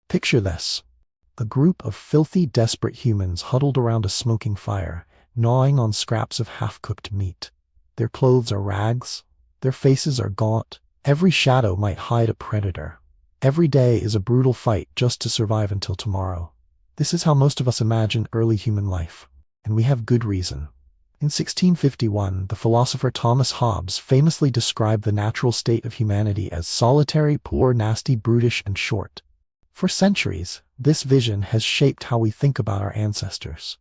Picture this. A group of filthy, desperate humans huddled around a smoking fire, gnawing on scraps of half-cooked meat. Their clothes are rags. Their faces are gaunt. Every shadow might hide a predator. Every day is a brutal fight just to survive until tomorrow. This is how most of us imagine early human life. And we have good reason. In 1651, the philosopher Thomas Hobbes famously described the natural state of humanity as solitary, poor, nasty, brutish, and short. For centuries, this vision has shaped how we think about our ancestors.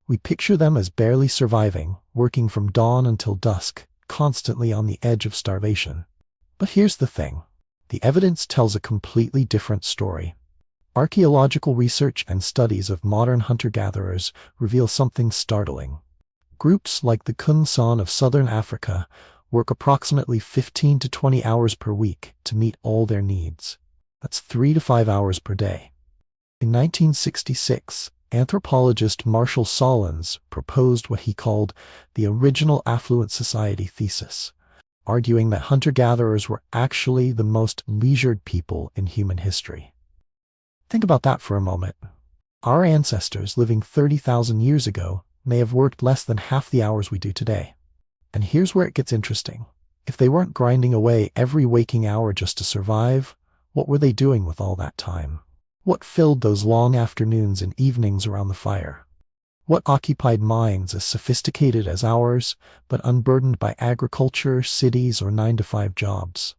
We picture them as barely surviving, working from dawn until dusk, constantly on the edge of starvation. But here's the thing. The evidence tells a completely different story. Archaeological research and studies of modern hunter-gatherers reveal something startling. Groups like the Kunsan of southern Africa work approximately 15 to 20 hours per week to meet all their needs. That's 3 to 5 hours per day. In 1966, anthropologist Marshall Sahlins proposed what he called the original Affluent Society thesis, arguing that hunter-gatherers were actually the most leisured people in human history. Think about that for a moment. Our ancestors living 30,000 years ago may have worked less than half the hours we do today. And here's where it gets interesting. If they weren't grinding away every waking hour just to survive, what were they doing with all that time? What filled those long afternoons and evenings around the fire? What occupied minds as sophisticated as ours, but unburdened by agriculture, cities, or 9-to-5 jobs?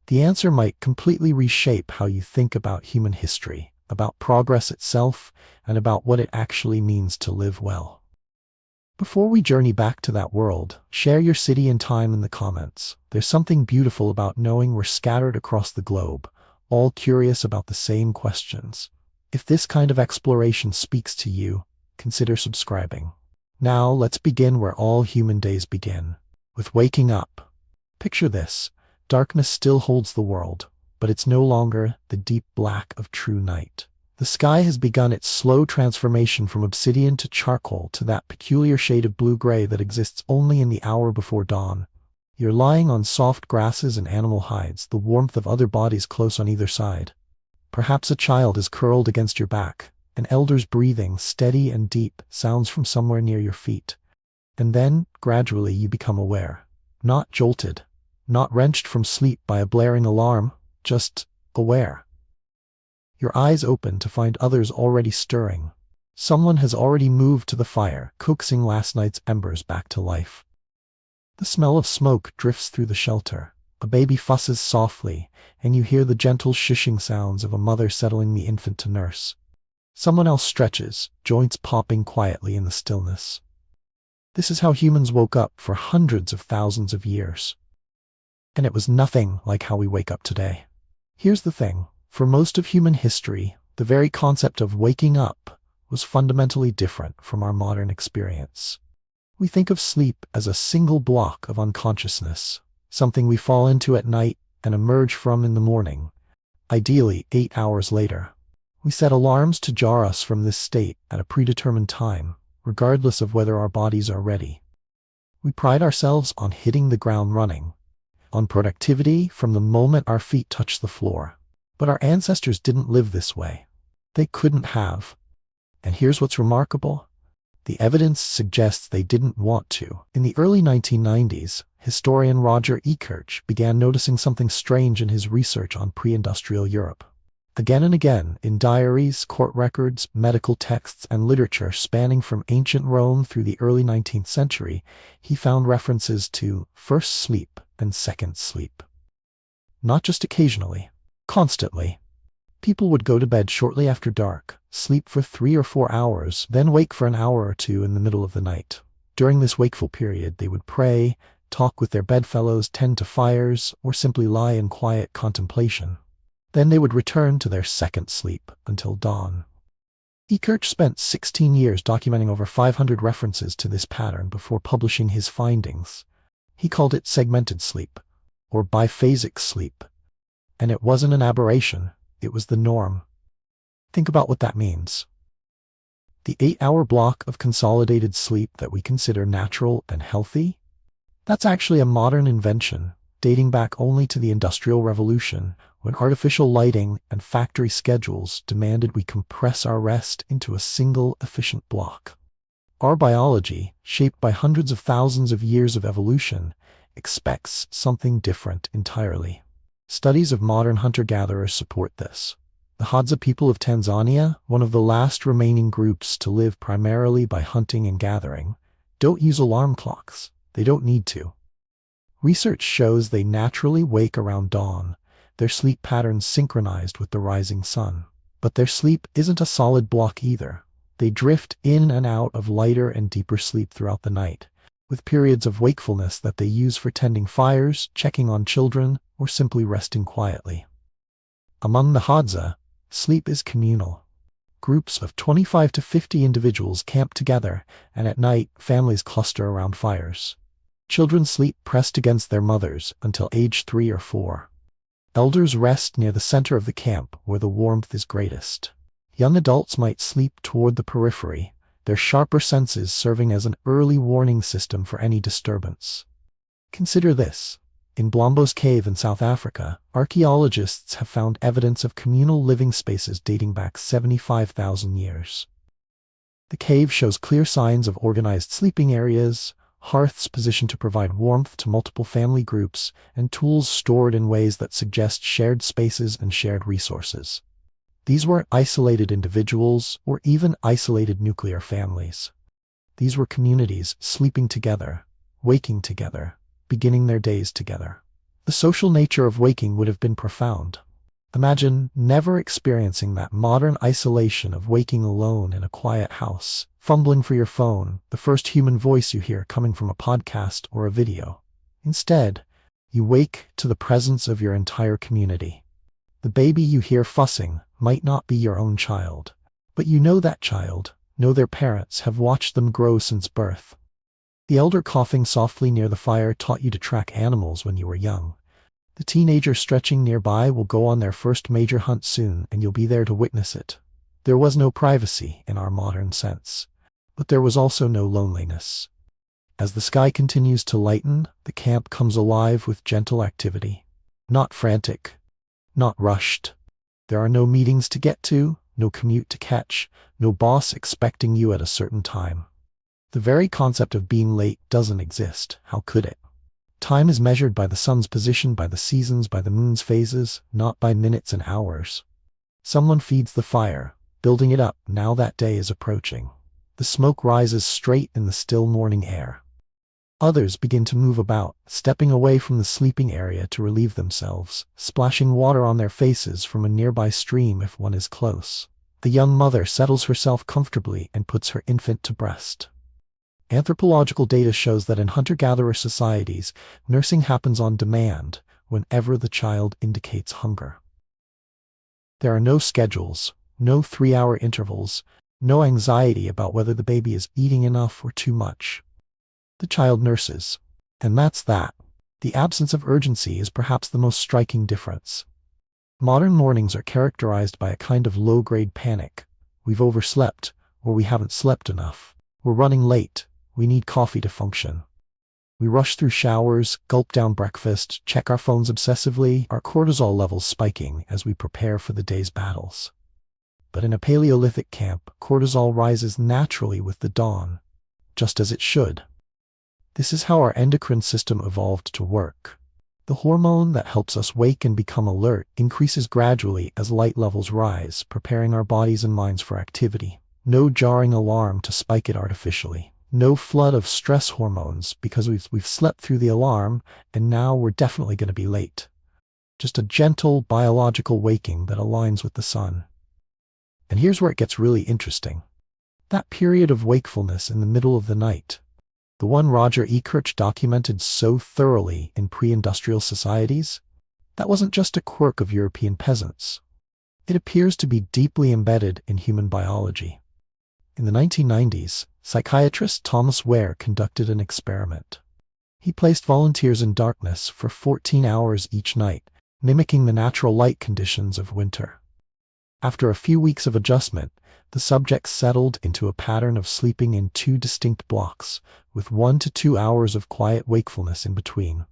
The answer might completely reshape how you think about human history, about progress itself, and about what it actually means to live well. Before we journey back to that world, share your city and time in the comments. There's something beautiful about knowing we're scattered across the globe, all curious about the same questions. If this kind of exploration speaks to you, consider subscribing. Now let's begin where all human days begin, with waking up. Picture this. Darkness still holds the world, but it's no longer the deep black of true night. The sky has begun its slow transformation from obsidian to charcoal to that peculiar shade of blue-gray that exists only in the hour before dawn. You're lying on soft grasses and animal hides, the warmth of other bodies close on either side. Perhaps a child is curled against your back. An elder's breathing, steady and deep, sounds from somewhere near your feet. And then, gradually, you become aware. Not jolted. Not wrenched from sleep by a blaring alarm, just aware. Your eyes open to find others already stirring. Someone has already moved to the fire, coaxing last night's embers back to life. The smell of smoke drifts through the shelter. A baby fusses softly, and you hear the gentle shushing sounds of a mother settling the infant to nurse. Someone else stretches, joints popping quietly in the stillness. This is how humans woke up for hundreds of thousands of years. And it was nothing like how we wake up today. Here's the thing. For most of human history, the very concept of waking up was fundamentally different from our modern experience. We think of sleep as a single block of unconsciousness, something we fall into at night and emerge from in the morning, ideally 8 hours later. We set alarms to jar us from this state at a predetermined time, regardless of whether our bodies are ready. We pride ourselves on hitting the ground running, on productivity from the moment our feet touch the floor. But our ancestors didn't live this way. They couldn't have. And here's what's remarkable. The evidence suggests they didn't want to. In the early 1990s, historian Roger Ekirch began noticing something strange in his research on pre-industrial Europe. Again and again, in diaries, court records, medical texts, and literature spanning from ancient Rome through the early 19th century, he found references to first sleep and second sleep. Not just occasionally. Constantly. People would go to bed shortly after dark, sleep for 3 or 4 hours, then wake for an hour or two in the middle of the night. During this wakeful period, they would pray, talk with their bedfellows, tend to fires, or simply lie in quiet contemplation. Then they would return to their second sleep until dawn. Ekirch spent 16 years documenting over 500 references to this pattern before publishing his findings. He called it segmented sleep, or biphasic sleep. And it wasn't an aberration, it was the norm. Think about what that means. The 8-hour block of consolidated sleep that we consider natural and healthy? That's actually a modern invention, dating back only to the Industrial Revolution, when artificial lighting and factory schedules demanded we compress our rest into a single efficient block. Our biology, shaped by hundreds of thousands of years of evolution, expects something different entirely. Studies of modern hunter-gatherers support this. The Hadza people of Tanzania, one of the last remaining groups to live primarily by hunting and gathering, don't use alarm clocks. They don't need to. Research shows they naturally wake around dawn, their sleep patterns synchronized with the rising sun. But their sleep isn't a solid block either. They drift in and out of lighter and deeper sleep throughout the night, with periods of wakefulness that they use for tending fires, checking on children, or simply resting quietly. Among the Hadza, sleep is communal. Groups of 25 to 50 individuals camp together, and at night, families cluster around fires. Children sleep pressed against their mothers until age 3 or 4. Elders rest near the center of the camp where the warmth is greatest. Young adults might sleep toward the periphery, their sharper senses serving as an early warning system for any disturbance. Consider this. In Blombos Cave in South Africa, archaeologists have found evidence of communal living spaces dating back 75,000 years. The cave shows clear signs of organized sleeping areas, hearths positioned to provide warmth to multiple family groups, and tools stored in ways that suggest shared spaces and shared resources. These weren't isolated individuals or even isolated nuclear families. These were communities sleeping together, waking together, beginning their days together. The social nature of waking would have been profound. Imagine never experiencing that modern isolation of waking alone in a quiet house, fumbling for your phone, the first human voice you hear coming from a podcast or a video. Instead, you wake to the presence of your entire community. The baby you hear fussing might not be your own child, but you know that child, know their parents, have watched them grow since birth. The elder coughing softly near the fire taught you to track animals when you were young. The teenager stretching nearby will go on their first major hunt soon, and you'll be there to witness it. There was no privacy in our modern sense, but there was also no loneliness. As the sky continues to lighten, the camp comes alive with gentle activity. Not frantic, not rushed. There are no meetings to get to, no commute to catch, no boss expecting you at a certain time. The very concept of being late doesn't exist. How could it? Time is measured by the sun's position, by the seasons, by the moon's phases, not by minutes and hours. Someone feeds the fire, building it up. Now that day is approaching. The smoke rises straight in the still morning air. Others begin to move about, stepping away from the sleeping area to relieve themselves, splashing water on their faces from a nearby stream if one is close. The young mother settles herself comfortably and puts her infant to breast. Anthropological data shows that in hunter-gatherer societies, nursing happens on demand whenever the child indicates hunger. There are no schedules, no 3-hour intervals, no anxiety about whether the baby is eating enough or too much. The child nurses. And that's that. The absence of urgency is perhaps the most striking difference. Modern mornings are characterized by a kind of low-grade panic. We've overslept, or we haven't slept enough. We're running late. We need coffee to function. We rush through showers, gulp down breakfast, check our phones obsessively, our cortisol levels spiking as we prepare for the day's battles. But in a Paleolithic camp, cortisol rises naturally with the dawn, just as it should. This is how our endocrine system evolved to work. The hormone that helps us wake and become alert increases gradually as light levels rise, preparing our bodies and minds for activity. No jarring alarm to spike it artificially. No flood of stress hormones because we've slept through the alarm and now we're definitely going to be late. Just a gentle biological waking that aligns with the sun. And here's where it gets really interesting. That period of wakefulness in the middle of the night, the one Roger E. Kirch documented so thoroughly in pre-industrial societies, that wasn't just a quirk of European peasants. It appears to be deeply embedded in human biology. In the 1990s, psychiatrist Thomas Ware conducted an experiment. He placed volunteers in darkness for 14 hours each night, mimicking the natural light conditions of winter. After a few weeks of adjustment, the subjects settled into a pattern of sleeping in 2 distinct blocks, with 1 to 2 hours of quiet wakefulness in between.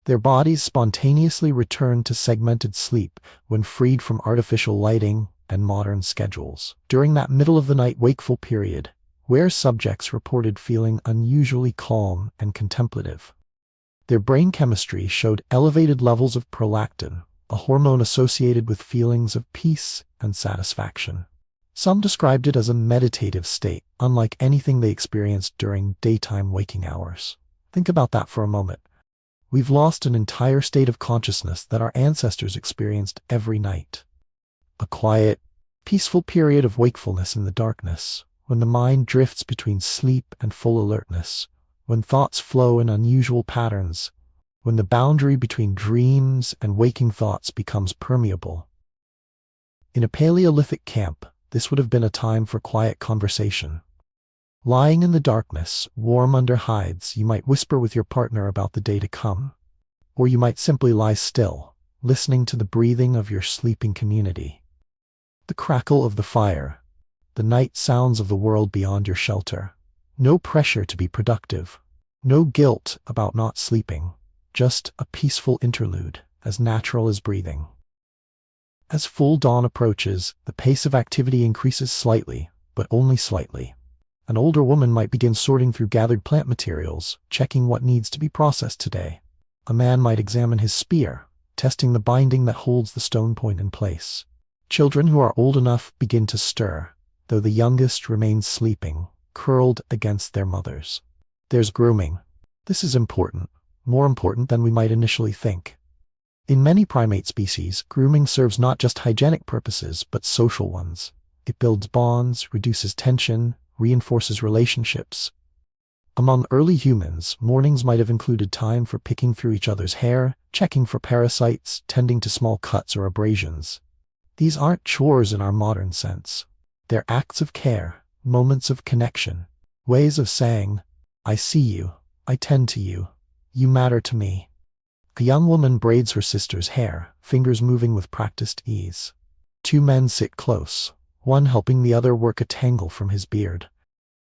Their bodies spontaneously return to segmented sleep when freed from artificial lighting and modern schedules. During that middle-of-the-night wakeful period, where subjects reported feeling unusually calm and contemplative. Their brain chemistry showed elevated levels of prolactin, a hormone associated with feelings of peace and satisfaction. Some described it as a meditative state, unlike anything they experienced during daytime waking hours. Think about that for a moment. We've lost an entire state of consciousness that our ancestors experienced every night. A quiet, peaceful period of wakefulness in the darkness, when the mind drifts between sleep and full alertness, when thoughts flow in unusual patterns, when the boundary between dreams and waking thoughts becomes permeable. In a Paleolithic camp, this would have been a time for quiet conversation. Lying in the darkness, warm under hides, you might whisper with your partner about the day to come. Or you might simply lie still, listening to the breathing of your sleeping community. The crackle of the fire, the night sounds of the world beyond your shelter. No pressure to be productive, no guilt about not sleeping, just a peaceful interlude, as natural as breathing. As full dawn approaches, the pace of activity increases slightly, but only slightly. An older woman might begin sorting through gathered plant materials, checking what needs to be processed today. A man might examine his spear, testing the binding that holds the stone point in place. Children who are old enough begin to stir, though the youngest remains sleeping, curled against their mothers. There's grooming. This is important, more important than we might initially think. In many primate species, grooming serves not just hygienic purposes, but social ones. It builds bonds, reduces tension, reinforces relationships. Among early humans, mornings might have included time for picking through each other's hair, checking for parasites, tending to small cuts or abrasions. These aren't chores in our modern sense. They're acts of care, moments of connection, ways of saying, I see you, I tend to you, you matter to me. A young woman braids her sister's hair, fingers moving with practiced ease. Two men sit close, one helping the other work a tangle from his beard.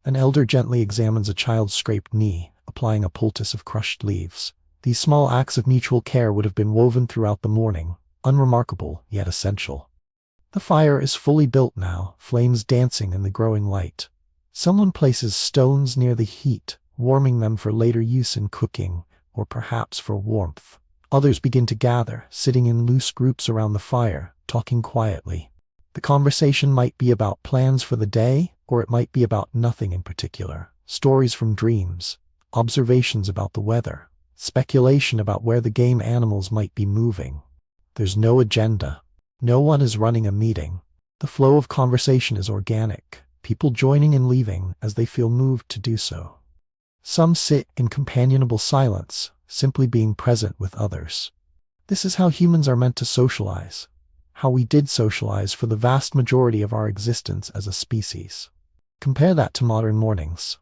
An elder gently examines a child's scraped knee, applying a poultice of crushed leaves. These small acts of mutual care would have been woven throughout the morning, unremarkable yet essential. The fire is fully built now, flames dancing in the growing light. Someone places stones near the heat, warming them for later use in cooking, or perhaps for warmth. Others begin to gather, sitting in loose groups around the fire, talking quietly. The conversation might be about plans for the day, or it might be about nothing in particular. Stories from dreams, observations about the weather, speculation about where the game animals might be moving. There's no agenda. No one is running a meeting. The flow of conversation is organic, people joining and leaving as they feel moved to do so. Some sit in companionable silence, simply being present with others. This is how humans are meant to socialize, how we did socialize for the vast majority of our existence as a species. Compare that to modern mornings.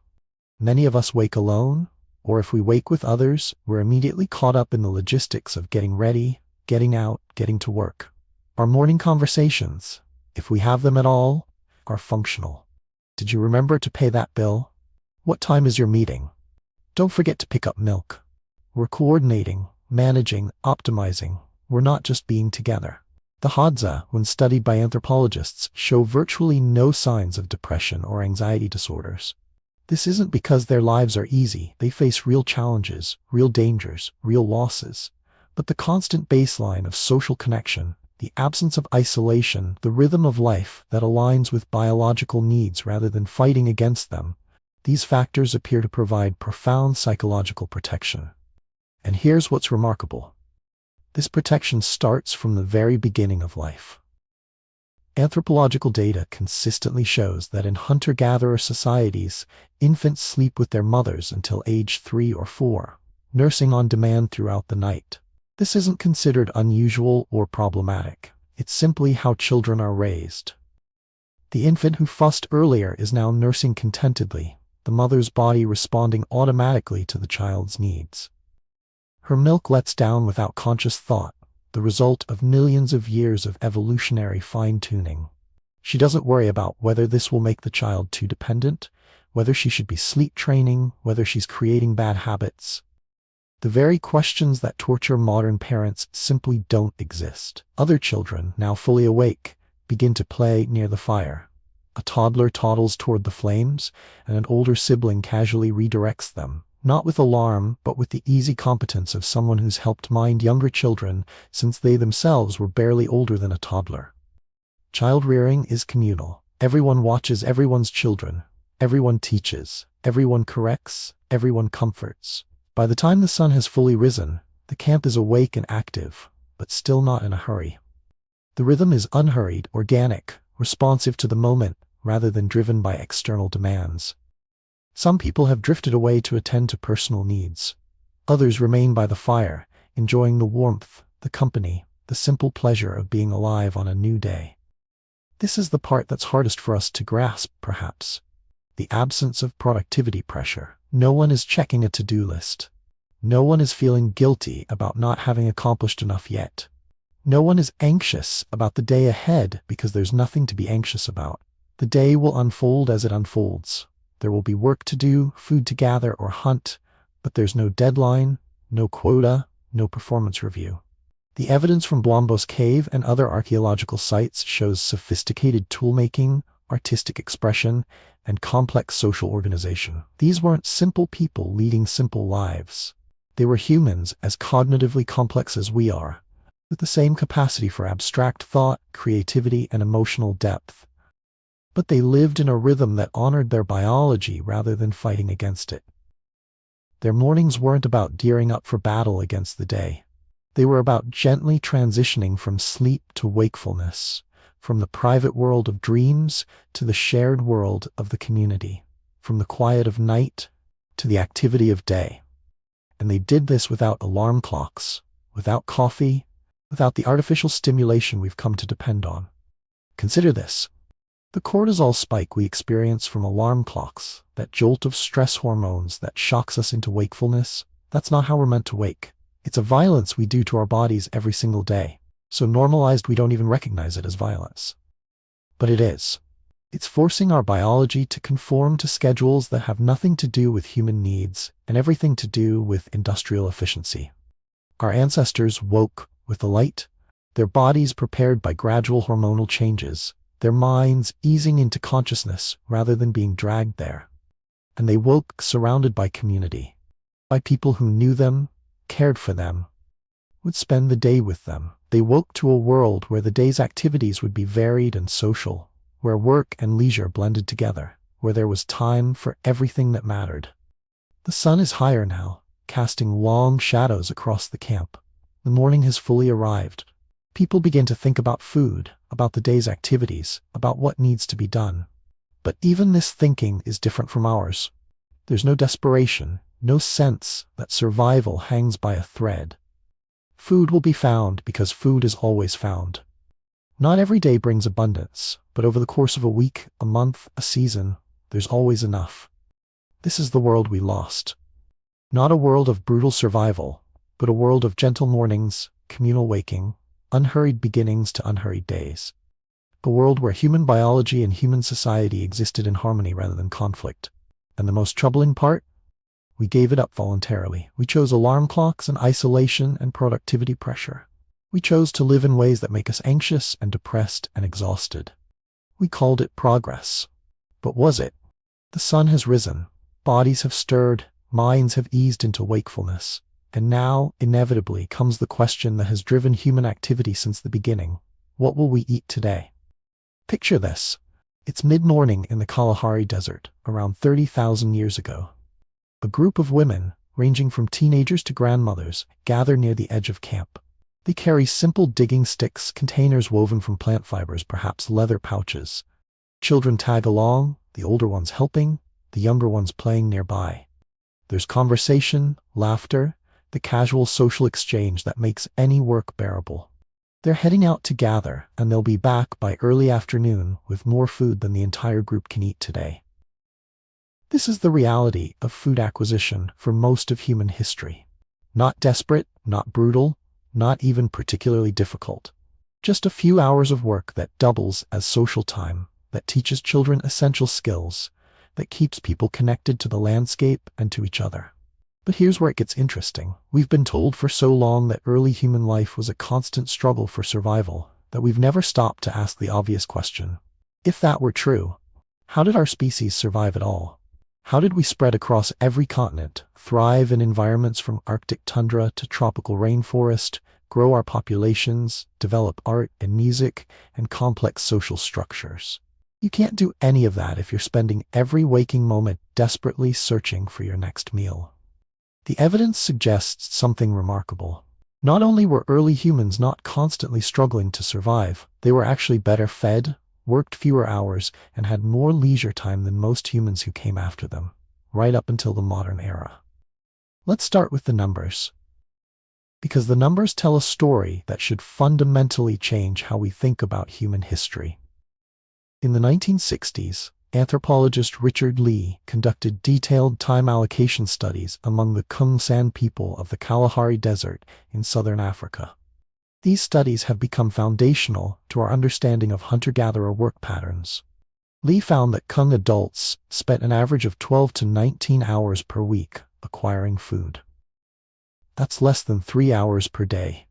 Many of us wake alone, or if we wake with others, we're immediately caught up in the logistics of getting ready, getting out, getting to work. Our morning conversations, if we have them at all, are functional. Did you remember to pay that bill? What time is your meeting? Don't forget to pick up milk. We're coordinating, managing, optimizing. We're not just being together. The Hadza, when studied by anthropologists, show virtually no signs of depression or anxiety disorders. This isn't because their lives are easy. They face real challenges, real dangers, real losses. But the constant baseline of social connection, the absence of isolation, the rhythm of life that aligns with biological needs rather than fighting against them, these factors appear to provide profound psychological protection. And here's what's remarkable. This protection starts from the very beginning of life. Anthropological data consistently shows that in hunter-gatherer societies, infants sleep with their mothers until age 3 or 4, nursing on demand throughout the night. This isn't considered unusual or problematic. It's simply how children are raised. The infant who fussed earlier is now nursing contentedly, the mother's body responding automatically to the child's needs. Her milk lets down without conscious thought, the result of millions of years of evolutionary fine-tuning. She doesn't worry about whether this will make the child too dependent, whether she should be sleep training, whether she's creating bad habits. The very questions that torture modern parents simply don't exist. Other children, now fully awake, begin to play near the fire. A toddler toddles toward the flames, and an older sibling casually redirects them, not with alarm, but with the easy competence of someone who's helped mind younger children since they themselves were barely older than a toddler. Child rearing is communal. Everyone watches everyone's children. Everyone teaches. Everyone corrects. Everyone comforts. By the time the sun has fully risen, the camp is awake and active, but still not in a hurry. The rhythm is unhurried, organic, responsive to the moment, rather than driven by external demands. Some people have drifted away to attend to personal needs. Others remain by the fire, enjoying the warmth, the company, the simple pleasure of being alive on a new day. This is the part that's hardest for us to grasp, perhaps. The absence of productivity pressure. No one is checking a to-do list. No one is feeling guilty about not having accomplished enough yet. No one is anxious about the day ahead because there's nothing to be anxious about. The day will unfold as it unfolds. There will be work to do, food to gather or hunt, but there's no deadline, no quota, no performance review. The evidence from Blombos Cave and other archaeological sites shows sophisticated toolmaking, artistic expression, and complex social organization. These weren't simple people leading simple lives. They were humans as cognitively complex as we are, with the same capacity for abstract thought, creativity, and emotional depth. But they lived in a rhythm that honored their biology rather than fighting against it. Their mornings weren't about gearing up for battle against the day. They were about gently transitioning from sleep to wakefulness, from the private world of dreams to the shared world of the community, from the quiet of night to the activity of day. And they did this without alarm clocks, without coffee, without the artificial stimulation we've come to depend on. Consider this. The cortisol spike we experience from alarm clocks, that jolt of stress hormones that shocks us into wakefulness, that's not how we're meant to wake. It's a violence we do to our bodies every single day, so normalized we don't even recognize it as violence. But it is. It's forcing our biology to conform to schedules that have nothing to do with human needs and everything to do with industrial efficiency. Our ancestors woke with the light, their bodies prepared by gradual hormonal changes, their minds easing into consciousness rather than being dragged there. And they woke surrounded by community, by people who knew them, cared for them, would spend the day with them. They woke to a world where the day's activities would be varied and social, where work and leisure blended together, where there was time for everything that mattered. The sun is higher now, casting long shadows across the camp. The morning has fully arrived. People begin to think about food, about the day's activities, about what needs to be done. But even this thinking is different from ours. There's no desperation, no sense that survival hangs by a thread. Food will be found because food is always found. Not every day brings abundance, but over the course of a week, a month, a season, there's always enough. This is the world we lost. Not a world of brutal survival, but a world of gentle mornings, communal waking, unhurried beginnings to unhurried days. A world where human biology and human society existed in harmony rather than conflict. And the most troubling part? We gave it up voluntarily. We chose alarm clocks and isolation and productivity pressure. We chose to live in ways that make us anxious and depressed and exhausted. We called it progress. But was it? The sun has risen. Bodies have stirred. Minds have eased into wakefulness. And now, inevitably, comes the question that has driven human activity since the beginning. What will we eat today? Picture this. It's mid-morning in the Kalahari Desert, around 30,000 years ago. A group of women, ranging from teenagers to grandmothers, gather near the edge of camp. They carry simple digging sticks, containers woven from plant fibers, perhaps leather pouches. Children tag along, the older ones helping, the younger ones playing nearby. There's conversation, laughter, the casual social exchange that makes any work bearable. They're heading out to gather, and they'll be back by early afternoon with more food than the entire group can eat today. This is the reality of food acquisition for most of human history. Not desperate, not brutal, not even particularly difficult. Just a few hours of work that doubles as social time, that teaches children essential skills, that keeps people connected to the landscape and to each other. But here's where it gets interesting. We've been told for so long that early human life was a constant struggle for survival that we've never stopped to ask the obvious question. If that were true, how did our species survive at all? How did we spread across every continent, thrive in environments from Arctic tundra to tropical rainforest, grow our populations, develop art and music, and complex social structures? You can't do any of that if you're spending every waking moment desperately searching for your next meal. The evidence suggests something remarkable. Not only were early humans not constantly struggling to survive, they were actually better fed, worked fewer hours, and had more leisure time than most humans who came after them, right up until the modern era. Let's start with the numbers. Because the numbers tell a story that should fundamentally change how we think about human history. In the 1960s, anthropologist Richard Lee conducted detailed time allocation studies among the Kung-San people of the Kalahari Desert in southern Africa. These studies have become foundational to our understanding of hunter-gatherer work patterns. Lee found that Kung adults spent an average of 12 to 19 hours per week acquiring food. That's less than 3 hours per day.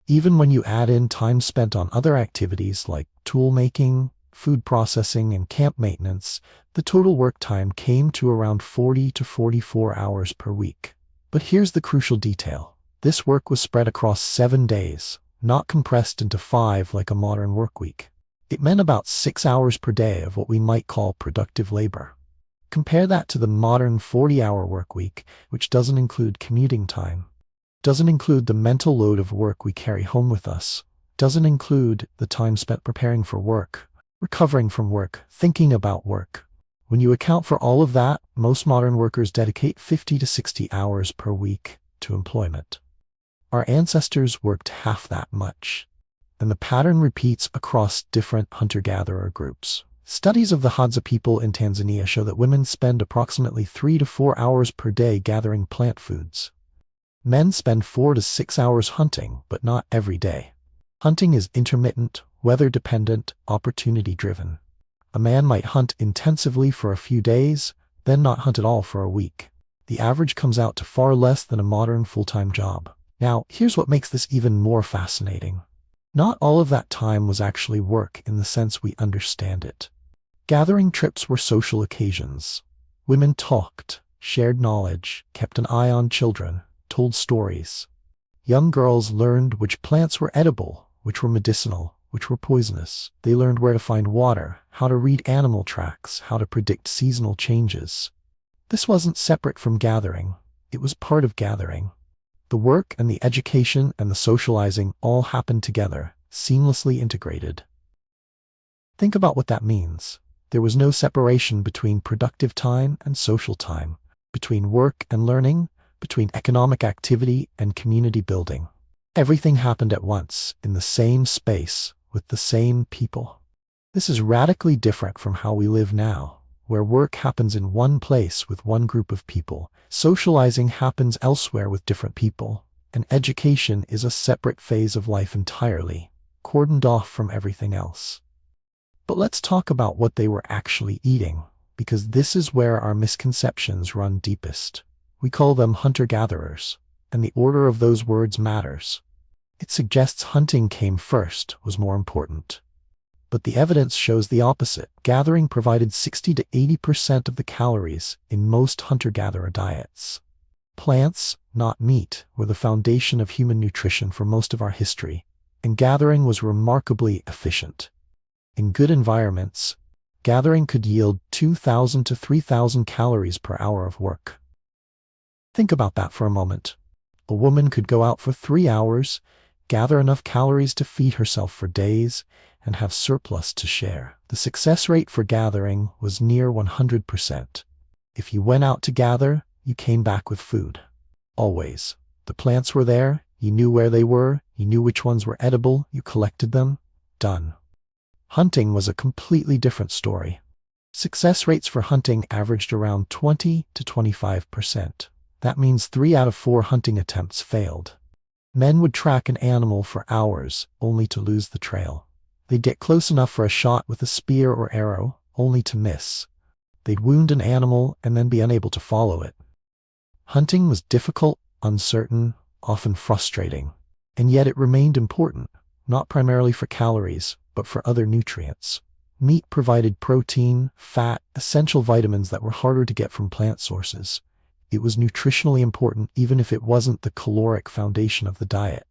Even when you add in time spent on other activities like tool making, food processing, and camp maintenance, the total work time came to around 40 to 44 hours per week. But here's the crucial detail. This work was spread across 7 days, not compressed into 5 like a modern work week. It meant about 6 hours per day of what we might call productive labor. Compare that to the modern 40-hour work week, which doesn't include commuting time, doesn't include the mental load of work we carry home with us, doesn't include the time spent preparing for work, recovering from work, thinking about work. When you account for all of that, most modern workers dedicate 50 to 60 hours per week to employment. Our ancestors worked half that much, and the pattern repeats across different hunter-gatherer groups. Studies of the Hadza people in Tanzania show that women spend approximately 3 to 4 hours per day gathering plant foods. Men spend 4 to 6 hours hunting, but not every day. Hunting is intermittent, weather-dependent, opportunity-driven. A man might hunt intensively for a few days, then not hunt at all for a week. The average comes out to far less than a modern full-time job. Now, here's what makes this even more fascinating. Not all of that time was actually work in the sense we understand it. Gathering trips were social occasions. Women talked, shared knowledge, kept an eye on children, told stories. Young girls learned which plants were edible, which were medicinal, which were poisonous. They learned where to find water, how to read animal tracks, how to predict seasonal changes. This wasn't separate from gathering. It was part of gathering. The work and the education and the socializing all happened together, seamlessly integrated. Think about what that means. There was no separation between productive time and social time, between work and learning, between economic activity and community building. Everything happened at once, in the same space, with the same people. This is radically different from how we live now, where work happens in one place with one group of people, socializing happens elsewhere with different people, and education is a separate phase of life entirely, cordoned off from everything else. But let's talk about what they were actually eating, because this is where our misconceptions run deepest. We call them hunter-gatherers, and the order of those words matters. It suggests hunting came first, was more important. But the evidence shows the opposite. Gathering provided 60 to 80% of the calories in most hunter-gatherer diets. Plants, not meat, were the foundation of human nutrition for most of our history, and gathering was remarkably efficient. In good environments, gathering could yield 2,000 to 3,000 calories per hour of work. Think about that for a moment. A woman could go out for 3 hours, gather enough calories to feed herself for days, and have surplus to share. The success rate for gathering was near 100%. If you went out to gather, you came back with food. Always. The plants were there, you knew where they were, you knew which ones were edible, you collected them. Done. Hunting was a completely different story. Success rates for hunting averaged around 20 to 25%. That means 3 out of 4 hunting attempts failed. Men would track an animal for hours, only to lose the trail. They'd get close enough for a shot with a spear or arrow, only to miss. They'd wound an animal and then be unable to follow it. Hunting was difficult, uncertain, often frustrating. And yet it remained important, not primarily for calories, but for other nutrients. Meat provided protein, fat, essential vitamins that were harder to get from plant sources. It was nutritionally important even if it wasn't the caloric foundation of the diet.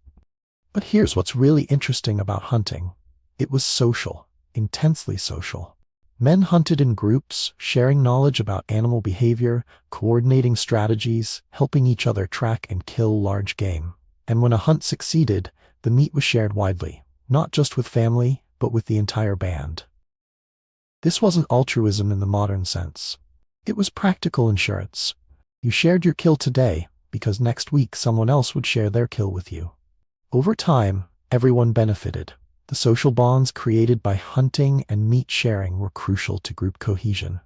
But here's what's really interesting about hunting. It was social, intensely social. Men hunted in groups, sharing knowledge about animal behavior, coordinating strategies, helping each other track and kill large game. And when a hunt succeeded, the meat was shared widely, not just with family, but with the entire band. This wasn't altruism in the modern sense. It was practical insurance. You shared your kill today, because next week someone else would share their kill with you. Over time, everyone benefited. The social bonds created by hunting and meat sharing were crucial to group cohesion.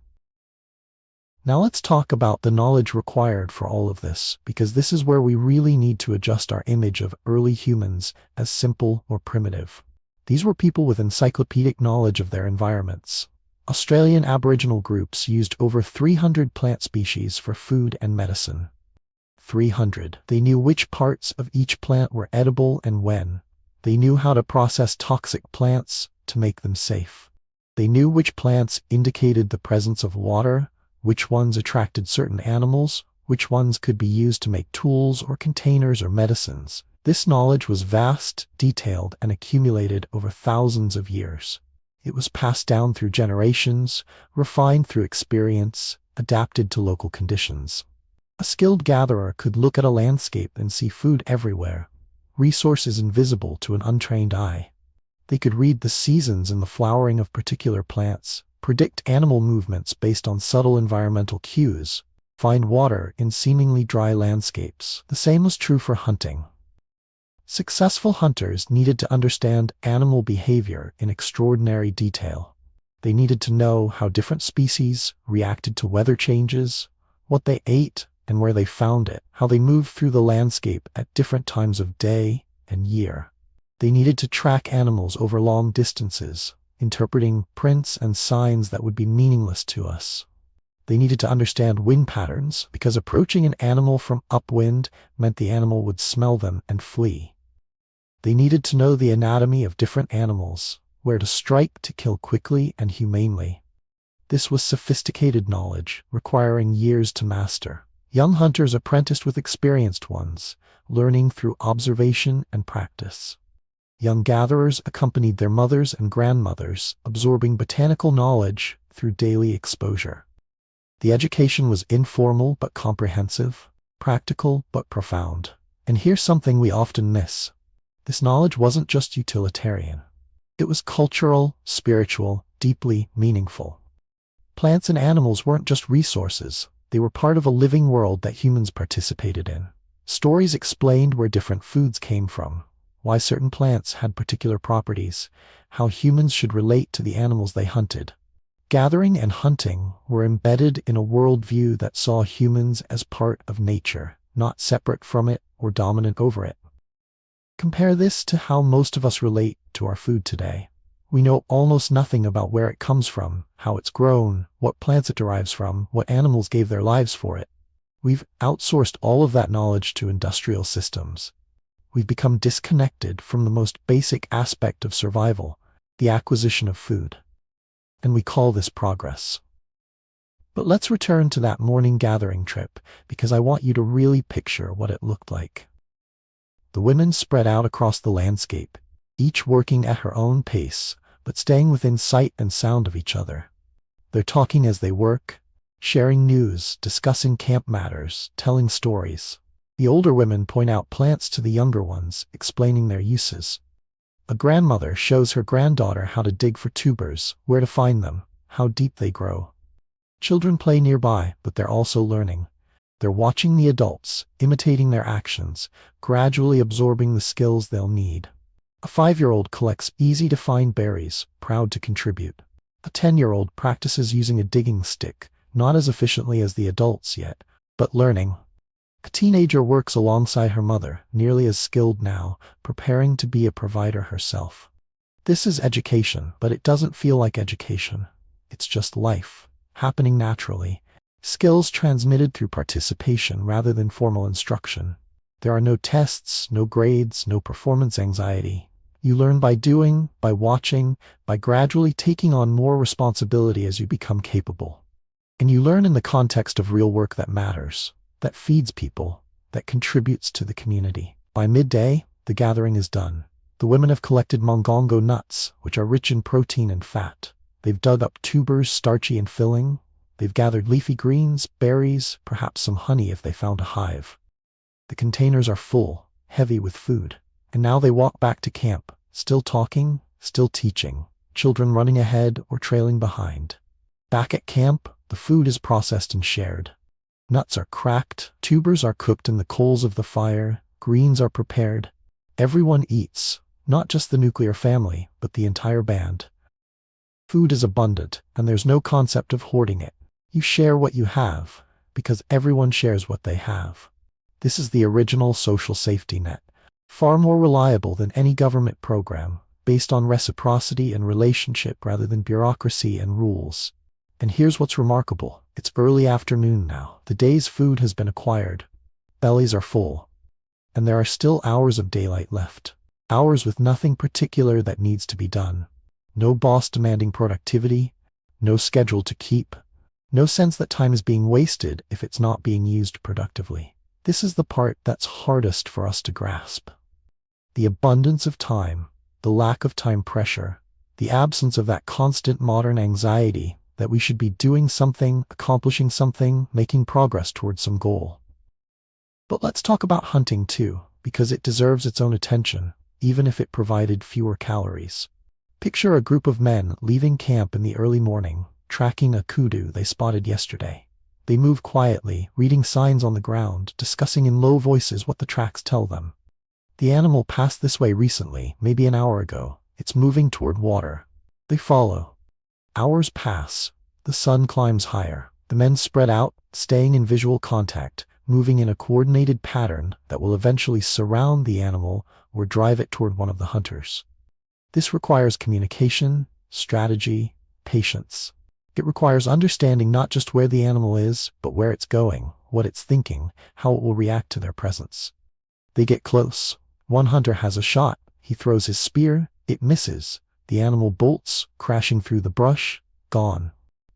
Now let's talk about the knowledge required for all of this, because this is where we really need to adjust our image of early humans as simple or primitive. These were people with encyclopedic knowledge of their environments. Australian Aboriginal groups used over 300 plant species for food and medicine. 300. They knew which parts of each plant were edible and when. They knew how to process toxic plants to make them safe. They knew which plants indicated the presence of water, which ones attracted certain animals, which ones could be used to make tools or containers or medicines. This knowledge was vast, detailed, and accumulated over thousands of years. It was passed down through generations, refined through experience, adapted to local conditions. A skilled gatherer could look at a landscape and see food everywhere, resources invisible to an untrained eye. They could read the seasons and the flowering of particular plants, predict animal movements based on subtle environmental cues, find water in seemingly dry landscapes. The same was true for hunting. Successful hunters needed to understand animal behavior in extraordinary detail. They needed to know how different species reacted to weather changes, what they ate and where they found it, how they moved through the landscape at different times of day and year. They needed to track animals over long distances, interpreting prints and signs that would be meaningless to us. They needed to understand wind patterns, because approaching an animal from upwind meant the animal would smell them and flee. They needed to know the anatomy of different animals, where to strike to kill quickly and humanely. This was sophisticated knowledge, requiring years to master. Young hunters apprenticed with experienced ones, learning through observation and practice. Young gatherers accompanied their mothers and grandmothers, absorbing botanical knowledge through daily exposure. The education was informal but comprehensive, practical but profound. And here's something we often miss. This knowledge wasn't just utilitarian. It was cultural, spiritual, deeply meaningful. Plants and animals weren't just resources. They were part of a living world that humans participated in. Stories explained where different foods came from, why certain plants had particular properties, how humans should relate to the animals they hunted. Gathering and hunting were embedded in a worldview that saw humans as part of nature, not separate from it or dominant over it. Compare this to how most of us relate to our food today. We know almost nothing about where it comes from, how it's grown, what plants it derives from, what animals gave their lives for it. We've outsourced all of that knowledge to industrial systems. We've become disconnected from the most basic aspect of survival, the acquisition of food. And we call this progress. But let's return to that morning gathering trip, because I want you to really picture what it looked like. The women spread out across the landscape, each working at her own pace, but staying within sight and sound of each other. They're talking as they work, sharing news, discussing camp matters, telling stories. The older women point out plants to the younger ones, explaining their uses. A grandmother shows her granddaughter how to dig for tubers, where to find them, how deep they grow. Children play nearby, but they're also learning. They're watching the adults, imitating their actions, gradually absorbing the skills they'll need. A 5-year-old collects easy-to-find berries, proud to contribute. A 10-year-old practices using a digging stick, not as efficiently as the adults yet, but learning. A teenager works alongside her mother, nearly as skilled now, preparing to be a provider herself. This is education, but it doesn't feel like education. It's just life, happening naturally, Skills transmitted through participation rather than formal instruction. There are no tests, no grades, no performance anxiety. You learn by doing, by watching, by gradually taking on more responsibility as you become capable. And you learn in the context of real work that matters, that feeds people, that contributes to the community. By midday, the gathering is done. The women have collected mongongo nuts, which are rich in protein and fat. They've dug up tubers, starchy and filling. They've gathered leafy greens, berries, perhaps some honey if they found a hive. The containers are full, heavy with food. And now they walk back to camp, still talking, still teaching, children running ahead or trailing behind. Back at camp, the food is processed and shared. Nuts are cracked, tubers are cooked in the coals of the fire, greens are prepared. Everyone eats, not just the nuclear family, but the entire band. Food is abundant, and there's no concept of hoarding it. You share what you have, because everyone shares what they have. This is the original social safety net, far more reliable than any government program, based on reciprocity and relationship rather than bureaucracy and rules. And here's what's remarkable. It's early afternoon now. The day's food has been acquired. Bellies are full. And there are still hours of daylight left. Hours with nothing particular that needs to be done. No boss demanding productivity. No schedule to keep. No sense that time is being wasted if it's not being used productively. This is the part that's hardest for us to grasp. The abundance of time, the lack of time pressure, the absence of that constant modern anxiety that we should be doing something, accomplishing something, making progress towards some goal. But let's talk about hunting too, because it deserves its own attention, even if it provided fewer calories. Picture a group of men leaving camp in the early morning, tracking a kudu they spotted yesterday. They move quietly, reading signs on the ground, discussing in low voices what the tracks tell them. The animal passed this way recently, maybe an hour ago. It's moving toward water. They follow. Hours pass. The sun climbs higher. The men spread out, staying in visual contact, moving in a coordinated pattern that will eventually surround the animal or drive it toward one of the hunters. This requires communication, strategy, patience. It requires understanding not just where the animal is, but where it's going, what it's thinking, how it will react to their presence. They get close. One hunter has a shot. He throws his spear. It misses. The animal bolts, crashing through the brush, gone.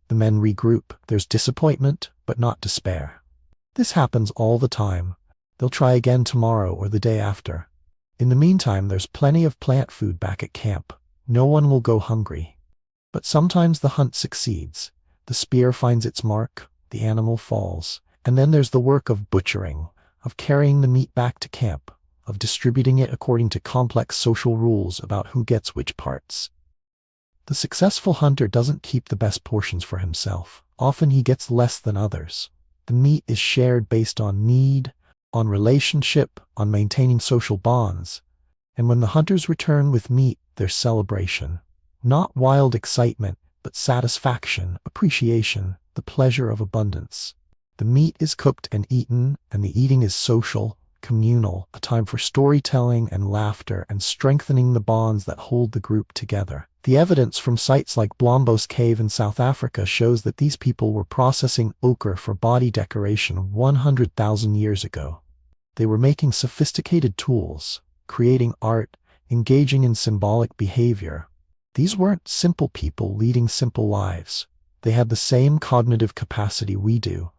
The men regroup. There's disappointment, but not despair. This happens all the time. They'll try again tomorrow or the day after. In the meantime, there's plenty of plant food back at camp. No one will go hungry. But sometimes the hunt succeeds. The spear finds its mark, the animal falls. And then there's the work of butchering, of carrying the meat back to camp, of distributing it according to complex social rules about who gets which parts. The successful hunter doesn't keep the best portions for himself. Often he gets less than others. The meat is shared based on need, on relationship, on maintaining social bonds. And when the hunters return with meat, there's celebration. Not wild excitement, but satisfaction, appreciation, the pleasure of abundance. The meat is cooked and eaten, and the eating is social, communal, a time for storytelling and laughter and strengthening the bonds that hold the group together. The evidence from sites like Blombos Cave in South Africa shows that these people were processing ochre for body decoration 100,000 years ago. They were making sophisticated tools, creating art, engaging in symbolic behavior. These weren't simple people leading simple lives. They had the same cognitive capacity we do,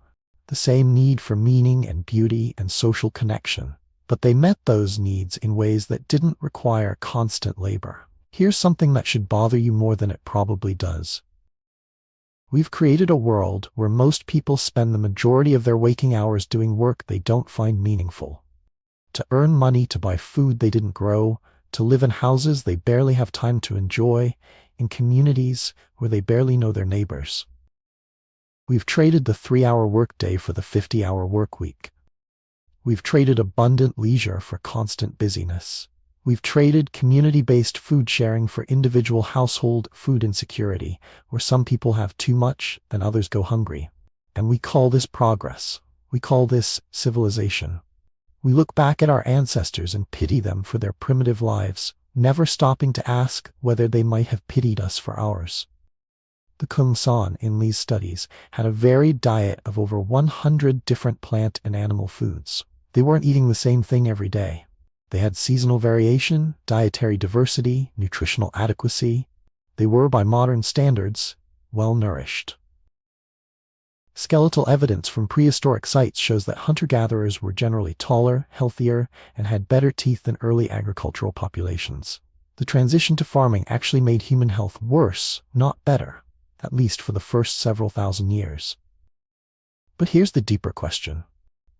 the same need for meaning and beauty and social connection. But they met those needs in ways that didn't require constant labor. Here's something that should bother you more than it probably does. We've created a world where most people spend the majority of their waking hours doing work they don't find meaningful. To earn money to buy food they didn't grow, to live in houses they barely have time to enjoy, in communities where they barely know their neighbors. We've traded the 3-hour workday for the 50-hour work week. We've traded abundant leisure for constant busyness. We've traded community-based food sharing for individual household food insecurity, where some people have too much and others go hungry. And we call this progress. We call this civilization. We look back at our ancestors and pity them for their primitive lives, never stopping to ask whether they might have pitied us for ours. The Kung-san in Lee's studies had a varied diet of over 100 different plant and animal foods. They weren't eating the same thing every day. They had seasonal variation, dietary diversity, nutritional adequacy. They were, by modern standards, well-nourished. Skeletal evidence from prehistoric sites shows that hunter-gatherers were generally taller, healthier, and had better teeth than early agricultural populations. The transition to farming actually made human health worse, not better, at least for the first several thousand years. But here's the deeper question.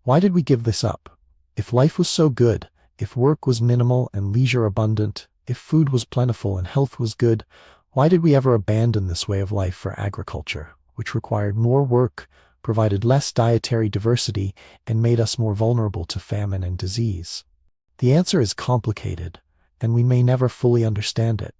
Why did we give this up? If life was so good, if work was minimal and leisure abundant, if food was plentiful and health was good, why did we ever abandon this way of life for agriculture, which required more work, provided less dietary diversity, and made us more vulnerable to famine and disease? The answer is complicated, and we may never fully understand it.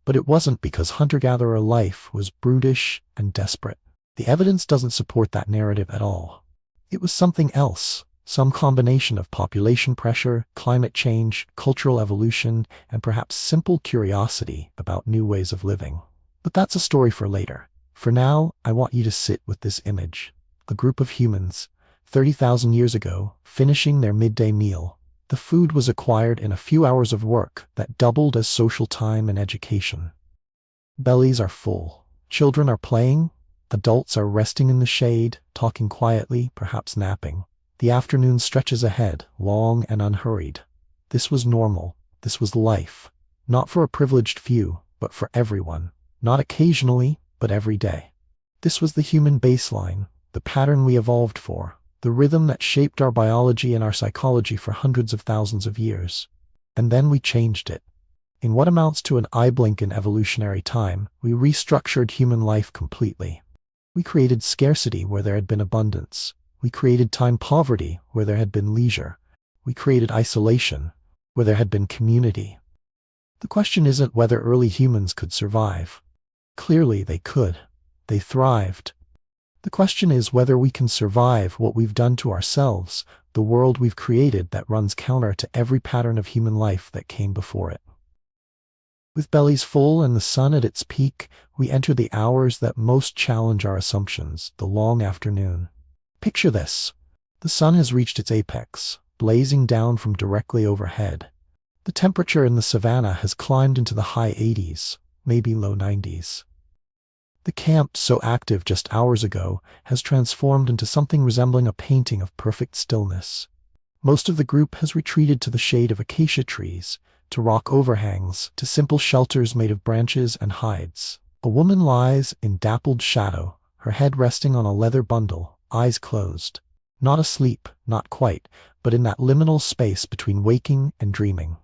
But it wasn't because hunter-gatherer life was brutish and desperate. The evidence doesn't support that narrative at all. It was something else, some combination of population pressure, climate change, cultural evolution, and perhaps simple curiosity about new ways of living. But that's a story for later. For now, I want you to sit with this image. A group of humans, 30,000 years ago, finishing their midday meal. The food was acquired in a few hours of work that doubled as social time and education. Bellies are full. Children are playing. Adults are resting in the shade, talking quietly, perhaps napping. The afternoon stretches ahead, long and unhurried. This was normal. This was life. Not for a privileged few, but for everyone. Not occasionally, but every day. This was the human baseline, the pattern we evolved for, the rhythm that shaped our biology and our psychology for hundreds of thousands of years. And then we changed it. In what amounts to an eye blink in evolutionary time, we restructured human life completely. We created scarcity where there had been abundance. We created time poverty where there had been leisure. We created isolation where there had been community. The question isn't whether early humans could survive. Clearly they could. They thrived. The question is whether we can survive what we've done to ourselves, the world we've created that runs counter to every pattern of human life that came before it. With bellies full and the sun at its peak, we enter the hours that most challenge our assumptions, the long afternoon. Picture this. The sun has reached its apex, blazing down from directly overhead. The temperature in the savannah has climbed into the high 80s, maybe low 90s. The camp, so active just hours ago, has transformed into something resembling a painting of perfect stillness. Most of the group has retreated to the shade of acacia trees, to rock overhangs, to simple shelters made of branches and hides. A woman lies in dappled shadow, her head resting on a leather bundle, eyes closed. Not asleep, not quite, but in that liminal space between waking and dreaming.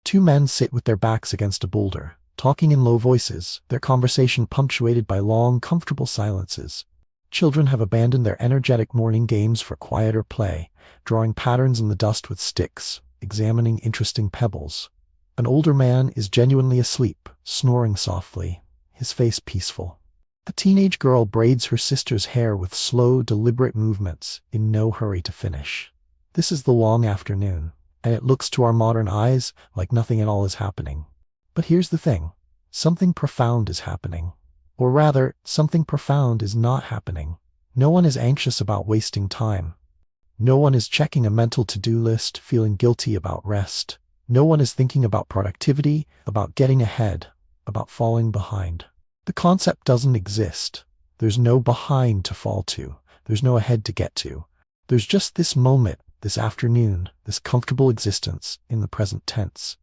Two men sit with their backs against a boulder, talking in low voices, their conversation punctuated by long, comfortable silences. Children have abandoned their energetic morning games for quieter play, drawing patterns in the dust with sticks, examining interesting pebbles. An older man is genuinely asleep, snoring softly, his face peaceful. A teenage girl braids her sister's hair with slow, deliberate movements, in no hurry to finish. This is the long afternoon, and it looks to our modern eyes like nothing at all is happening. But here's the thing. Something profound is happening. Or rather, something profound is not happening. No one is anxious about wasting time. No one is checking a mental to-do list, feeling guilty about rest. No one is thinking about productivity, about getting ahead, about falling behind. The concept doesn't exist. There's no behind to fall to. There's no ahead to get to. There's just this moment, this afternoon, this comfortable existence in the present tense.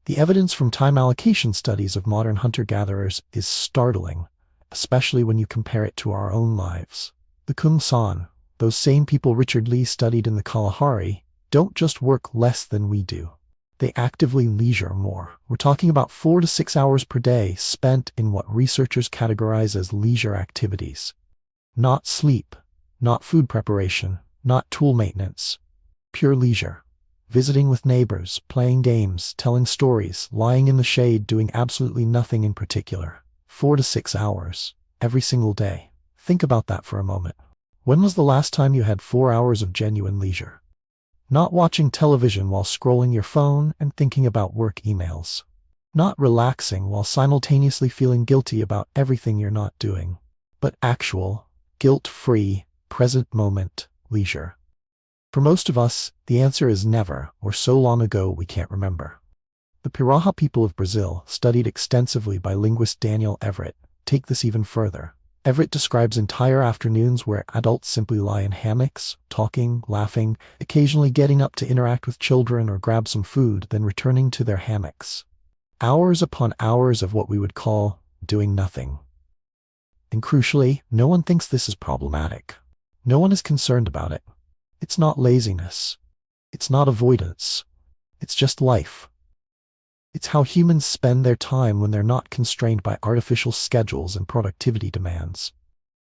The evidence from time allocation studies of modern hunter-gatherers is startling, especially when you compare it to our own lives. The Kung-san, those same people Richard Lee studied in the Kalahari, don't just work less than we do. They actively leisure more. We're talking about 4 to 6 hours per day spent in what researchers categorize as leisure activities. Not sleep, not food preparation, not tool maintenance. Pure leisure. Visiting with neighbors, playing games, telling stories, lying in the shade, doing absolutely nothing in particular. 4 to 6 hours, every single day. Think about that for a moment. When was the last time you had 4 hours of genuine leisure? Not watching television while scrolling your phone and thinking about work emails. Not relaxing while simultaneously feeling guilty about everything you're not doing, but actual, guilt-free, present moment leisure. For most of us, the answer is never, or so long ago we can't remember. The Piraha people of Brazil, studied extensively by linguist Daniel Everett, take this even further. Everett describes entire afternoons where adults simply lie in hammocks, talking, laughing, occasionally getting up to interact with children or grab some food, then returning to their hammocks. Hours upon hours of what we would call doing nothing. And crucially, no one thinks this is problematic. No one is concerned about it. It's not laziness. It's not avoidance. It's just life. It's how humans spend their time when they're not constrained by artificial schedules and productivity demands.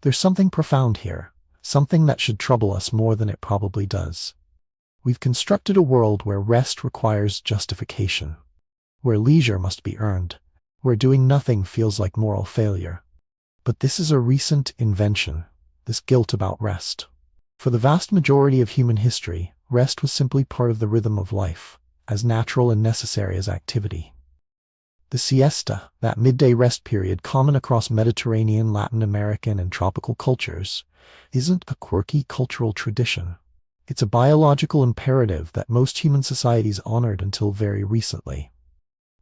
There's something profound here, something that should trouble us more than it probably does. We've constructed a world where rest requires justification, where leisure must be earned, where doing nothing feels like moral failure. But this is a recent invention, this guilt about rest. For the vast majority of human history, rest was simply part of the rhythm of life, as natural and necessary as activity. The siesta, that midday rest period common across Mediterranean, Latin American, and tropical cultures, isn't a quirky cultural tradition. It's a biological imperative that most human societies honored until very recently.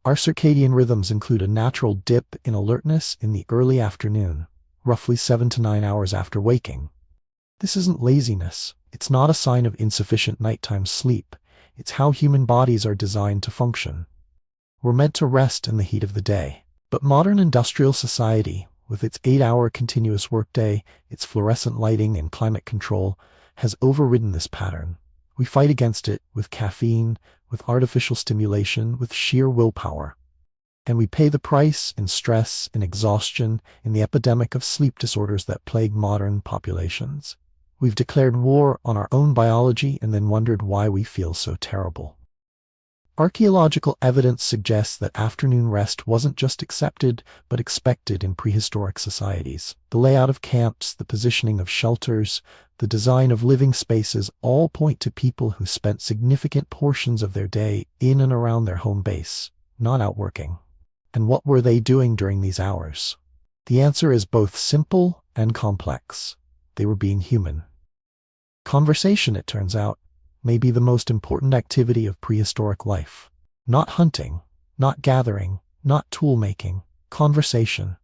Our circadian rhythms include a natural dip in alertness in the early afternoon, roughly 7 to 9 hours after waking. This isn't laziness. It's not a sign of insufficient nighttime sleep. It's how human bodies are designed to function. We're meant to rest in the heat of the day. But modern industrial society, with its 8-hour continuous workday, its fluorescent lighting and climate control, has overridden this pattern. We fight against it with caffeine, with artificial stimulation, with sheer willpower. And we pay the price in stress, in exhaustion, in the epidemic of sleep disorders that plague modern populations. We've declared war on our own biology and then wondered why we feel so terrible. Archaeological evidence suggests that afternoon rest wasn't just accepted, but expected in prehistoric societies. The layout of camps, the positioning of shelters, the design of living spaces all point to people who spent significant portions of their day in and around their home base, not out working. And what were they doing during these hours? The answer is both simple and complex. They were being human. Conversation, it turns out, may be the most important activity of prehistoric life. Not hunting, not gathering, not tool-making. Conversation.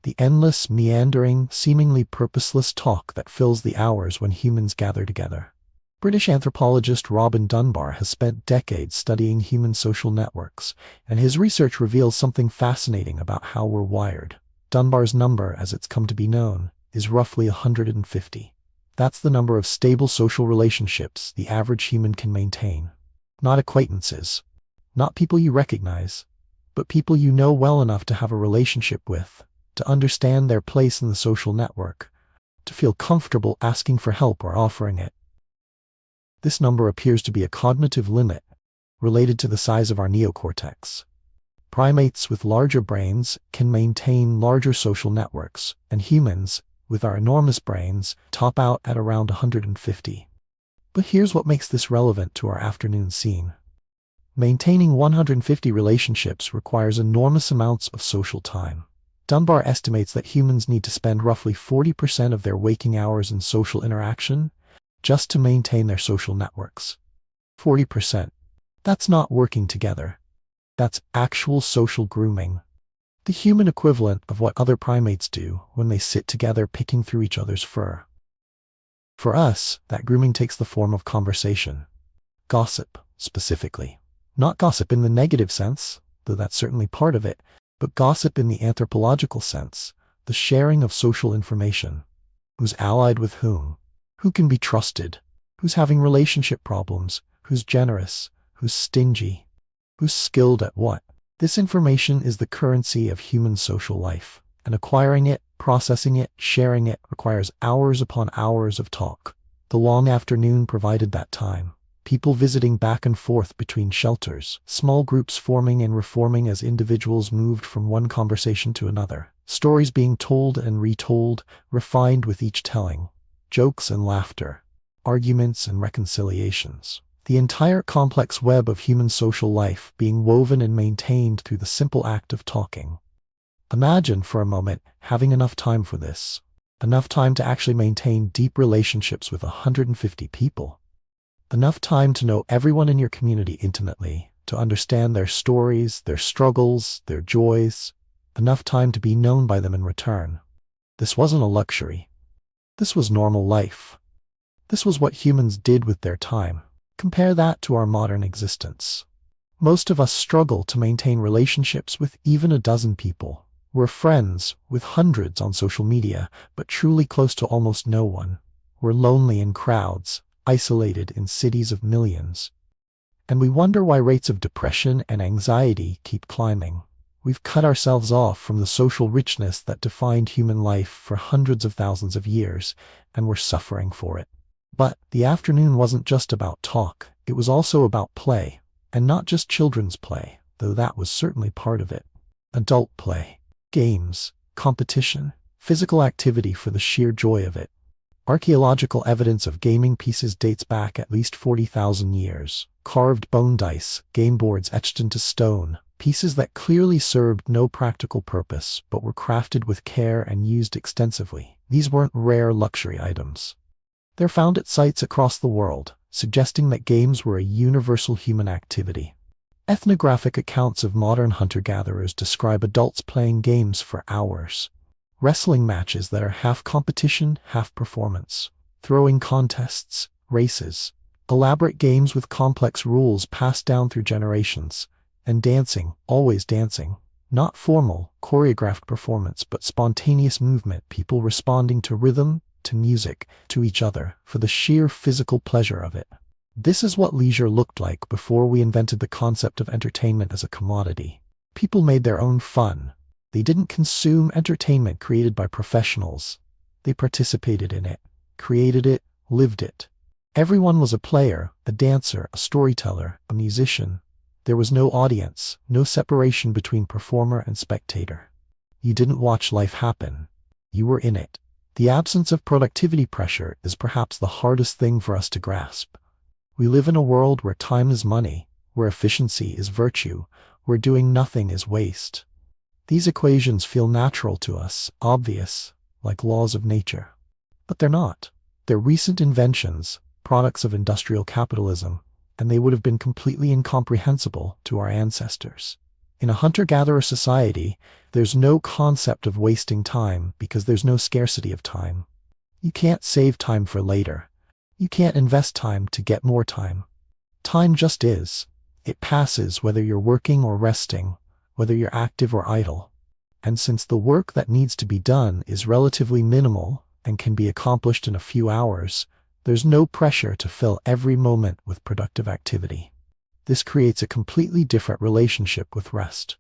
The endless, meandering, seemingly purposeless talk that fills the hours when humans gather together. British anthropologist Robin Dunbar has spent decades studying human social networks, and his research reveals something fascinating about how we're wired. Dunbar's number, as it's come to be known, is roughly 150. That's the number of stable social relationships the average human can maintain. Not acquaintances, not people you recognize, but people you know well enough to have a relationship with, to understand their place in the social network, to feel comfortable asking for help or offering it. This number appears to be a cognitive limit related to the size of our neocortex. Primates with larger brains can maintain larger social networks, and humans, with our enormous brains, top out at around 150. But here's what makes this relevant to our afternoon scene. Maintaining 150 relationships requires enormous amounts of social time. Dunbar estimates that humans need to spend roughly 40% of their waking hours in social interaction just to maintain their social networks. 40%. That's not working together. That's actual social grooming. The human equivalent of what other primates do when they sit together picking through each other's fur. For us, that grooming takes the form of conversation. Gossip, specifically. Not gossip in the negative sense, though that's certainly part of it, but gossip in the anthropological sense, the sharing of social information. Who's allied with whom? Who can be trusted? Who's having relationship problems? Who's generous? Who's stingy? Who's skilled at what? This information is the currency of human social life, and acquiring it, processing it, sharing it requires hours upon hours of talk. The long afternoon provided that time. People visiting back and forth between shelters, small groups forming and reforming as individuals moved from one conversation to another, stories being told and retold, refined with each telling, jokes and laughter, arguments and reconciliations. The entire complex web of human social life being woven and maintained through the simple act of talking. Imagine for a moment having enough time for this. Enough time to actually maintain deep relationships with 150 people. Enough time to know everyone in your community intimately, to understand their stories, their struggles, their joys. Enough time to be known by them in return. This wasn't a luxury. This was normal life. This was what humans did with their time. Compare that to our modern existence. Most of us struggle to maintain relationships with even a dozen people. We're friends with hundreds on social media, but truly close to almost no one. We're lonely in crowds, isolated in cities of millions. And we wonder why rates of depression and anxiety keep climbing. We've cut ourselves off from the social richness that defined human life for hundreds of thousands of years, and we're suffering for it. But the afternoon wasn't just about talk, it was also about play. And not just children's play, though that was certainly part of it. Adult play, games, competition, physical activity for the sheer joy of it. Archaeological evidence of gaming pieces dates back at least 40,000 years. Carved bone dice, game boards etched into stone, pieces that clearly served no practical purpose, but were crafted with care and used extensively. These weren't rare luxury items. They're found at sites across the world, suggesting that games were a universal human activity. Ethnographic accounts of modern hunter-gatherers describe adults playing games for hours. Wrestling matches that are half competition, half performance. Throwing contests, races. Elaborate games with complex rules passed down through generations. And dancing, always dancing. Not formal, choreographed performance, but spontaneous movement, people responding to rhythm, to music, to each other, for the sheer physical pleasure of it. This is what leisure looked like before we invented the concept of entertainment as a commodity. People made their own fun. They didn't consume entertainment created by professionals. They participated in it, created it, lived it. Everyone was a player, a dancer, a storyteller, a musician. There was no audience, no separation between performer and spectator. You didn't watch life happen. You were in it. The absence of productivity pressure is perhaps the hardest thing for us to grasp. We live in a world where time is money, where efficiency is virtue, where doing nothing is waste. These equations feel natural to us, obvious, like laws of nature. But they're not. They're recent inventions, products of industrial capitalism, and they would have been completely incomprehensible to our ancestors. In a hunter-gatherer society, there's no concept of wasting time because there's no scarcity of time. You can't save time for later. You can't invest time to get more time. Time just is. It passes whether you're working or resting, whether you're active or idle. And since the work that needs to be done is relatively minimal and can be accomplished in a few hours, there's no pressure to fill every moment with productive activity. This creates a completely different relationship with rest.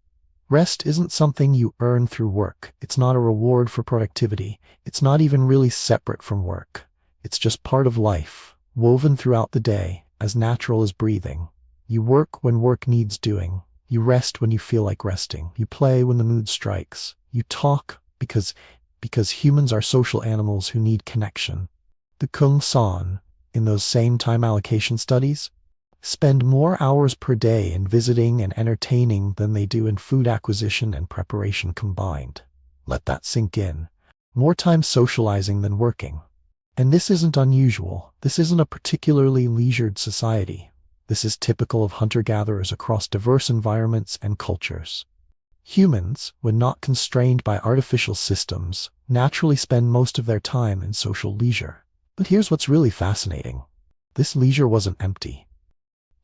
Rest isn't something you earn through work. It's not a reward for productivity. It's not even really separate from work. It's just part of life, woven throughout the day, as natural as breathing. You work when work needs doing. You rest when you feel like resting. You play when the mood strikes. You talk because humans are social animals who need connection. The Kung San, in those same time allocation studies, spend more hours per day in visiting and entertaining than they do in food acquisition and preparation combined. Let that sink in. More time socializing than working. And this isn't unusual. This isn't a particularly leisured society. This is typical of hunter-gatherers across diverse environments and cultures. Humans, when not constrained by artificial systems, naturally spend most of their time in social leisure. But here's what's really fascinating. This leisure wasn't empty.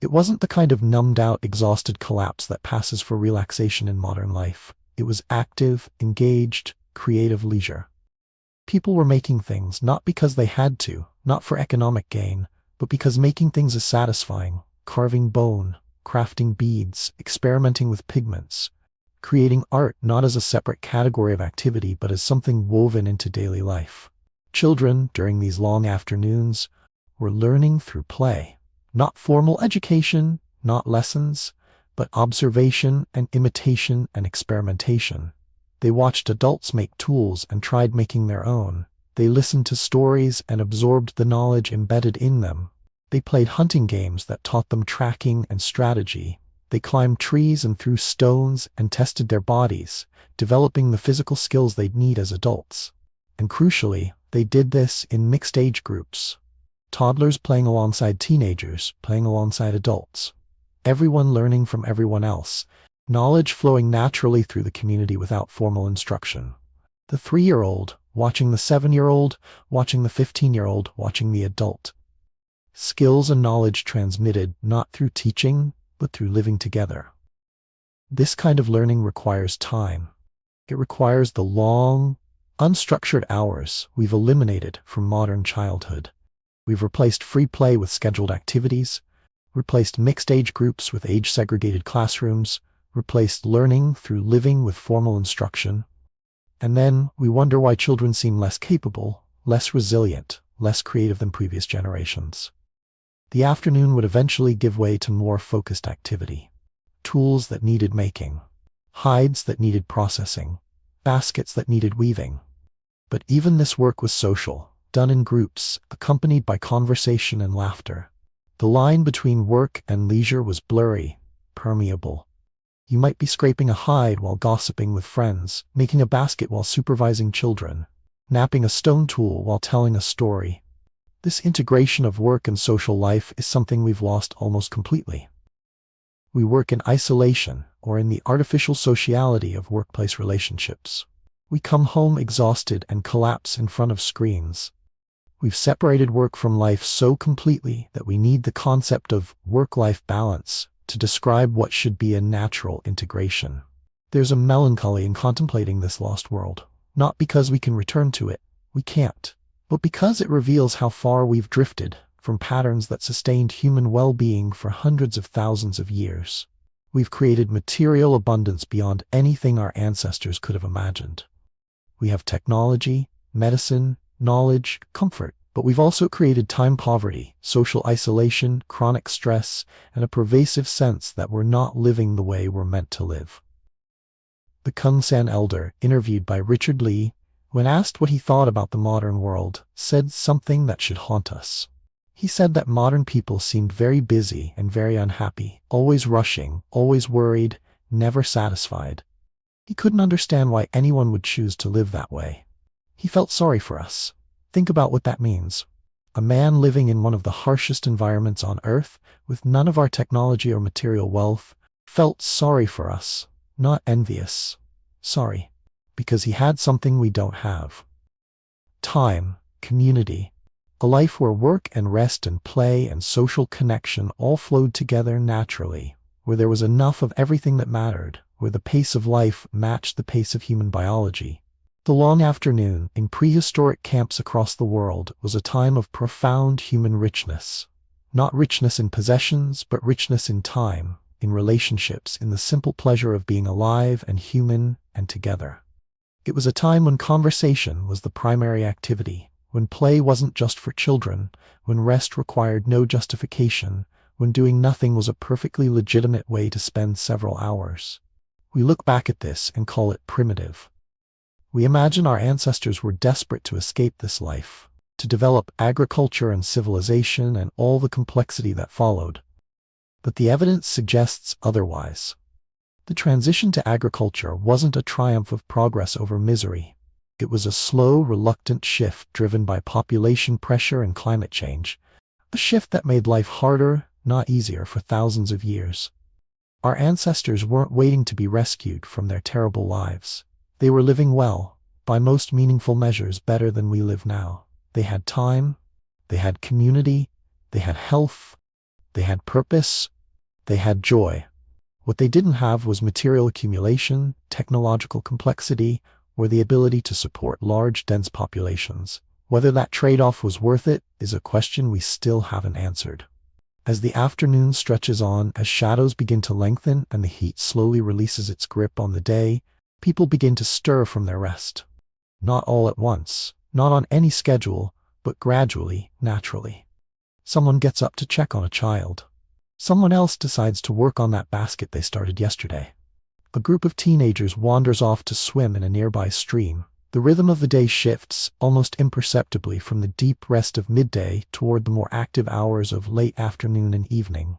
It wasn't the kind of numbed-out, exhausted collapse that passes for relaxation in modern life. It was active, engaged, creative leisure. People were making things not because they had to, not for economic gain, but because making things is satisfying. Carving bone, crafting beads, experimenting with pigments. Creating art not as a separate category of activity but as something woven into daily life. Children, during these long afternoons, were learning through play. Not formal education, not lessons, but observation and imitation and experimentation. They watched adults make tools and tried making their own. They listened to stories and absorbed the knowledge embedded in them. They played hunting games that taught them tracking and strategy. They climbed trees and threw stones and tested their bodies, developing the physical skills they'd need as adults. And crucially, they did this in mixed age groups. Toddlers playing alongside teenagers, playing alongside adults. Everyone learning from everyone else. Knowledge flowing naturally through the community without formal instruction. The 3-year-old watching the 7-year-old, watching the 15-year-old, watching the adult. Skills and knowledge transmitted not through teaching, but through living together. This kind of learning requires time. It requires the long, unstructured hours we've eliminated from modern childhood. We've replaced free play with scheduled activities, replaced mixed age groups with age-segregated classrooms, replaced learning through living with formal instruction. And then we wonder why children seem less capable, less resilient, less creative than previous generations. The afternoon would eventually give way to more focused activity. Tools that needed making, hides that needed processing, baskets that needed weaving. But even this work was social, done in groups, accompanied by conversation and laughter. The line between work and leisure was blurry, permeable. You might be scraping a hide while gossiping with friends, making a basket while supervising children, napping a stone tool while telling a story. This integration of work and social life is something we've lost almost completely. We work in isolation or in the artificial sociality of workplace relationships. We come home exhausted and collapse in front of screens. We've separated work from life so completely that we need the concept of work-life balance to describe what should be a natural integration. There's a melancholy in contemplating this lost world, not because we can return to it, we can't, but because it reveals how far we've drifted from patterns that sustained human well-being for hundreds of thousands of years. We've created material abundance beyond anything our ancestors could have imagined. We have technology, medicine, knowledge, comfort, but we've also created time poverty, social isolation, chronic stress, and a pervasive sense that we're not living the way we're meant to live. The Kung San elder, interviewed by Richard Lee, when asked what he thought about the modern world, said something that should haunt us. He said that modern people seemed very busy and very unhappy, always rushing, always worried, never satisfied. He couldn't understand why anyone would choose to live that way. He felt sorry for us. Think about what that means. A man living in one of the harshest environments on Earth, with none of our technology or material wealth, felt sorry for us, not envious. Sorry. Because he had something we don't have. Time, community, a life where work and rest and play and social connection all flowed together naturally, where there was enough of everything that mattered, where the pace of life matched the pace of human biology. The long afternoon in prehistoric camps across the world was a time of profound human richness. Not richness in possessions, but richness in time, in relationships, in the simple pleasure of being alive and human and together. It was a time when conversation was the primary activity, when play wasn't just for children, when rest required no justification, when doing nothing was a perfectly legitimate way to spend several hours. We look back at this and call it primitive. We imagine our ancestors were desperate to escape this life, to develop agriculture and civilization and all the complexity that followed. But the evidence suggests otherwise. The transition to agriculture wasn't a triumph of progress over misery. It was a slow, reluctant shift driven by population pressure and climate change, a shift that made life harder, not easier, for thousands of years. Our ancestors weren't waiting to be rescued from their terrible lives. They were living well, by most meaningful measures better than we live now. They had time, they had community, they had health, they had purpose, they had joy. What they didn't have was material accumulation, technological complexity, or the ability to support large, dense populations. Whether that trade-off was worth it is a question we still haven't answered. As the afternoon stretches on, as shadows begin to lengthen and the heat slowly releases its grip on the day, people begin to stir from their rest. Not all at once, not on any schedule, but gradually, naturally. Someone gets up to check on a child. Someone else decides to work on that basket they started yesterday. A group of teenagers wanders off to swim in a nearby stream. The rhythm of the day shifts, almost imperceptibly, from the deep rest of midday toward the more active hours of late afternoon and evening.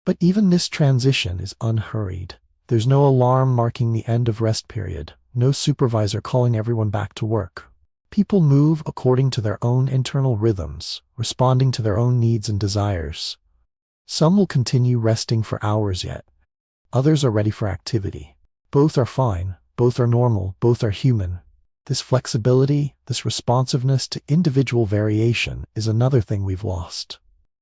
But even this transition is unhurried. There's no alarm marking the end of rest period, no supervisor calling everyone back to work. People move according to their own internal rhythms, responding to their own needs and desires. Some will continue resting for hours yet. Others are ready for activity. Both are fine, both are normal, both are human. This flexibility, this responsiveness to individual variation is another thing we've lost.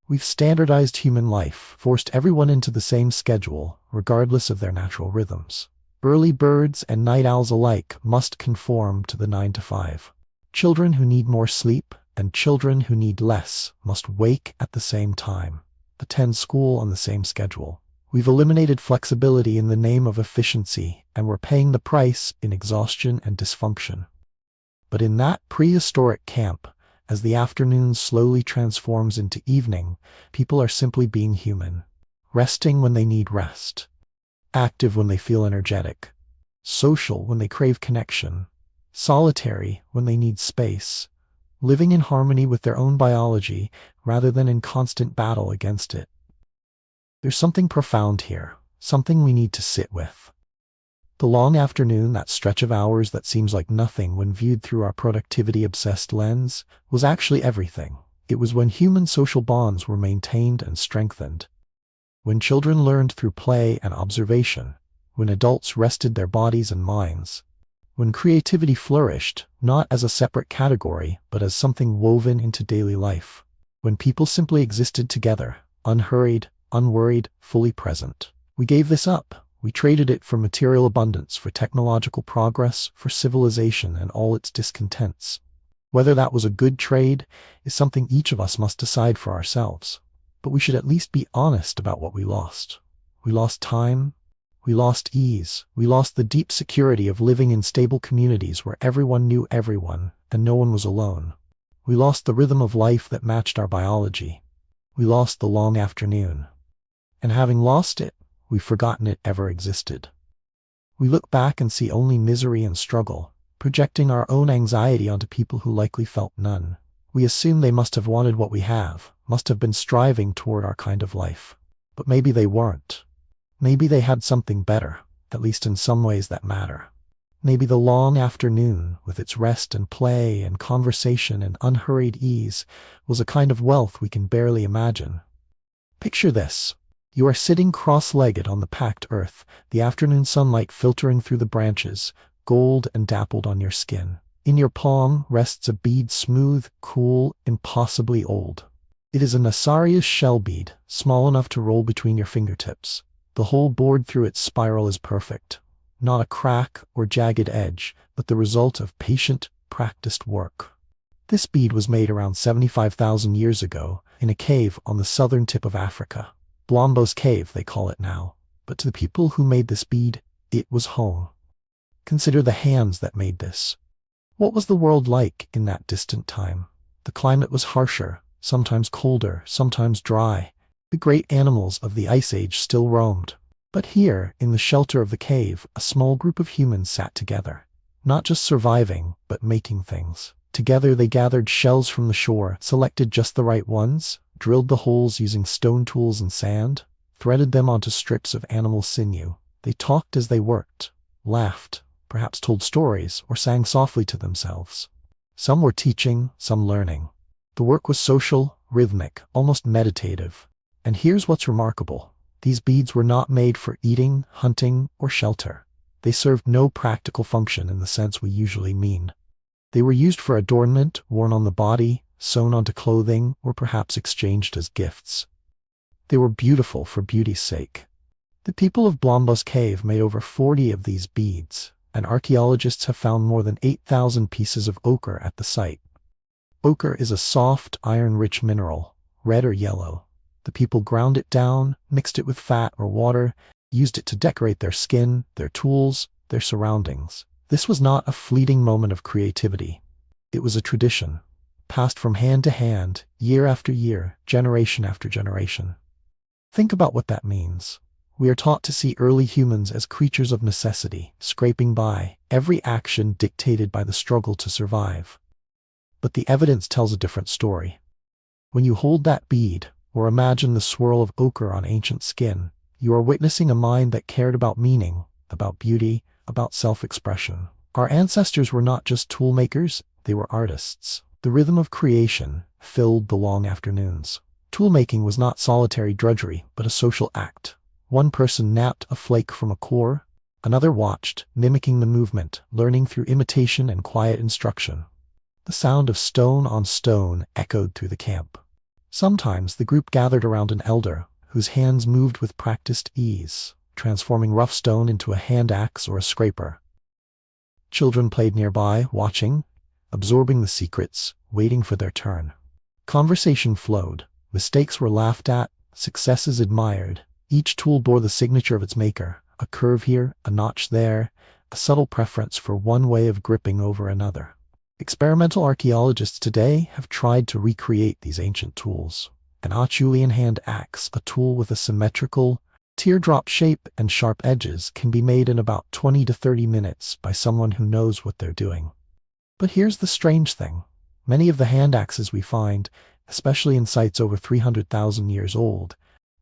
We've standardized human life, forced everyone into the same schedule, regardless of their natural rhythms. Early birds and night owls alike must conform to the 9 to 5. Children who need more sleep and children who need less must wake at the same time, attend school on the same schedule. We've eliminated flexibility in the name of efficiency, and we're paying the price in exhaustion and dysfunction. But in that prehistoric camp, as the afternoon slowly transforms into evening, people are simply being human, resting when they need rest, active when they feel energetic, social when they crave connection, solitary when they need space, living in harmony with their own biology rather than in constant battle against it. There's something profound here, something we need to sit with. The long afternoon, that stretch of hours that seems like nothing when viewed through our productivity-obsessed lens, was actually everything. It was when human social bonds were maintained and strengthened, when children learned through play and observation, when adults rested their bodies and minds, when creativity flourished, not as a separate category, but as something woven into daily life, when people simply existed together, unhurried, unworried, fully present. We gave this up. We traded it for material abundance, for technological progress, for civilization and all its discontents. Whether that was a good trade is something each of us must decide for ourselves. But we should at least be honest about what we lost. We lost time. We lost ease. We lost the deep security of living in stable communities where everyone knew everyone and no one was alone. We lost the rhythm of life that matched our biology. We lost the long afternoon. And having lost it, we've forgotten it ever existed. We look back and see only misery and struggle, projecting our own anxiety onto people who likely felt none. We assume they must have wanted what we have, must have been striving toward our kind of life. But maybe they weren't. Maybe they had something better, at least in some ways that matter. Maybe the long afternoon, with its rest and play and conversation and unhurried ease, was a kind of wealth we can barely imagine. Picture this. You are sitting cross-legged on the packed earth, the afternoon sunlight filtering through the branches, gold and dappled on your skin. In your palm rests a bead, smooth, cool, impossibly old. It is a Nassarius shell bead, small enough to roll between your fingertips. The hole bored through its spiral is perfect. Not a crack or jagged edge, but the result of patient, practiced work. This bead was made around 75,000 years ago, in a cave on the southern tip of Africa. Blombos Cave, they call it now. But to the people who made this bead, it was home. Consider the hands that made this. What was the world like in that distant time? The climate was harsher, sometimes colder, sometimes dry. The great animals of the Ice Age still roamed. But here, in the shelter of the cave, a small group of humans sat together. Not just surviving, but making things. Together they gathered shells from the shore, selected just the right ones, drilled the holes using stone tools and sand, threaded them onto strips of animal sinew. They talked as they worked, laughed, perhaps told stories, or sang softly to themselves. Some were teaching, some learning. The work was social, rhythmic, almost meditative. And here's what's remarkable. These beads were not made for eating, hunting, or shelter. They served no practical function in the sense we usually mean. They were used for adornment, worn on the body, sewn onto clothing, or perhaps exchanged as gifts. They were beautiful for beauty's sake. The people of Blombos Cave made over 40 of these beads, and archaeologists have found more than 8,000 pieces of ochre at the site. Ochre is a soft, iron-rich mineral, red or yellow. The people ground it down, mixed it with fat or water, used it to decorate their skin, their tools, their surroundings. This was not a fleeting moment of creativity. It was a tradition, passed from hand to hand, year after year, generation after generation. Think about what that means. We are taught to see early humans as creatures of necessity, scraping by, every action dictated by the struggle to survive. But the evidence tells a different story. When you hold that bead, or imagine the swirl of ochre on ancient skin, you are witnessing a mind that cared about meaning, about beauty, about self-expression. Our ancestors were not just tool makers, they were artists. The rhythm of creation filled the long afternoons. Toolmaking was not solitary drudgery, but a social act. One person knapped a flake from a core, another watched, mimicking the movement, learning through imitation and quiet instruction. The sound of stone on stone echoed through the camp. Sometimes the group gathered around an elder, whose hands moved with practiced ease, transforming rough stone into a hand axe or a scraper. Children played nearby, watching, absorbing the secrets, waiting for their turn. Conversation flowed. Mistakes were laughed at, successes admired. Each tool bore the signature of its maker, a curve here, a notch there, a subtle preference for one way of gripping over another. Experimental archaeologists today have tried to recreate these ancient tools. An Acheulean hand axe, a tool with a symmetrical, teardrop shape and sharp edges, can be made in about 20 to 30 minutes by someone who knows what they're doing. But here's the strange thing. Many of the hand axes we find, especially in sites over 300,000 years old,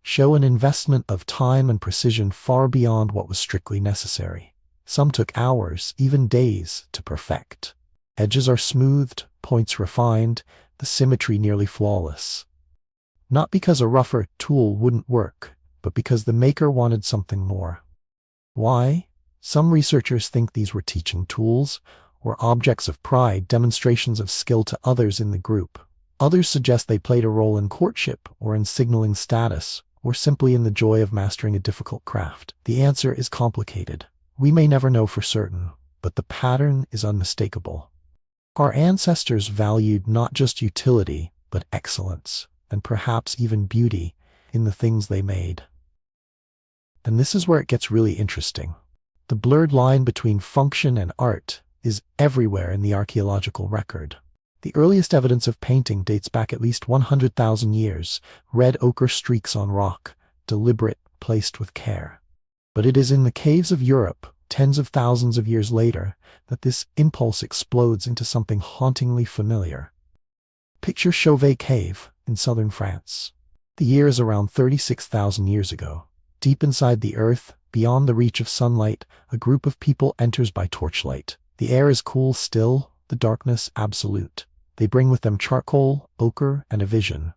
show an investment of time and precision far beyond what was strictly necessary. Some took hours, even days, to perfect. Edges are smoothed, points refined, the symmetry nearly flawless. Not because a rougher tool wouldn't work, but because the maker wanted something more. Why? Some researchers think these were teaching tools, or objects of pride, demonstrations of skill to others in the group. Others suggest they played a role in courtship, or in signaling status, or simply in the joy of mastering a difficult craft. The answer is complicated. We may never know for certain, but the pattern is unmistakable. Our ancestors valued not just utility, but excellence, and perhaps even beauty, in the things they made. And this is where it gets really interesting. The blurred line between function and art is everywhere in the archaeological record. The earliest evidence of painting dates back at least 100,000 years, red ochre streaks on rock, deliberate, placed with care. But it is in the caves of Europe, tens of thousands of years later, that this impulse explodes into something hauntingly familiar. Picture Chauvet Cave in southern France. The year is around 36,000 years ago. Deep inside the earth, beyond the reach of sunlight, a group of people enters by torchlight. The air is cool still, the darkness absolute. They bring with them charcoal, ochre, and a vision.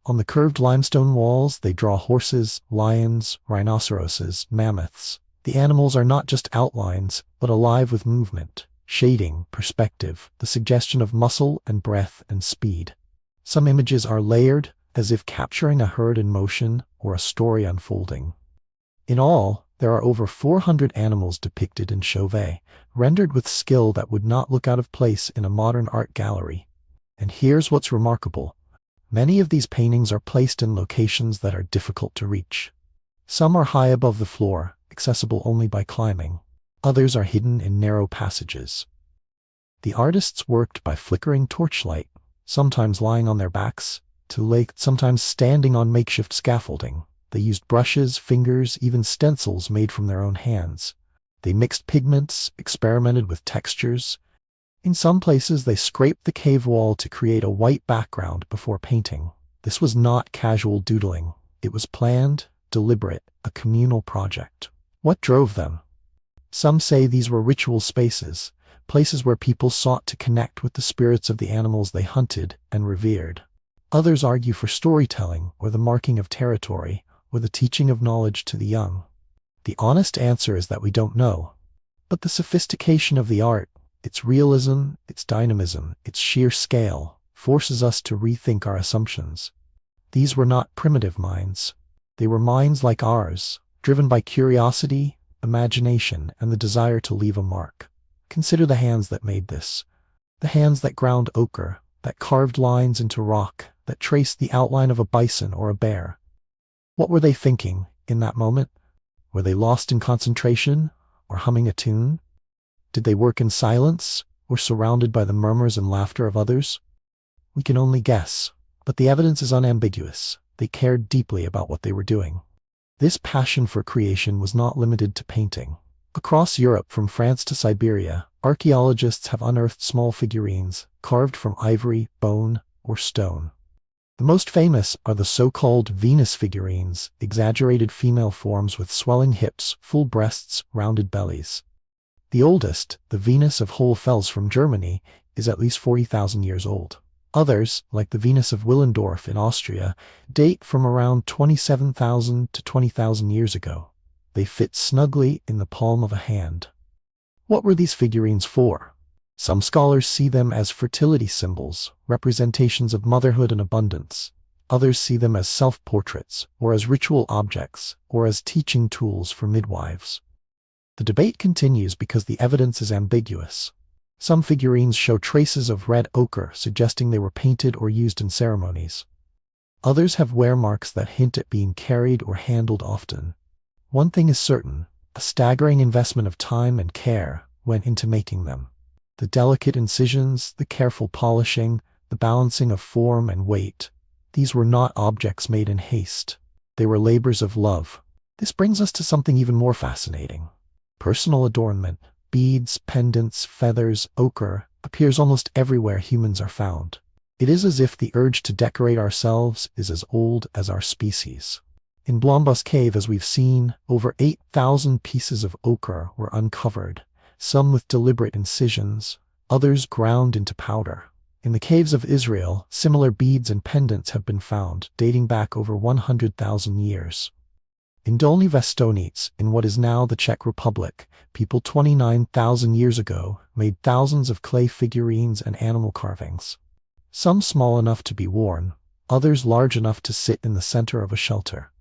On the curved limestone walls, they draw horses, lions, rhinoceroses, mammoths. The animals are not just outlines, but alive with movement, shading, perspective, the suggestion of muscle and breath and speed. Some images are layered, as if capturing a herd in motion or a story unfolding. In all, there are over 400 animals depicted in Chauvet, rendered with skill that would not look out of place in a modern art gallery. And here's what's remarkable. Many of these paintings are placed in locations that are difficult to reach. Some are high above the floor, accessible only by climbing. Others are hidden in narrow passages. The artists worked by flickering torchlight, sometimes lying on their backs, sometimes standing on makeshift scaffolding. They used brushes, fingers, even stencils made from their own hands. They mixed pigments, experimented with textures. In some places, they scraped the cave wall to create a white background before painting. This was not casual doodling. It was planned, deliberate, a communal project. What drove them? Some say these were ritual spaces, places where people sought to connect with the spirits of the animals they hunted and revered. Others argue for storytelling, or the marking of territory, or the teaching of knowledge to the young. The honest answer is that we don't know. But the sophistication of the art, its realism, its dynamism, its sheer scale, forces us to rethink our assumptions. These were not primitive minds. They were minds like ours, driven by curiosity, imagination, and the desire to leave a mark. Consider the hands that made this. The hands that ground ochre, that carved lines into rock, that traced the outline of a bison or a bear. What were they thinking in that moment? Were they lost in concentration, or humming a tune? Did they work in silence, or surrounded by the murmurs and laughter of others? We can only guess, but the evidence is unambiguous. They cared deeply about what they were doing. This passion for creation was not limited to painting. Across Europe, from France to Siberia, archaeologists have unearthed small figurines, carved from ivory, bone, or stone. The most famous are the so-called Venus figurines, exaggerated female forms with swelling hips, full breasts, rounded bellies. The oldest, the Venus of Hohlfels from Germany, is at least 40,000 years old. Others, like the Venus of Willendorf in Austria, date from around 27,000 to 20,000 years ago. They fit snugly in the palm of a hand. What were these figurines for? Some scholars see them as fertility symbols, representations of motherhood and abundance. Others see them as self-portraits, or as ritual objects, or as teaching tools for midwives. The debate continues because the evidence is ambiguous. Some figurines show traces of red ochre, suggesting they were painted or used in ceremonies. Others have wear marks that hint at being carried or handled often. One thing is certain: a staggering investment of time and care went into making them. The delicate incisions, the careful polishing, the balancing of form and weight. These were not objects made in haste. They were labors of love. This brings us to something even more fascinating. Personal adornment, beads, pendants, feathers, ochre, appears almost everywhere humans are found. It is as if the urge to decorate ourselves is as old as our species. In Blombos Cave, as we've seen, over 8,000 pieces of ochre were uncovered, some with deliberate incisions, others ground into powder. In the caves of Israel, similar beads and pendants have been found, dating back over 100,000 years. In Dolní Věstonice, in what is now the Czech Republic, people 29,000 years ago made thousands of clay figurines and animal carvings. Some small enough to be worn, others large enough to sit in the center of a shelter.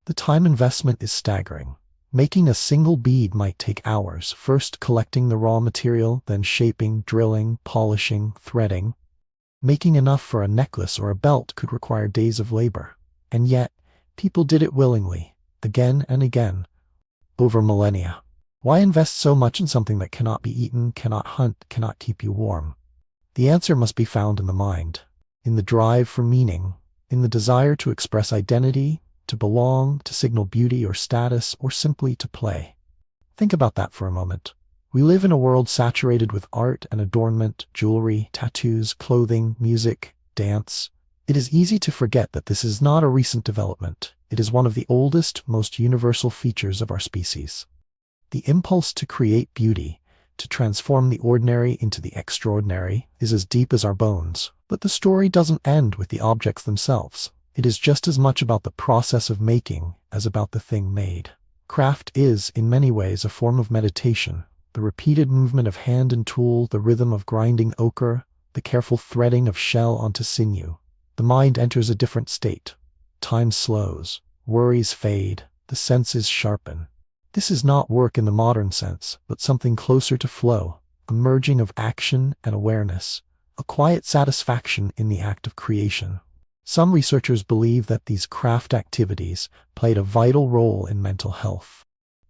The time investment is staggering. Making a single bead might take hours, first collecting the raw material, then shaping, drilling, polishing, threading. Making enough for a necklace or a belt could require days of labor. And yet, people did it willingly, again and again, over millennia. Why invest so much in something that cannot be eaten, cannot hunt, cannot keep you warm? The answer must be found in the mind, in the drive for meaning, in the desire to express identity, to belong, to signal beauty or status, or simply to play. Think about that for a moment. We live in a world saturated with art and adornment, jewelry, tattoos, clothing, music, dance. It is easy to forget that this is not a recent development. It is one of the oldest, most universal features of our species. The impulse to create beauty, to transform the ordinary into the extraordinary, is as deep as our bones. But the story doesn't end with the objects themselves. It is just as much about the process of making as about the thing made. Craft is, in many ways, a form of meditation. The repeated movement of hand and tool, the rhythm of grinding ochre, the careful threading of shell onto sinew. The mind enters a different state. Time slows, worries fade, the senses sharpen. This is not work in the modern sense, but something closer to flow, a merging of action and awareness, a quiet satisfaction in the act of creation. Some researchers believe that these craft activities played a vital role in mental health.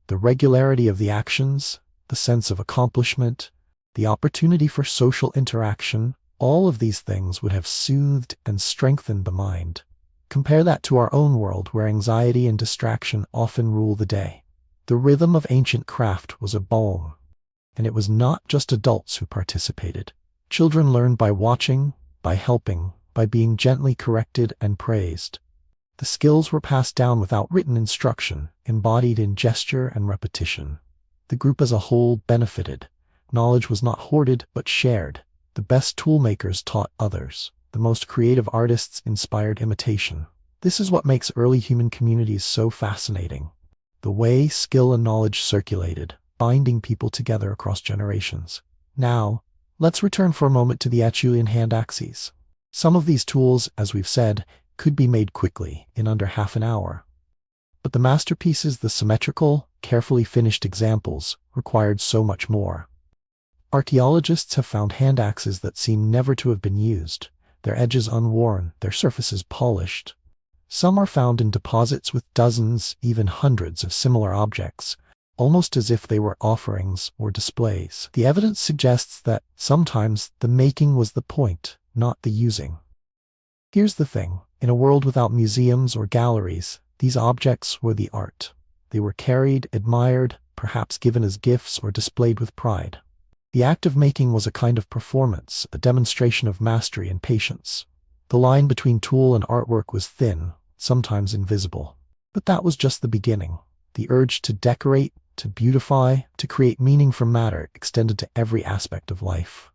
The regularity of the actions, the sense of accomplishment, the opportunity for social interaction, all of these things would have soothed and strengthened the mind. Compare that to our own world, where anxiety and distraction often rule the day. The rhythm of ancient craft was a balm. And it was not just adults who participated. Children learned by watching, by helping, by being gently corrected and praised. The skills were passed down without written instruction, embodied in gesture and repetition. The group as a whole benefited. Knowledge was not hoarded but shared. The best toolmakers taught others. The most creative artists inspired imitation. This is what makes early human communities so fascinating. The way skill and knowledge circulated, binding people together across generations. Now, let's return for a moment to the Acheulean hand axes. Some of these tools, as we've said, could be made quickly, in under half an hour. But the masterpieces, the symmetrical, carefully finished examples, required so much more. Archaeologists have found hand axes that seem never to have been used, their edges unworn, their surfaces polished. Some are found in deposits with dozens, even hundreds of similar objects, almost as if they were offerings or displays. The evidence suggests that sometimes the making was the point, not the using. Here's the thing. In a world without museums or galleries, These objects were the art. They were carried, admired, perhaps given as gifts or displayed with pride. The act of making was a kind of performance, a demonstration of mastery and patience. The line between tool and artwork was thin, sometimes invisible. But that was just the beginning. The urge to decorate, to beautify, to create meaning from matter extended to every aspect of life.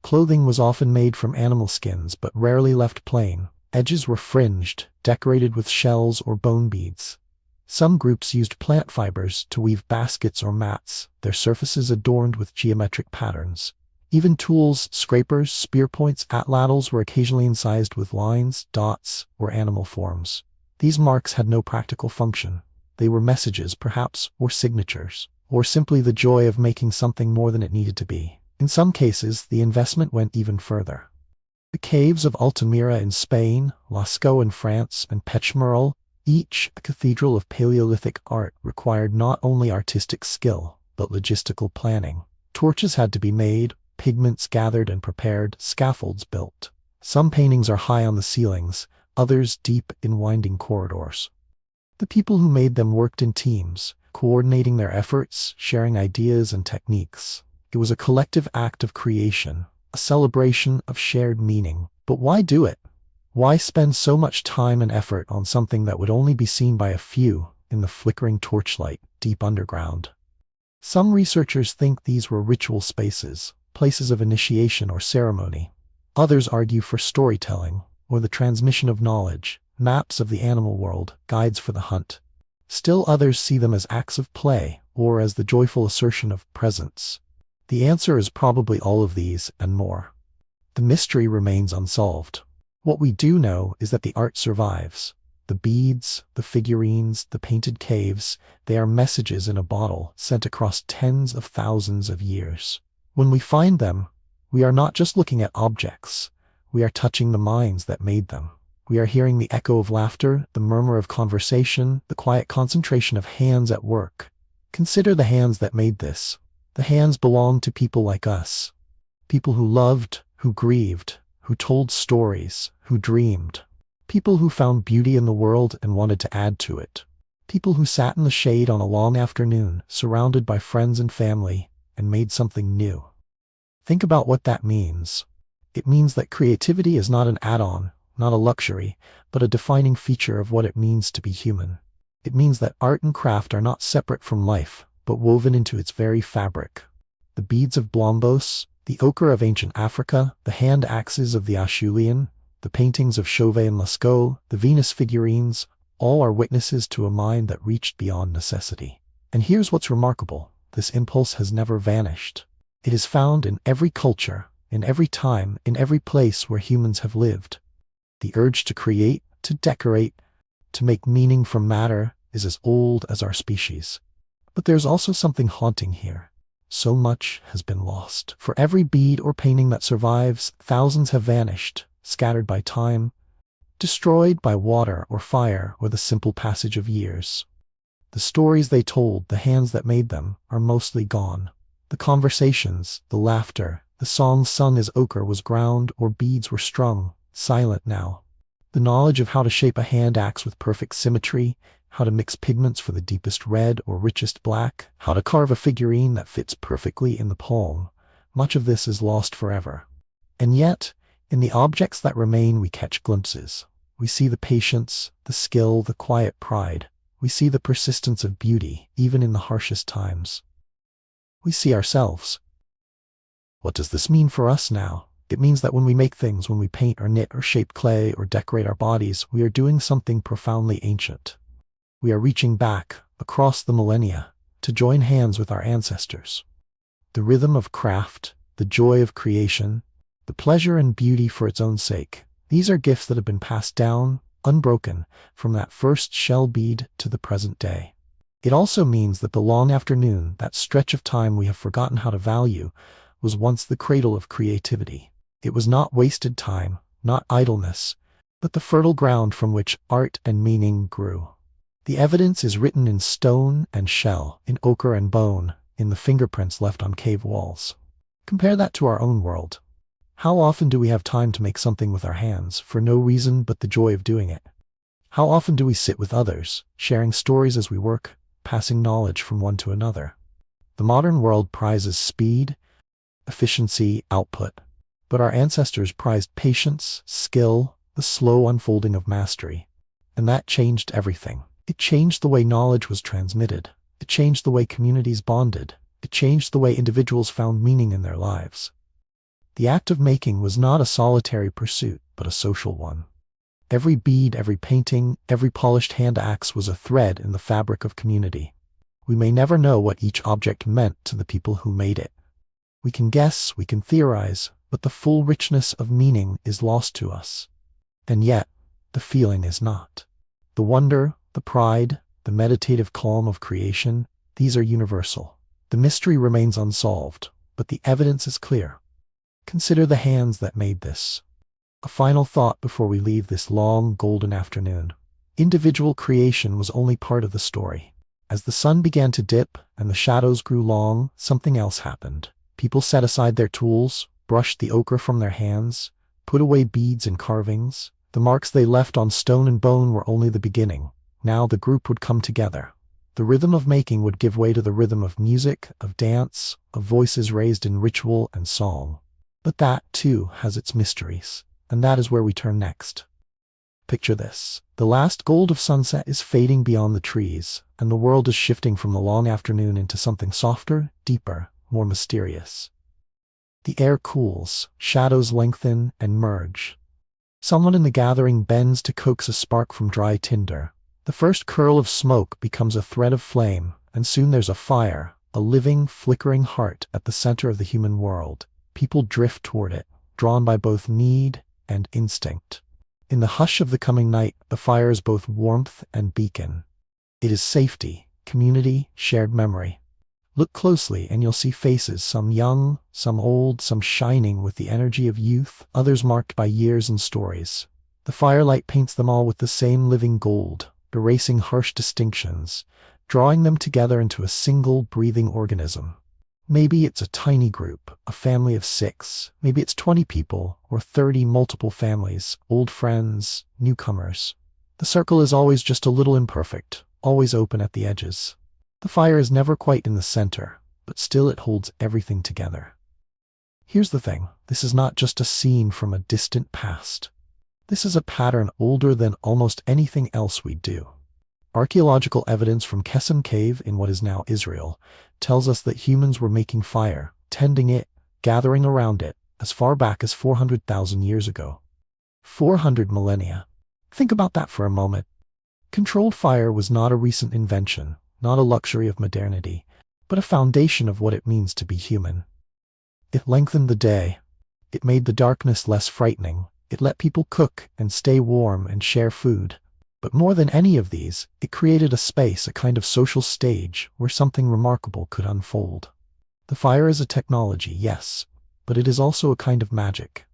Clothing was often made from animal skins, but rarely left plain. Edges were fringed, decorated with shells or bone beads. Some groups used plant fibers to weave baskets or mats, their surfaces adorned with geometric patterns. Even tools, scrapers, spear points, atlatls were occasionally incised with lines, dots, or animal forms. These marks had no practical function. They were messages, perhaps, or signatures, or simply the joy of making something more than it needed to be. In some cases, the investment went even further. The caves of Altamira in Spain, Lascaux in France, and Pechmerel, each a cathedral of Paleolithic art, required not only artistic skill, but logistical planning. Torches had to be made, pigments gathered and prepared, scaffolds built. Some paintings are high on the ceilings, others deep in winding corridors. The people who made them worked in teams, coordinating their efforts, sharing ideas and techniques. It was a collective act of creation, a celebration of shared meaning. But why do it? Why spend so much time and effort on something that would only be seen by a few in the flickering torchlight deep underground? Some researchers think these were ritual spaces, places of initiation or ceremony. Others argue for storytelling, or the transmission of knowledge, maps of the animal world, guides for the hunt. Still others see them as acts of play, or as the joyful assertion of presence. The answer is probably all of these and more. The mystery remains unsolved. What we do know is that the art survives. The beads, the figurines, the painted caves, they are messages in a bottle sent across tens of thousands of years. When we find them, we are not just looking at objects. We are touching the minds that made them. We are hearing the echo of laughter, the murmur of conversation, the quiet concentration of hands at work. Consider the hands that made this. The hands belong to people like us. People who loved, who grieved, who told stories, who dreamed. People who found beauty in the world and wanted to add to it. People who sat in the shade on a long afternoon, surrounded by friends and family, and made something new. Think about what that means. It means that creativity is not an add-on, not a luxury, but a defining feature of what it means to be human. It means that art and craft are not separate from life, but woven into its very fabric. The beads of Blombos, the ochre of ancient Africa, the hand axes of the Acheulean, the paintings of Chauvet and Lascaux, the Venus figurines, all are witnesses to a mind that reached beyond necessity. And here's what's remarkable. This impulse has never vanished. It is found in every culture, in every time, in every place where humans have lived. The urge to create, to decorate, to make meaning from matter is as old as our species. But there's also something haunting here. So much has been lost. For every bead or painting that survives, thousands have vanished, scattered by time, destroyed by water or fire or the simple passage of years. The stories they told, the hands that made them, are mostly gone. The conversations, the laughter, the songs sung as ochre was ground or beads were strung, silent now. The knowledge of how to shape a hand axe with perfect symmetry, how to mix pigments for the deepest red or richest black, how to carve a figurine that fits perfectly in the palm, much of this is lost forever. And yet, in the objects that remain we catch glimpses. We see the patience, the skill, the quiet pride. We see the persistence of beauty, even in the harshest times. We see ourselves. What does this mean for us now? It means that when we make things, when we paint or knit or shape clay or decorate our bodies, we are doing something profoundly ancient. We are reaching back, across the millennia, to join hands with our ancestors. The rhythm of craft, the joy of creation, the pleasure and beauty for its own sake, these are gifts that have been passed down, unbroken, from that first shell bead to the present day. It also means that the long afternoon, that stretch of time we have forgotten how to value, was once the cradle of creativity. It was not wasted time, not idleness, but the fertile ground from which art and meaning grew. The evidence is written in stone and shell, in ochre and bone, in the fingerprints left on cave walls. Compare that to our own world. How often do we have time to make something with our hands, for no reason but the joy of doing it? How often do we sit with others, sharing stories as we work, passing knowledge from one to another? The modern world prizes speed, efficiency, output. But our ancestors prized patience, skill, the slow unfolding of mastery. And that changed everything. It changed the way knowledge was transmitted. It changed the way communities bonded. It changed the way individuals found meaning in their lives. The act of making was not a solitary pursuit, but a social one. Every bead, every painting, every polished hand axe was a thread in the fabric of community. We may never know what each object meant to the people who made it. We can guess, we can theorize, but the full richness of meaning is lost to us. And yet, the feeling is not. The wonder, the pride, the meditative calm of creation, these are universal. The mystery remains unsolved, but the evidence is clear. Consider the hands that made this. A final thought before we leave this long, golden afternoon. Individual creation was only part of the story. As the sun began to dip and the shadows grew long, something else happened. People set aside their tools, brushed the ochre from their hands, put away beads and carvings. The marks they left on stone and bone were only the beginning. Now the group would come together. The rhythm of making would give way to the rhythm of music, of dance, of voices raised in ritual and song. But that, too, has its mysteries. And that is where we turn next. Picture this. The last gold of sunset is fading beyond the trees, and the world is shifting from the long afternoon into something softer, deeper, more mysterious. The air cools, shadows lengthen and merge. Someone in the gathering bends to coax a spark from dry tinder. The first curl of smoke becomes a thread of flame, and soon there's a fire, a living, flickering heart at the center of the human world. People drift toward it, drawn by both need and instinct. In the hush of the coming night, the fire is both warmth and beacon. It is safety, community, shared memory. Look closely and you'll see faces, some young, some old, some shining with the energy of youth, others marked by years and stories. The firelight paints them all with the same living gold, erasing harsh distinctions, drawing them together into a single breathing organism. Maybe it's a tiny group, a family of 6. Maybe it's 20 people, or 30 multiple families, old friends, newcomers. The circle is always just a little imperfect, always open at the edges. The fire is never quite in the center, but still it holds everything together. Here's the thing, this is not just a scene from a distant past. This is a pattern older than almost anything else we do. Archaeological evidence from Kesem Cave in what is now Israel tells us that humans were making fire, tending it, gathering around it, as far back as 400,000 years ago. 400 millennia. Think about that for a moment. Controlled fire was not a recent invention, not a luxury of modernity, but a foundation of what it means to be human. It lengthened the day. It made the darkness less frightening. It let people cook and stay warm and share food. But more than any of these, it created a space, a kind of social stage, where something remarkable could unfold. The fire is a technology, yes, but it is also a kind of magic.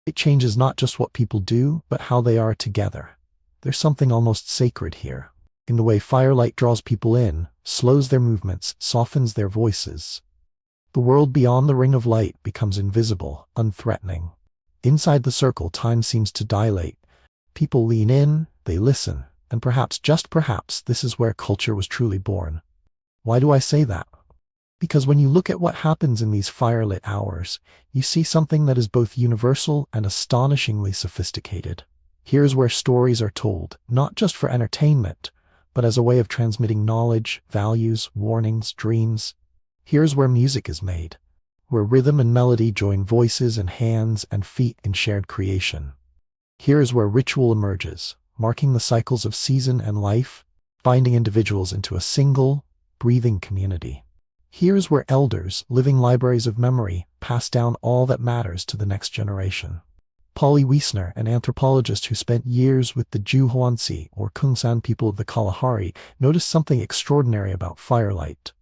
It changes not just what people do, but how they are together. There's something almost sacred here, in the way firelight draws people in, slows their movements, softens their voices. The world beyond the ring of light becomes invisible, unthreatening. Inside the circle, time seems to dilate. People lean in, they listen, and perhaps, just perhaps, this is where culture was truly born. Why do I say that? Because when you look at what happens in these firelit hours, you see something that is both universal and astonishingly sophisticated. Here's where stories are told, not just for entertainment, but as a way of transmitting knowledge, values, warnings, dreams. Here's where music is made, where rhythm and melody join voices and hands and feet in shared creation. Here is where ritual emerges, marking the cycles of season and life, binding individuals into a single, breathing community. Here is where elders, living libraries of memory, pass down all that matters to the next generation. Polly Wiesner, an anthropologist who spent years with the Juhoansi or Kungsan people of the Kalahari, noticed something extraordinary about firelight.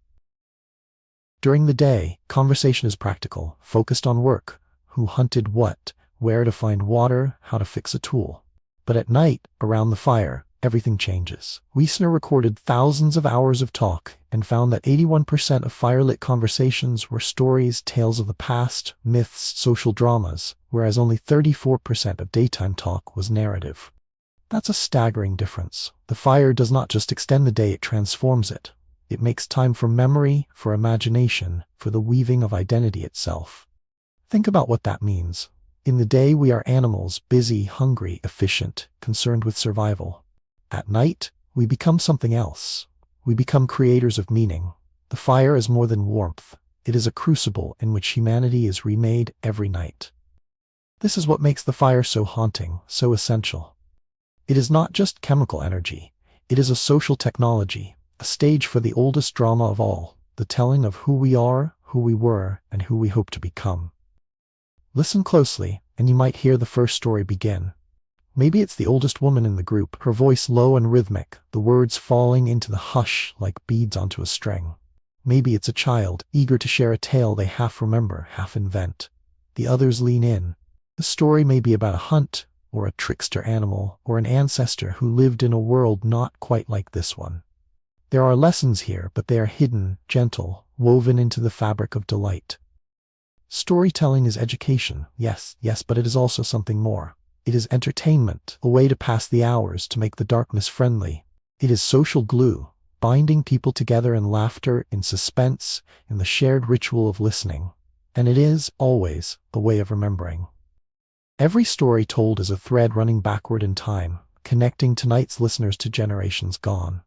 During the day, conversation is practical, focused on work, who hunted what, where to find water, how to fix a tool. But at night, around the fire, everything changes. Wiesner recorded thousands of hours of talk and found that 81% of firelit conversations were stories, tales of the past, myths, social dramas, whereas only 34% of daytime talk was narrative. That's a staggering difference. The fire does not just extend the day, it transforms it. It makes time for memory, for imagination, for the weaving of identity itself. Think about what that means. In the day, we are animals, busy, hungry, efficient, concerned with survival. At night, we become something else. We become creators of meaning. The fire is more than warmth. It is a crucible in which humanity is remade every night. This is what makes the fire so haunting, so essential. It is not just chemical energy. It is a social technology, a stage for the oldest drama of all, the telling of who we are, who we were, and who we hope to become. Listen closely, and you might hear the first story begin. Maybe it's the oldest woman in the group, her voice low and rhythmic, the words falling into the hush like beads onto a string. Maybe it's a child, eager to share a tale they half remember, half invent. The others lean in. The story may be about a hunt, or a trickster animal, or an ancestor who lived in a world not quite like this one. There are lessons here, but they are hidden, gentle, woven into the fabric of delight. Storytelling is education, yes, but it is also something more. It is entertainment, a way to pass the hours, to make the darkness friendly. It is social glue, binding people together in laughter, in suspense, in the shared ritual of listening. And it is, always, a way of remembering. Every story told is a thread running backward in time, connecting tonight's listeners to generations gone.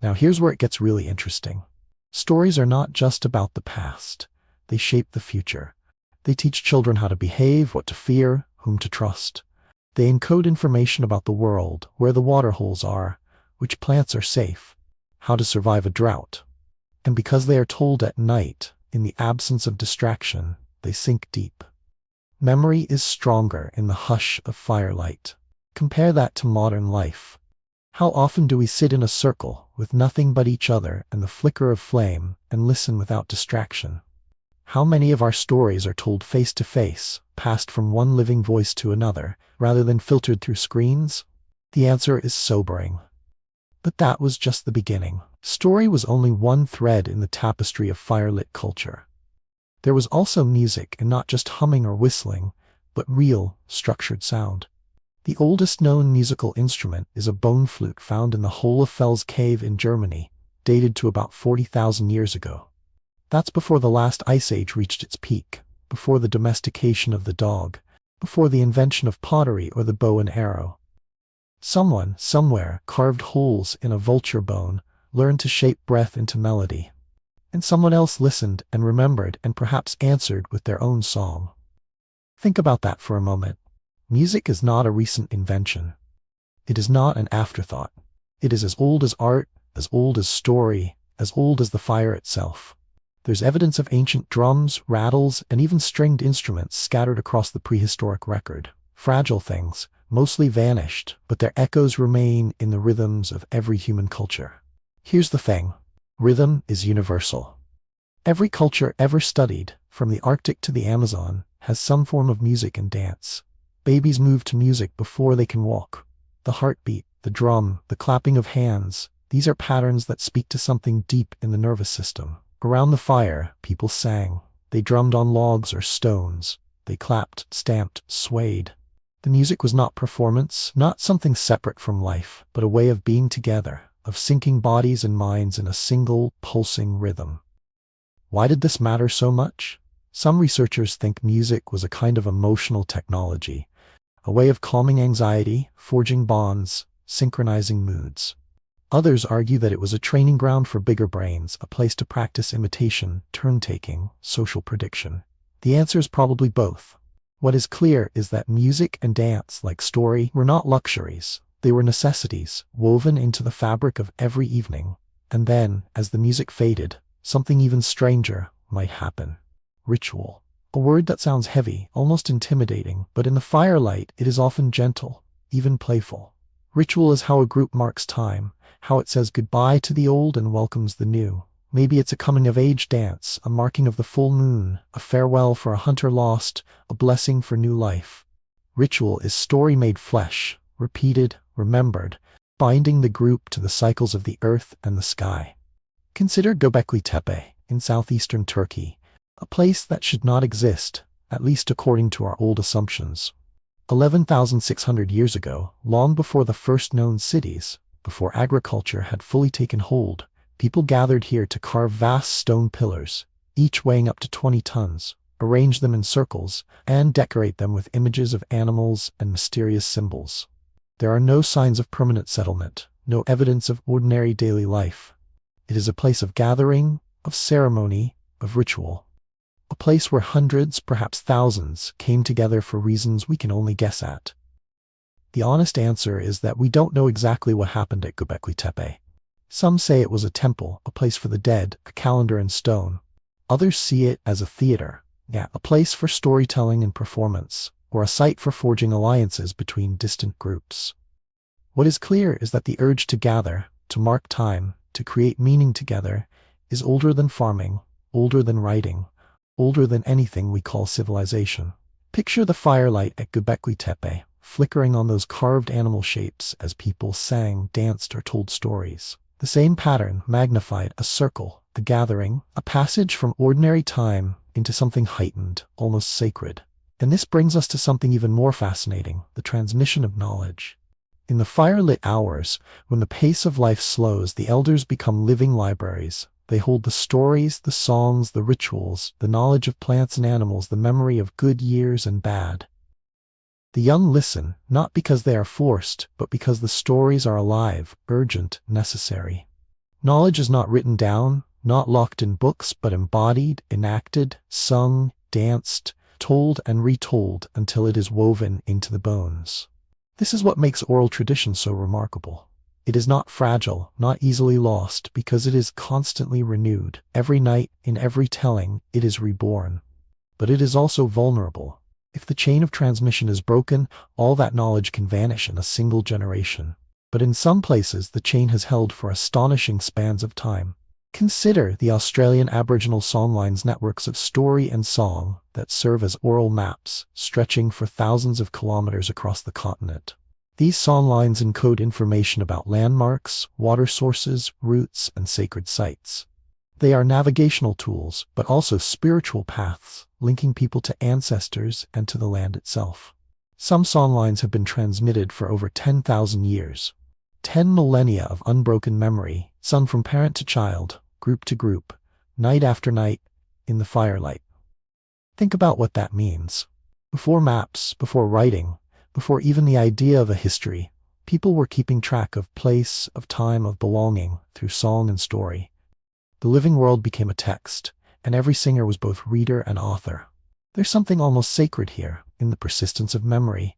Now here's where it gets really interesting. Stories are not just about the past. They shape the future. They teach children how to behave, what to fear, whom to trust. They encode information about the world, where the water holes are, which plants are safe, how to survive a drought. And because they are told at night, in the absence of distraction, they sink deep. Memory is stronger in the hush of firelight. Compare that to modern life. How often do we sit in a circle, with nothing but each other and the flicker of flame, and listen without distraction? How many of our stories are told face to face, passed from one living voice to another, rather than filtered through screens? The answer is sobering. But that was just the beginning. Story was only one thread in the tapestry of firelit culture. There was also music, and not just humming or whistling, but real, structured sound. The oldest known musical instrument is a bone flute found in the Hohlefels cave in Germany, dated to about 40,000 years ago. That's before the last ice age reached its peak, before the domestication of the dog, before the invention of pottery or the bow and arrow. Someone, somewhere, carved holes in a vulture bone, learned to shape breath into melody. And someone else listened and remembered and perhaps answered with their own song. Think about that for a moment. Music is not a recent invention. It is not an afterthought. It is as old as art, as old as story, as old as the fire itself. There's evidence of ancient drums, rattles, and even stringed instruments scattered across the prehistoric record. Fragile things, mostly vanished, but their echoes remain in the rhythms of every human culture. Here's the thing. Rhythm is universal. Every culture ever studied, from the Arctic to the Amazon, has some form of music and dance. Babies move to music before they can walk. The heartbeat, the drum, the clapping of hands, these are patterns that speak to something deep in the nervous system. Around the fire, people sang. They drummed on logs or stones. They clapped, stamped, swayed. The music was not performance, not something separate from life, but a way of being together, of syncing bodies and minds in a single, pulsing rhythm. Why did this matter so much? Some researchers think music was a kind of emotional technology, a way of calming anxiety, forging bonds, synchronizing moods. Others argue that it was a training ground for bigger brains, a place to practice imitation, turn-taking, social prediction. The answer is probably both. What is clear is that music and dance, like story, were not luxuries. They were necessities, woven into the fabric of every evening. And then, as the music faded, something even stranger might happen. Ritual. A word that sounds heavy, almost intimidating, but in the firelight it is often gentle, even playful. Ritual is how a group marks time, how it says goodbye to the old and welcomes the new. Maybe it's a coming-of-age dance, a marking of the full moon, a farewell for a hunter lost, a blessing for new life. Ritual is story made flesh, repeated, remembered, binding the group to the cycles of the earth and the sky. Consider Göbekli Tepe, in southeastern Turkey, a place that should not exist, at least according to our old assumptions. 11,600 years ago, long before the first known cities, before agriculture had fully taken hold, people gathered here to carve vast stone pillars, each weighing up to 20 tons, arrange them in circles, and decorate them with images of animals and mysterious symbols. There are no signs of permanent settlement, no evidence of ordinary daily life. It is a place of gathering, of ceremony, of ritual. A place where hundreds, perhaps thousands, came together for reasons we can only guess at. The honest answer is that we don't know exactly what happened at Göbekli Tepe. Some say it was a temple, a place for the dead, a calendar in stone. Others see it as a theater, a place for storytelling and performance, or a site for forging alliances between distant groups. What is clear is that the urge to gather, to mark time, to create meaning together, is older than farming, older than writing, older than anything we call civilization. Picture the firelight at Göbekli Tepe, flickering on those carved animal shapes as people sang, danced, or told stories. The same pattern magnified, a circle, the gathering, a passage from ordinary time into something heightened, almost sacred. And this brings us to something even more fascinating, the transmission of knowledge. In the fire-lit hours, when the pace of life slows, the elders become living libraries. They hold the stories, the songs, the rituals, the knowledge of plants and animals, the memory of good years and bad. The young listen, not because they are forced, but because the stories are alive, urgent, necessary. Knowledge is not written down, not locked in books, but embodied, enacted, sung, danced, told and retold until it is woven into the bones. This is what makes oral tradition so remarkable. It is not fragile, not easily lost, because it is constantly renewed. Every night, in every telling, it is reborn. But it is also vulnerable. If the chain of transmission is broken, all that knowledge can vanish in a single generation. But in some places, the chain has held for astonishing spans of time. Consider the Australian Aboriginal songlines, networks of story and song that serve as oral maps, stretching for thousands of kilometers across the continent. These songlines encode information about landmarks, water sources, routes, and sacred sites. They are navigational tools, but also spiritual paths, linking people to ancestors and to the land itself. Some songlines have been transmitted for over 10,000 years. 10 millennia of unbroken memory, sung from parent to child, group to group, night after night, in the firelight. Think about what that means. Before maps, before writing, before even the idea of a history, people were keeping track of place, of time, of belonging, through song and story. The living world became a text, and every singer was both reader and author. There's something almost sacred here, in the persistence of memory,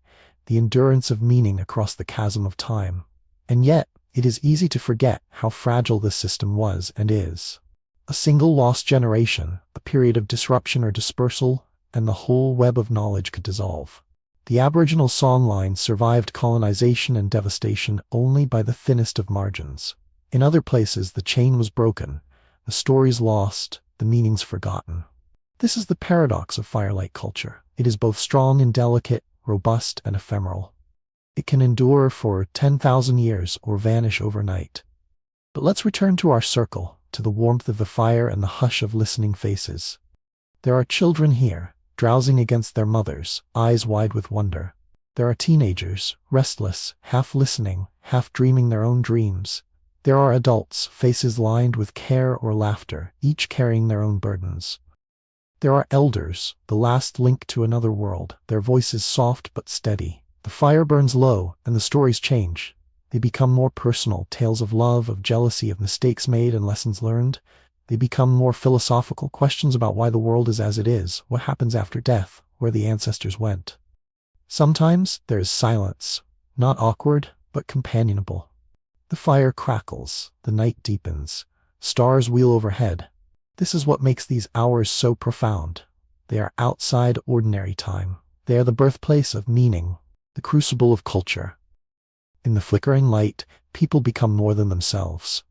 the endurance of meaning across the chasm of time. And yet, it is easy to forget how fragile this system was and is. A single lost generation, a period of disruption or dispersal, and the whole web of knowledge could dissolve. The Aboriginal songlines survived colonization and devastation only by the thinnest of margins. In other places, the chain was broken, the stories lost, the meanings forgotten. This is the paradox of firelight culture. It is both strong and delicate, robust and ephemeral. It can endure for 10,000 years or vanish overnight. But let's return to our circle, to the warmth of the fire and the hush of listening faces. There are children here, drowsing against their mothers, eyes wide with wonder. There are teenagers, restless, half listening, half dreaming their own dreams. There are adults, faces lined with care or laughter, each carrying their own burdens. There are elders, the last link to another world, their voices soft but steady. The fire burns low, and the stories change. They become more personal, tales of love, of jealousy, of mistakes made and lessons learned. They become more philosophical, questions about why the world is as it is, what happens after death, where the ancestors went. Sometimes there is silence, not awkward, but companionable. The fire crackles, the night deepens, stars wheel overhead. This is what makes these hours so profound. They are outside ordinary time. They are the birthplace of meaning, the crucible of culture. In the flickering light, people become more than themselves.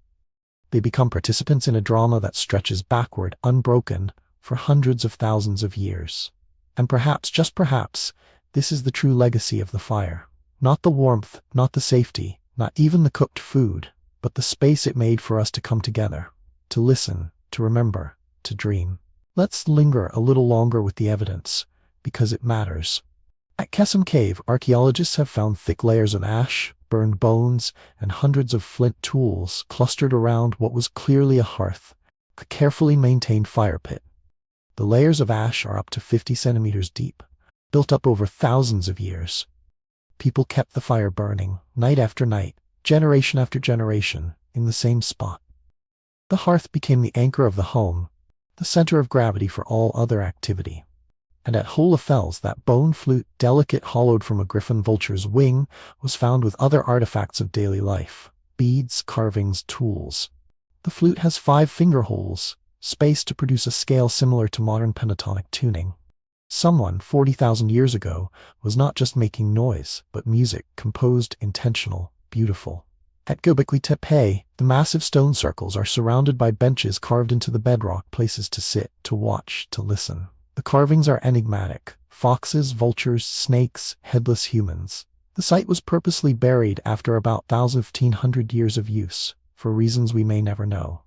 They become participants in a drama that stretches backward, unbroken, for hundreds of thousands of years. And perhaps, just perhaps, this is the true legacy of the fire. Not the warmth, not the safety, not even the cooked food, but the space it made for us to come together, to listen, to remember, to dream. Let's linger a little longer with the evidence, because it matters. At Kesem Cave, archaeologists have found thick layers of ash, burned bones, and hundreds of flint tools clustered around what was clearly a hearth, a carefully maintained fire pit. The layers of ash are up to 50 centimeters deep, built up over thousands of years. People kept the fire burning, night after night, generation after generation, in the same spot. The hearth became the anchor of the home, the center of gravity for all other activity. And at Hohlefels, that bone flute, delicate hollowed from a griffon vulture's wing, was found with other artifacts of daily life: beads, carvings, tools. The flute has 5 finger holes, spaced to produce a scale similar to modern pentatonic tuning. Someone, 40,000 years ago, was not just making noise, but music, composed, intentional, beautiful. At Göbekli Tepe, the massive stone circles are surrounded by benches carved into the bedrock, places to sit, to watch, to listen. The carvings are enigmatic: foxes, vultures, snakes, headless humans. The site was purposely buried after about 1,500 years of use, for reasons we may never know.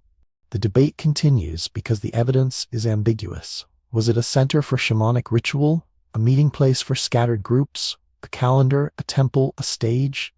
The debate continues because the evidence is ambiguous. Was it a center for shamanic ritual, a meeting place for scattered groups, a calendar, a temple, a stage?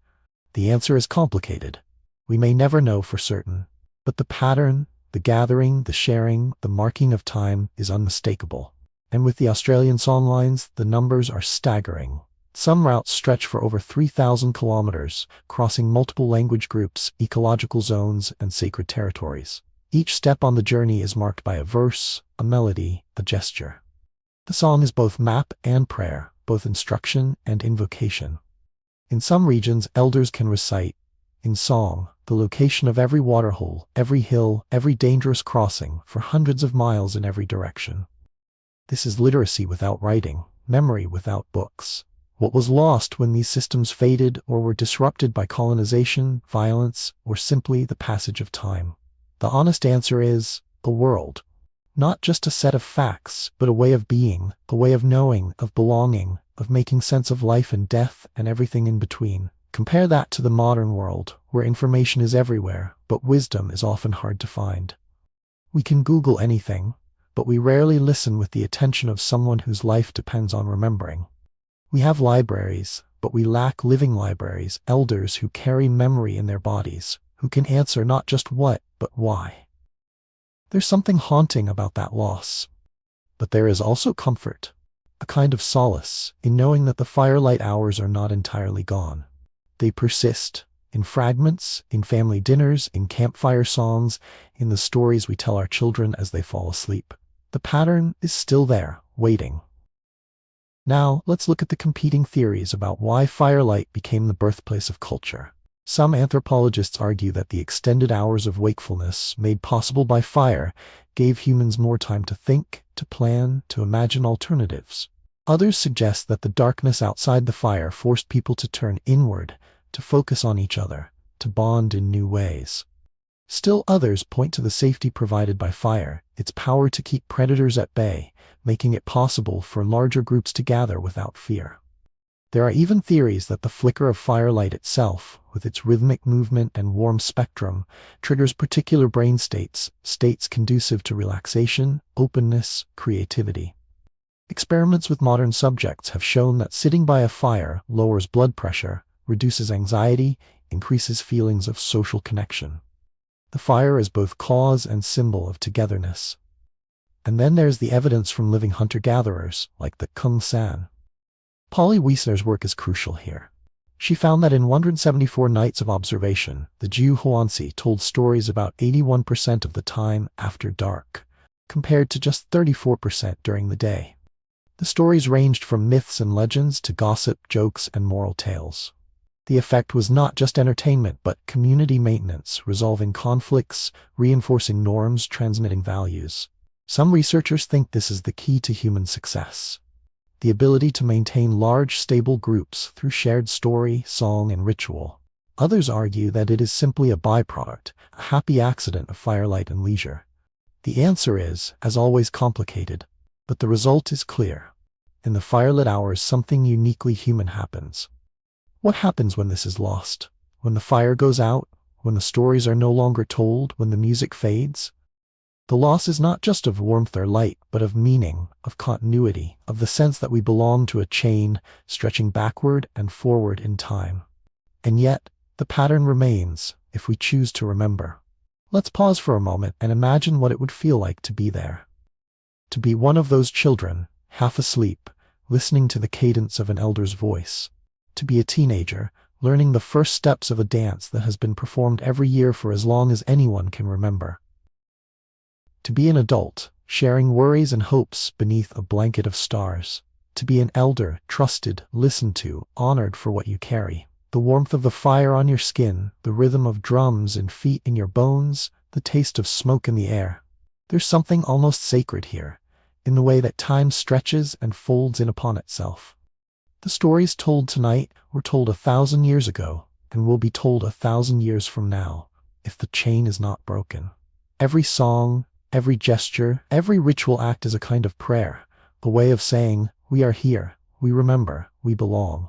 The answer is complicated. We may never know for certain, but the pattern, the gathering, the sharing, the marking of time is unmistakable. And with the Australian songlines, the numbers are staggering. Some routes stretch for over 3,000 kilometers, crossing multiple language groups, ecological zones, and sacred territories. Each step on the journey is marked by a verse, a melody, a gesture. The song is both map and prayer, both instruction and invocation. In some regions, elders can recite, in song, the location of every waterhole, every hill, every dangerous crossing, for hundreds of miles in every direction. This is literacy without writing, memory without books. What was lost when these systems faded or were disrupted by colonization, violence, or simply the passage of time? The honest answer is, a world. Not just a set of facts, but a way of being, a way of knowing, of belonging, of making sense of life and death and everything in between. Compare that to the modern world, where information is everywhere, but wisdom is often hard to find. We can Google anything, but we rarely listen with the attention of someone whose life depends on remembering. We have libraries, but we lack living libraries, elders who carry memory in their bodies, who can answer not just what, but why. There's something haunting about that loss. But there is also comfort, a kind of solace, in knowing that the firelight hours are not entirely gone. They persist, in fragments, in family dinners, in campfire songs, in the stories we tell our children as they fall asleep. The pattern is still there, waiting. Now, let's look at the competing theories about why firelight became the birthplace of culture. Some anthropologists argue that the extended hours of wakefulness made possible by fire gave humans more time to think, to plan, to imagine alternatives. Others suggest that the darkness outside the fire forced people to turn inward, to focus on each other, to bond in new ways. Still others point to the safety provided by fire, its power to keep predators at bay, making it possible for larger groups to gather without fear. There are even theories that the flicker of firelight itself, with its rhythmic movement and warm spectrum, triggers particular brain states, states conducive to relaxation, openness, creativity. Experiments with modern subjects have shown that sitting by a fire lowers blood pressure, reduces anxiety, increases feelings of social connection. The fire is both cause and symbol of togetherness. And then there's the evidence from living hunter-gatherers, like the Kung San. Polly Wiesner's work is crucial here. She found that in 174 nights of observation, the Jiu Huansi told stories about 81% of the time after dark, compared to just 34% during the day. The stories ranged from myths and legends to gossip, jokes, and moral tales. The effect was not just entertainment, but community maintenance, resolving conflicts, reinforcing norms, transmitting values. Some researchers think this is the key to human success. The ability to maintain large, stable groups through shared story, song, and ritual. Others argue that it is simply a byproduct, a happy accident of firelight and leisure. The answer is, as always, complicated, but the result is clear. In the firelit hours, something uniquely human happens. What happens when this is lost? When the fire goes out? When the stories are no longer told? When the music fades? The loss is not just of warmth or light, but of meaning, of continuity, of the sense that we belong to a chain stretching backward and forward in time. And yet, the pattern remains, if we choose to remember. Let's pause for a moment and imagine what it would feel like to be there. To be one of those children, half asleep, listening to the cadence of an elder's voice. To be a teenager, learning the first steps of a dance that has been performed every year for as long as anyone can remember. To be an adult, sharing worries and hopes beneath a blanket of stars. To be an elder, trusted, listened to, honored for what you carry. The warmth of the fire on your skin, the rhythm of drums and feet in your bones, the taste of smoke in the air. There's something almost sacred here, in the way that time stretches and folds in upon itself. The stories told tonight were told 1,000 years ago, and will be told 1,000 years from now, if the chain is not broken. Every song, every gesture, every ritual act is a kind of prayer, a way of saying, we are here, we remember, we belong.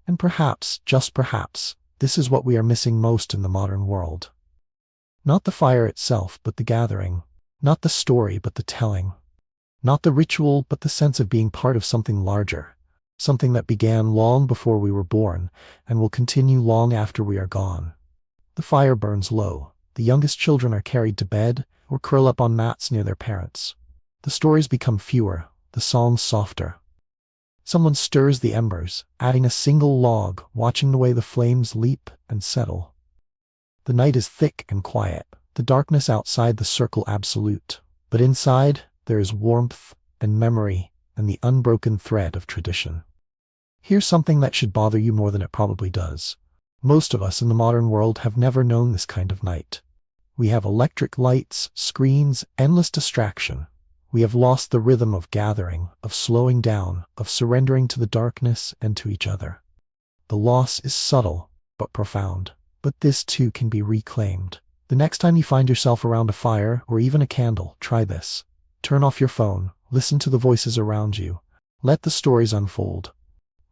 And perhaps, just perhaps, this is what we are missing most in the modern world. Not the fire itself, but the gathering. Not the story, but the telling. Not the ritual, but the sense of being part of something larger. Something that began long before we were born, and will continue long after we are gone. The fire burns low. The youngest children are carried to bed, or curl up on mats near their parents. The stories become fewer, the songs softer. Someone stirs the embers, adding a single log, watching the way the flames leap and settle. The night is thick and quiet, the darkness outside the circle absolute. But inside, there is warmth and memory and the unbroken thread of tradition. Here's something that should bother you more than it probably does. Most of us in the modern world have never known this kind of night. We have electric lights, screens, endless distraction. We have lost the rhythm of gathering, of slowing down, of surrendering to the darkness and to each other. The loss is subtle, but profound. But this too can be reclaimed. The next time you find yourself around a fire, or even a candle, try this. Turn off your phone, listen to the voices around you. Let the stories unfold.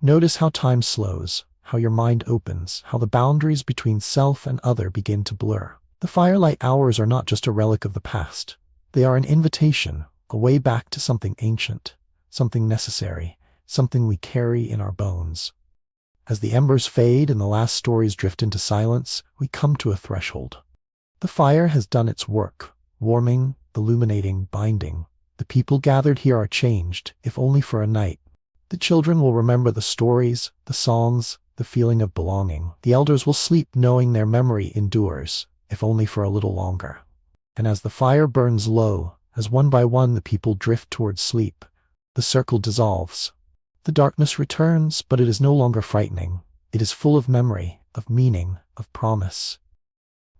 Notice how time slows, how your mind opens, how the boundaries between self and other begin to blur. The firelight hours are not just a relic of the past. They are an invitation, a way back to something ancient, something necessary, something we carry in our bones. As the embers fade and the last stories drift into silence, we come to a threshold. The fire has done its work, warming, illuminating, binding. The people gathered here are changed, if only for a night. The children will remember the stories, the songs, the feeling of belonging. The elders will sleep knowing their memory endures, if only for a little longer. And as the fire burns low, as one by one the people drift towards sleep, the circle dissolves. The darkness returns, but it is no longer frightening. It is full of memory, of meaning, of promise.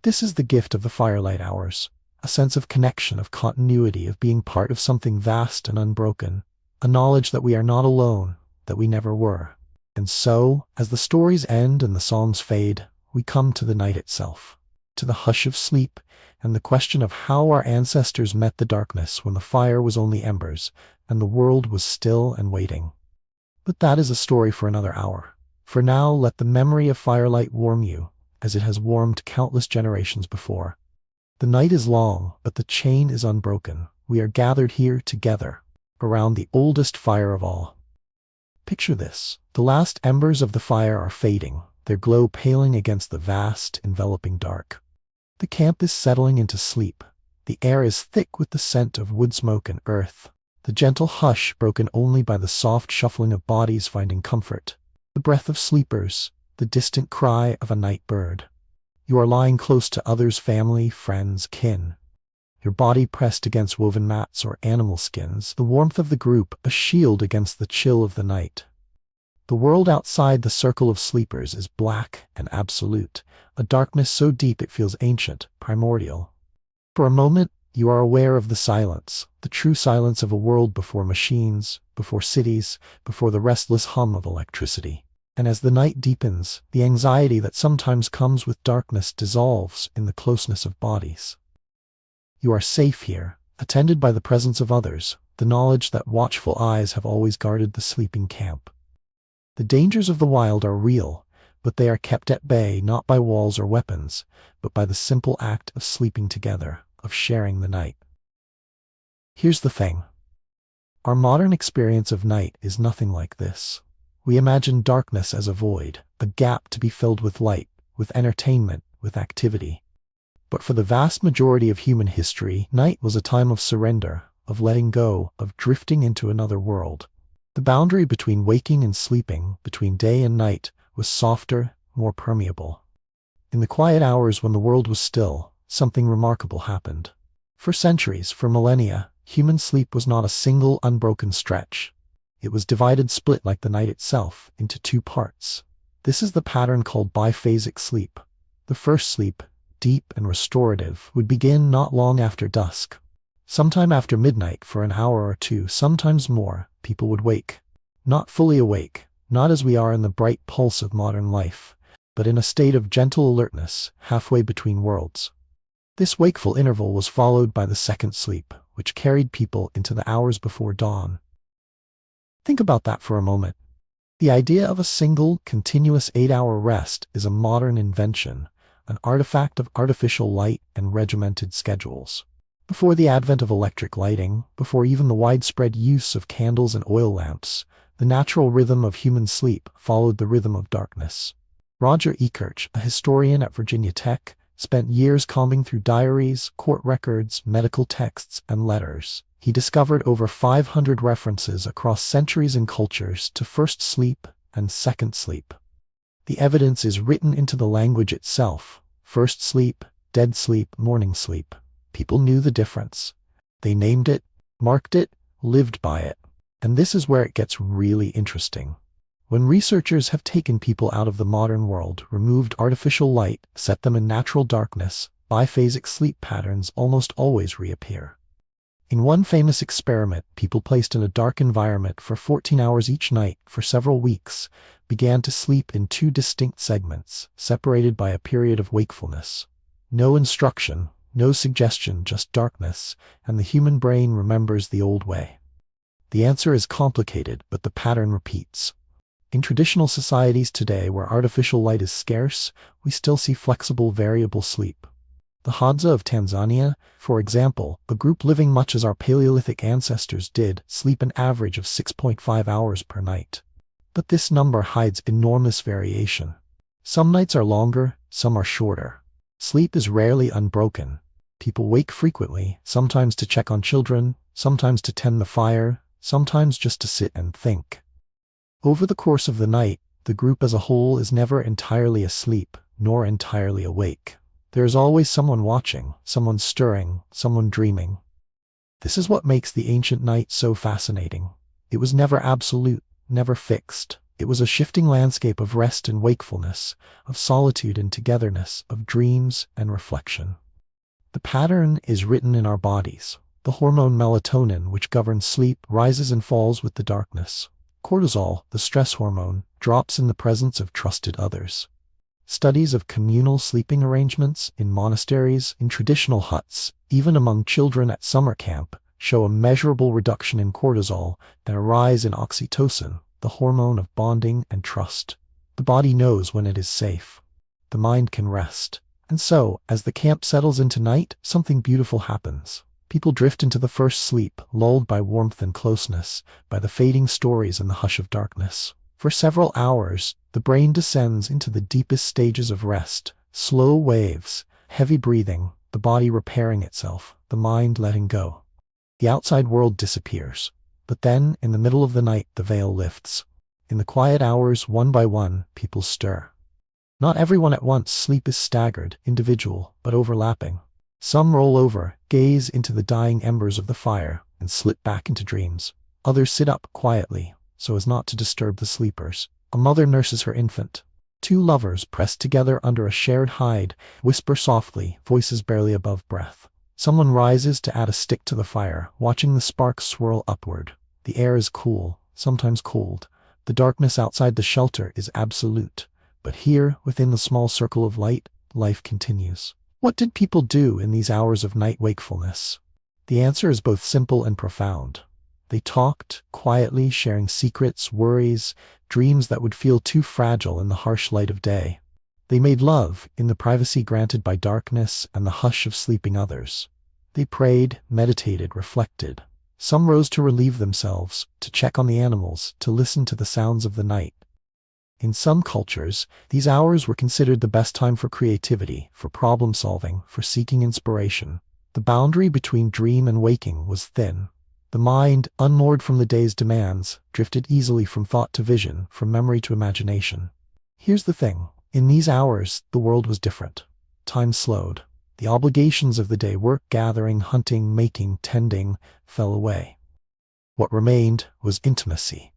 This is the gift of the firelight hours, a sense of connection, of continuity, of being part of something vast and unbroken, a knowledge that we are not alone, that we never were. And so, as the stories end and the songs fade, we come to the night itself, to the hush of sleep, and the question of how our ancestors met the darkness when the fire was only embers, and the world was still and waiting. But that is a story for another hour. For now, let the memory of firelight warm you, as it has warmed countless generations before. The night is long, but the chain is unbroken. We are gathered here together, around the oldest fire of all. Picture this. The last embers of the fire are fading, their glow paling against the vast, enveloping dark. The camp is settling into sleep. The air is thick with the scent of wood smoke and earth. The gentle hush broken only by the soft shuffling of bodies finding comfort. The breath of sleepers, the distant cry of a night bird. You are lying close to others, family, friends, kin. Your body pressed against woven mats or animal skins, the warmth of the group a shield against the chill of the night. The world outside the circle of sleepers is black and absolute, a darkness so deep it feels ancient, primordial. For a moment, you are aware of the silence, the true silence of a world before machines, before cities, before the restless hum of electricity. And as the night deepens, the anxiety that sometimes comes with darkness dissolves in the closeness of bodies. You are safe here, attended by the presence of others, the knowledge that watchful eyes have always guarded the sleeping camp. The dangers of the wild are real, but they are kept at bay not by walls or weapons, but by the simple act of sleeping together, of sharing the night. Here's the thing. Our modern experience of night is nothing like this. We imagine darkness as a void, a gap to be filled with light, with entertainment, with activity. But for the vast majority of human history, night was a time of surrender, of letting go, of drifting into another world. The boundary between waking and sleeping, between day and night, was softer, more permeable. In the quiet hours when the world was still, something remarkable happened. For centuries, for millennia, human sleep was not a single unbroken stretch. It was split like the night itself, into two parts. This is the pattern called biphasic sleep. The first sleep, deep and restorative, would begin not long after dusk. Sometime after midnight, for an hour or two, sometimes more, people would wake. Not fully awake, not as we are in the bright pulse of modern life, but in a state of gentle alertness, halfway between worlds. This wakeful interval was followed by the second sleep, which carried people into the hours before dawn. Think about that for a moment. The idea of a single, continuous 8-hour rest is a modern invention, an artifact of artificial light and regimented schedules. Before the advent of electric lighting, before even the widespread use of candles and oil lamps, the natural rhythm of human sleep followed the rhythm of darkness. Roger Ekirch, a historian at Virginia Tech, spent years combing through diaries, court records, medical texts, and letters. He discovered over 500 references across centuries and cultures to first sleep and second sleep. The evidence is written into the language itself. First sleep, dead sleep, morning sleep. People knew the difference. They named it, marked it, lived by it. And this is where it gets really interesting. When researchers have taken people out of the modern world, removed artificial light, set them in natural darkness, biphasic sleep patterns almost always reappear. In one famous experiment, people placed in a dark environment for 14 hours each night for several weeks began to sleep in two distinct segments, separated by a period of wakefulness. No instruction, no suggestion, just darkness, and the human brain remembers the old way. The answer is complicated, but the pattern repeats. In traditional societies today where artificial light is scarce, we still see flexible, variable sleep. The Hadza of Tanzania, for example, a group living much as our Paleolithic ancestors did, sleep an average of 6.5 hours per night. But this number hides enormous variation. Some nights are longer, some are shorter. Sleep is rarely unbroken. People wake frequently, sometimes to check on children, sometimes to tend the fire, sometimes just to sit and think. Over the course of the night, the group as a whole is never entirely asleep, nor entirely awake. There is always someone watching, someone stirring, someone dreaming. This is what makes the ancient night so fascinating. It was never absolute, never fixed. It was a shifting landscape of rest and wakefulness, of solitude and togetherness, of dreams and reflection. The pattern is written in our bodies. The hormone melatonin, which governs sleep, rises and falls with the darkness. Cortisol, the stress hormone, drops in the presence of trusted others. Studies of communal sleeping arrangements in monasteries, in traditional huts, even among children at summer camp, show a measurable reduction in cortisol and a rise in oxytocin, the hormone of bonding and trust. The body knows when it is safe. The mind can rest. And so, as the camp settles into night, something beautiful happens. People drift into the first sleep, lulled by warmth and closeness, by the fading stories and the hush of darkness. For several hours, the brain descends into the deepest stages of rest, slow waves, heavy breathing, the body repairing itself, the mind letting go. The outside world disappears. But then, in the middle of the night, the veil lifts. In the quiet hours, one by one, people stir. Not everyone at once. Sleep is staggered, individual, but overlapping. Some roll over, gaze into the dying embers of the fire, and slip back into dreams. Others sit up quietly, so as not to disturb the sleepers. A mother nurses her infant. Two lovers, pressed together under a shared hide, whisper softly, voices barely above breath. Someone rises to add a stick to the fire, watching the sparks swirl upward. The air is cool, sometimes cold. The darkness outside the shelter is absolute. But here, within the small circle of light, life continues. What did people do in these hours of night wakefulness? The answer is both simple and profound. They talked, quietly sharing secrets, worries, dreams that would feel too fragile in the harsh light of day. They made love, in the privacy granted by darkness and the hush of sleeping others. They prayed, meditated, reflected. Some rose to relieve themselves, to check on the animals, to listen to the sounds of the night. In some cultures, these hours were considered the best time for creativity, for problem-solving, for seeking inspiration. The boundary between dream and waking was thin. The mind, unmoored from the day's demands, drifted easily from thought to vision, from memory to imagination. Here's the thing. In these hours, the world was different. Time slowed. The obligations of the day, work, gathering, hunting, making, tending, fell away. What remained was intimacy,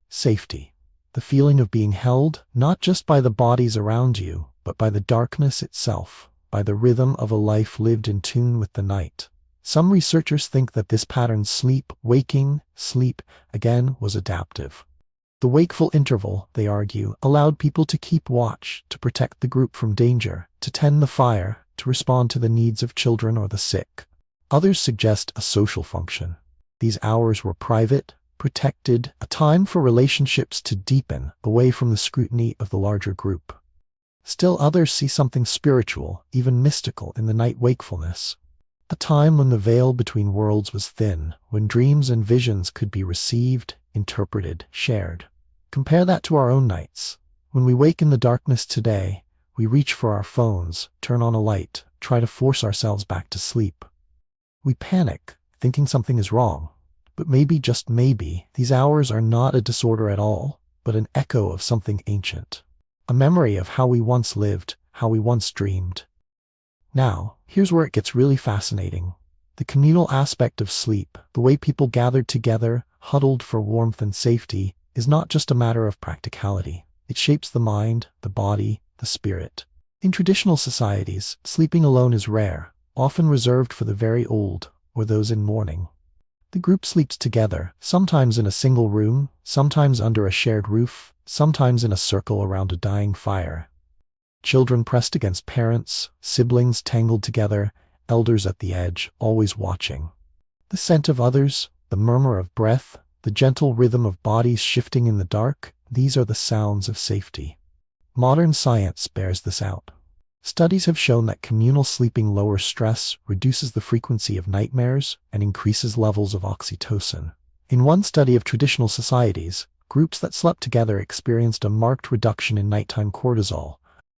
safety, the feeling of being held, not just by the bodies around you, but by the darkness itself, by the rhythm of a life lived in tune with the night. Some researchers think that this pattern sleep, waking, sleep, again, was adaptive. The wakeful interval, they argue, allowed people to keep watch, to protect the group from danger, to tend the fire, to respond to the needs of children or the sick. Others suggest a social function. These hours were private, protected, a time for relationships to deepen, away from the scrutiny of the larger group. Still others see something spiritual, even mystical, in the night wakefulness. A time when the veil between worlds was thin, when dreams and visions could be received, interpreted, shared. Compare that to our own nights. When we wake in the darkness today, we reach for our phones, turn on a light, try to force ourselves back to sleep. We panic, thinking something is wrong. But maybe, just maybe, these hours are not a disorder at all, but an echo of something ancient. A memory of how we once lived, how we once dreamed. Now, here's where it gets really fascinating. The communal aspect of sleep, the way people gathered together, huddled for warmth and safety, is not just a matter of practicality. It shapes the mind, the body, the spirit. In traditional societies, sleeping alone is rare, often reserved for the very old or those in mourning. The group sleeps together, sometimes in a single room, sometimes under a shared roof, sometimes in a circle around a dying fire. Children pressed against parents, siblings tangled together, elders at the edge, always watching. The scent of others, the murmur of breath, the gentle rhythm of bodies shifting in the dark, these are the sounds of safety. Modern science bears this out. Studies have shown that communal sleeping lowers stress, reduces the frequency of nightmares, and increases levels of oxytocin. In one study of traditional societies, groups that slept together experienced a marked reduction in nighttime cortisol,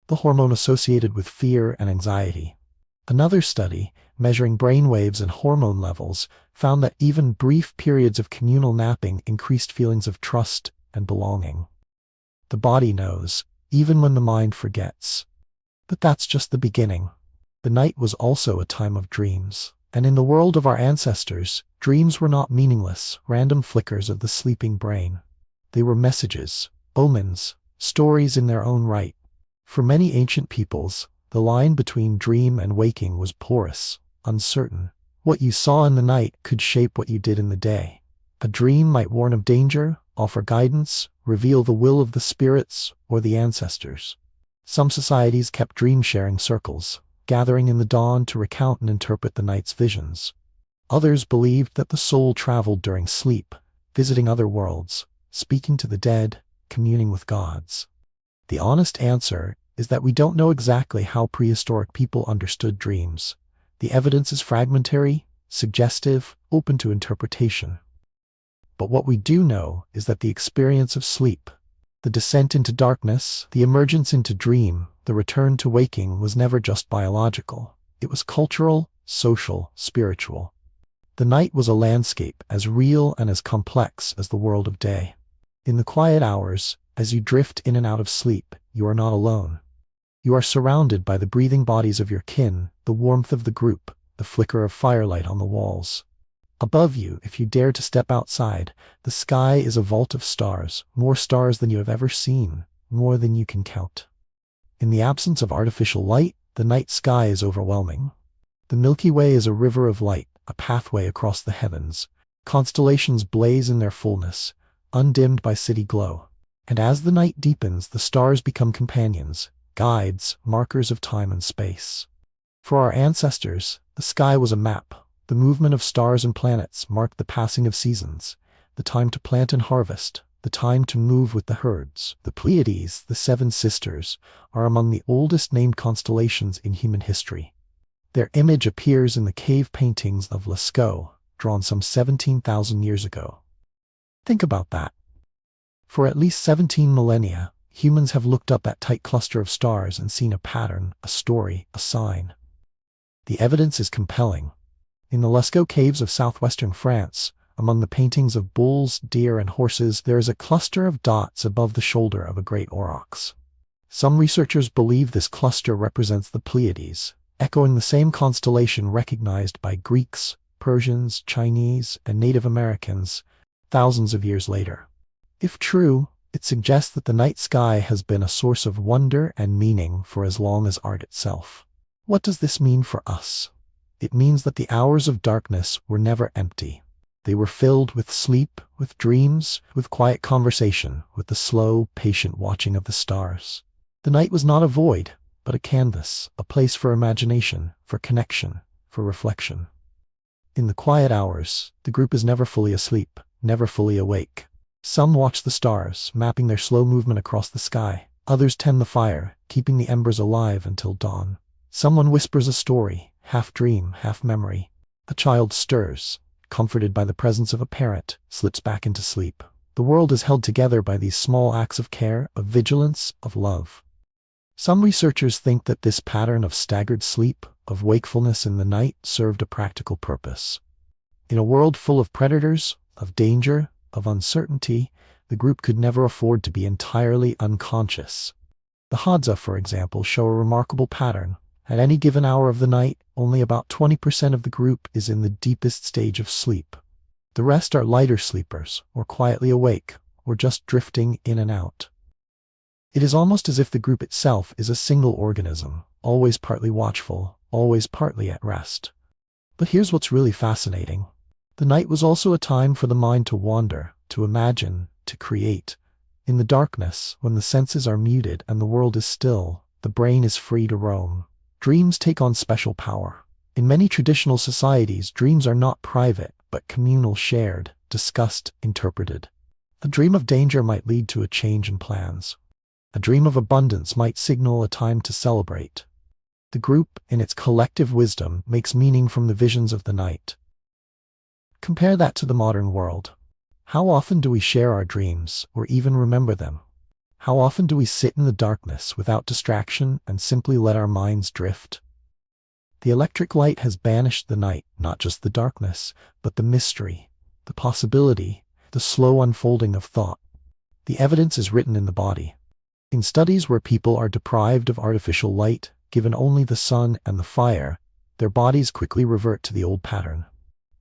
the hormone associated with fear and anxiety. Another study, measuring brainwaves and hormone levels, found that even brief periods of communal napping increased feelings of trust and belonging. The body knows, even when the mind forgets. But that's just the beginning. The night was also a time of dreams. And in the world of our ancestors, dreams were not meaningless, random flickers of the sleeping brain. They were messages, omens, stories in their own right. For many ancient peoples, the line between dream and waking was porous, uncertain. What you saw in the night could shape what you did in the day. A dream might warn of danger, offer guidance, reveal the will of the spirits or the ancestors. Some societies kept dream-sharing circles, gathering in the dawn to recount and interpret the night's visions. Others believed that the soul traveled during sleep, visiting other worlds, speaking to the dead, communing with gods. The honest answer is that we don't know exactly how prehistoric people understood dreams. The evidence is fragmentary, suggestive, open to interpretation. But what we do know is that the experience of sleep, the descent into darkness, the emergence into dream, the return to waking was never just biological. It was cultural, social, spiritual. The night was a landscape as real and as complex as the world of day. In the quiet hours, as you drift in and out of sleep, you are not alone. You are surrounded by the breathing bodies of your kin, the warmth of the group, the flicker of firelight on the walls. Above you, if you dare to step outside, the sky is a vault of stars, more stars than you have ever seen, more than you can count. In the absence of artificial light, the night sky is overwhelming. The Milky Way is a river of light, a pathway across the heavens. Constellations blaze in their fullness, undimmed by city glow. And as the night deepens, the stars become companions, guides, markers of time and space. For our ancestors, the sky was a map. The movement of stars and planets marked the passing of seasons, the time to plant and harvest, the time to move with the herds. The Pleiades, the Seven Sisters, are among the oldest named constellations in human history. Their image appears in the cave paintings of Lascaux, drawn some 17,000 years ago. Think about that. For at least 17 millennia, humans have looked up that tight cluster of stars and seen a pattern, a story, a sign. The evidence is compelling. In the Lascaux caves of southwestern France, among the paintings of bulls, deer, and horses, there is a cluster of dots above the shoulder of a great aurochs. Some researchers believe this cluster represents the Pleiades, echoing the same constellation recognized by Greeks, Persians, Chinese, and Native Americans thousands of years later. If true, it suggests that the night sky has been a source of wonder and meaning for as long as art itself. What does this mean for us? It means that the hours of darkness were never empty. They were filled with sleep, with dreams, with quiet conversation, with the slow, patient watching of the stars. The night was not a void, but a canvas, a place for imagination, for connection, for reflection. In the quiet hours, the group is never fully asleep, never fully awake. Some watch the stars, mapping their slow movement across the sky. Others tend the fire, keeping the embers alive until dawn. Someone whispers a story, half dream, half memory. A child stirs, comforted by the presence of a parent, slips back into sleep. The world is held together by these small acts of care, of vigilance, of love. Some researchers think that this pattern of staggered sleep, of wakefulness in the night, served a practical purpose. In a world full of predators, of danger, of uncertainty, the group could never afford to be entirely unconscious. The Hadza, for example, show a remarkable pattern. At any given hour of the night, only about 20% of the group is in the deepest stage of sleep. The rest are lighter sleepers, or quietly awake, or just drifting in and out. It is almost as if the group itself is a single organism, always partly watchful, always partly at rest. But here's what's really fascinating. The night was also a time for the mind to wander, to imagine, to create. In the darkness, when the senses are muted and the world is still, the brain is free to roam. Dreams take on special power. In many traditional societies, dreams are not private, but communal, shared, discussed, interpreted. A dream of danger might lead to a change in plans. A dream of abundance might signal a time to celebrate. The group, in its collective wisdom, makes meaning from the visions of the night. Compare that to the modern world. How often do we share our dreams, or even remember them? How often do we sit in the darkness without distraction and simply let our minds drift? The electric light has banished the night, not just the darkness, but the mystery, the possibility, the slow unfolding of thought. The evidence is written in the body. In studies where people are deprived of artificial light, given only the sun and the fire, their bodies quickly revert to the old pattern.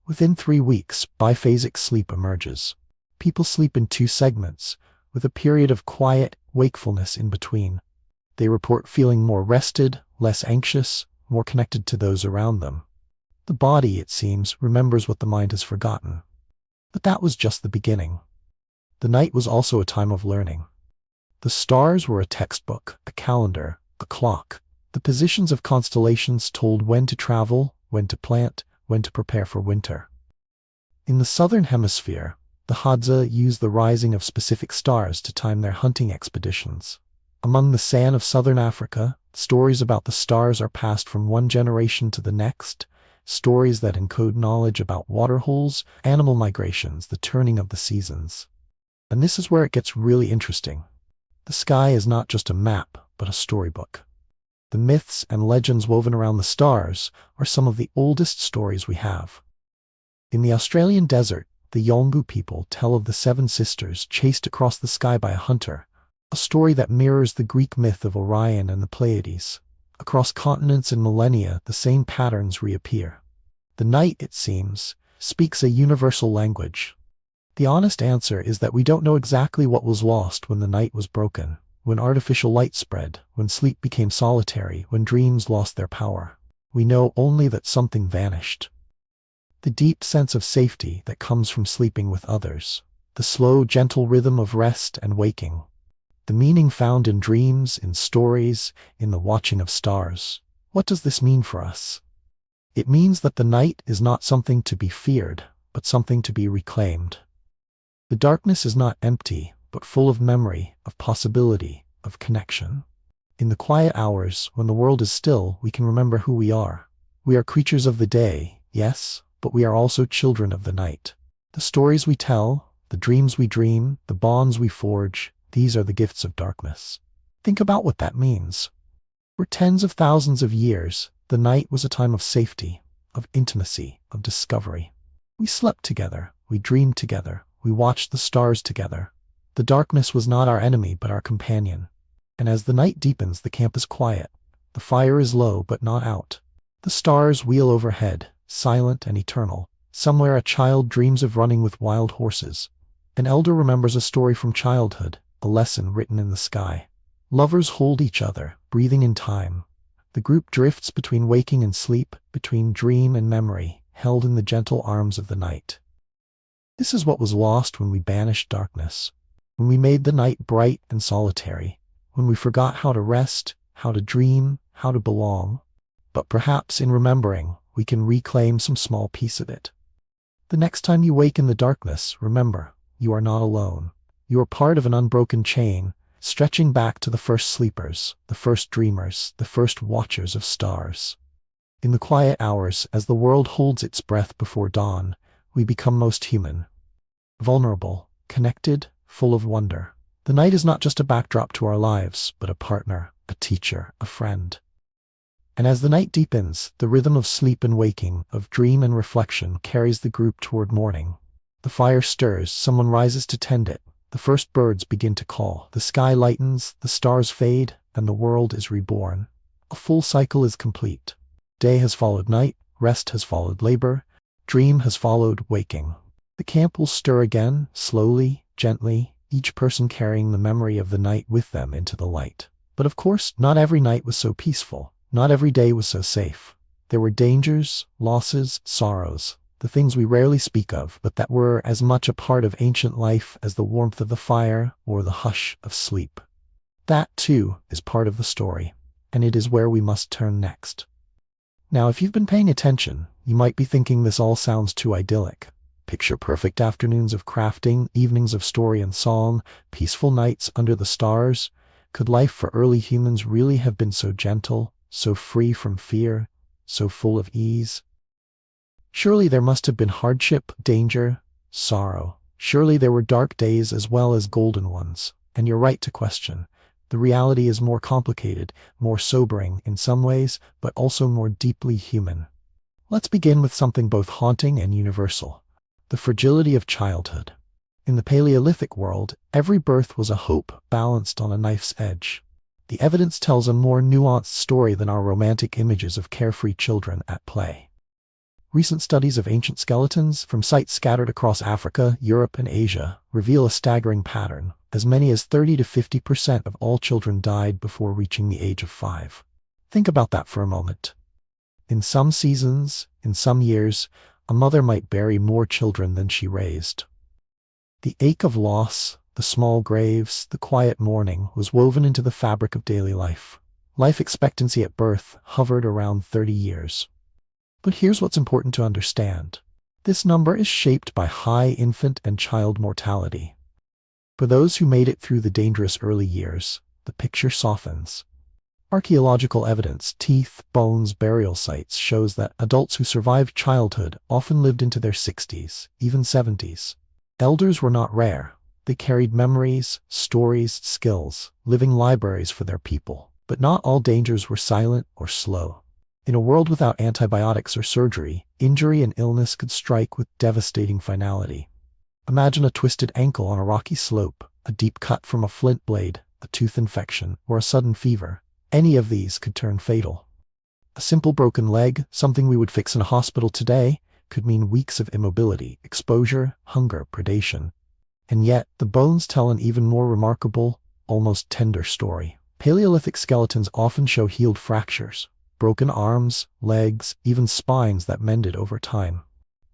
Within 3 weeks, biphasic sleep emerges. People sleep in 2 segments, with a period of quiet wakefulness in between. They report feeling more rested, less anxious, more connected to those around them. The body, it seems, remembers what the mind has forgotten. But that was just the beginning. The night was also a time of learning. The stars were a textbook, a calendar, a clock. The positions of constellations told when to travel, when to plant, when to prepare for winter. In the southern hemisphere, the Hadza used the rising of specific stars to time their hunting expeditions. Among the San of southern Africa, stories about the stars are passed from one generation to the next, stories that encode knowledge about water holes, animal migrations, the turning of the seasons. And this is where it gets really interesting. The sky is not just a map, but a storybook. The myths and legends woven around the stars are some of the oldest stories we have. In the Australian desert, the Yolngu people tell of the 7 sisters chased across the sky by a hunter, a story that mirrors the Greek myth of Orion and the Pleiades. Across continents and millennia, the same patterns reappear. The night, it seems, speaks a universal language. The honest answer is that we don't know exactly what was lost when the night was broken, when artificial light spread, when sleep became solitary, when dreams lost their power. We know only that something vanished. The deep sense of safety that comes from sleeping with others, the slow, gentle rhythm of rest and waking, the meaning found in dreams, in stories, in the watching of stars. What does this mean for us? It means that the night is not something to be feared, but something to be reclaimed. The darkness is not empty, but full of memory, of possibility, of connection. In the quiet hours, when the world is still, we can remember who we are. We are creatures of the day, yes, but we are also children of the night. The stories we tell, the dreams we dream, the bonds we forge, these are the gifts of darkness. Think about what that means. For tens of thousands of years, the night was a time of safety, of intimacy, of discovery. We slept together, we dreamed together, we watched the stars together. The darkness was not our enemy but our companion. And as the night deepens, the camp is quiet. The fire is low but not out. The stars wheel overhead, silent and eternal. Somewhere a child dreams of running with wild horses. An elder remembers a story from childhood, a lesson written in the sky. Lovers hold each other, breathing in time. The group drifts between waking and sleep, between dream and memory, held in the gentle arms of the night. This is what was lost when we banished darkness, when we made the night bright and solitary, when we forgot how to rest, how to dream, how to belong. But perhaps in remembering, we can reclaim some small piece of it. The next time you wake in the darkness, remember, you are not alone. You are part of an unbroken chain, stretching back to the first sleepers, the first dreamers, the first watchers of stars. In the quiet hours, as the world holds its breath before dawn, we become most human. Vulnerable, connected, full of wonder. The night is not just a backdrop to our lives, but a partner, a teacher, a friend. And as the night deepens, the rhythm of sleep and waking, of dream and reflection carries the group toward morning. The fire stirs, someone rises to tend it. The first birds begin to call, the sky lightens, the stars fade, and the world is reborn. A full cycle is complete. Day has followed night, rest has followed labor, dream has followed waking. The camp will stir again, slowly, gently, each person carrying the memory of the night with them into the light. But of course, not every night was so peaceful. Not every day was so safe. There were dangers, losses, sorrows, the things we rarely speak of, but that were as much a part of ancient life as the warmth of the fire or the hush of sleep. That, too, is part of the story, and it is where we must turn next. Now, if you've been paying attention, you might be thinking this all sounds too idyllic. Picture perfect afternoons of crafting, evenings of story and song, peaceful nights under the stars. Could life for early humans really have been so gentle, so free from fear, so full of ease? Surely there must have been hardship, danger, sorrow. Surely there were dark days as well as golden ones. And you're right to question. The reality is more complicated, more sobering in some ways, but also more deeply human. Let's begin with something both haunting and universal: the fragility of childhood. In the Paleolithic world, every birth was a hope balanced on a knife's edge. The evidence tells a more nuanced story than our romantic images of carefree children at play. Recent studies of ancient skeletons, from sites scattered across Africa, Europe, and Asia, reveal a staggering pattern. As many as 30 to 50% of all children died before reaching the age of 5. Think about that for a moment. In some seasons, in some years, a mother might bury more children than she raised. The ache of loss, the small graves, the quiet mourning was woven into the fabric of daily life. Life expectancy at birth hovered around 30 years. But here's what's important to understand. This number is shaped by high infant and child mortality. For those who made it through the dangerous early years, the picture softens. Archaeological evidence, teeth, bones, burial sites shows that adults who survived childhood often lived into their 60s, even 70s. Elders were not rare. They carried memories, stories, skills, living libraries for their people. But not all dangers were silent or slow. In a world without antibiotics or surgery, injury and illness could strike with devastating finality. Imagine a twisted ankle on a rocky slope, a deep cut from a flint blade, a tooth infection, or a sudden fever. Any of these could turn fatal. A simple broken leg, something we would fix in a hospital today, could mean weeks of immobility, exposure, hunger, predation. And yet, the bones tell an even more remarkable, almost tender story. Paleolithic skeletons often show healed fractures, broken arms, legs, even spines that mended over time.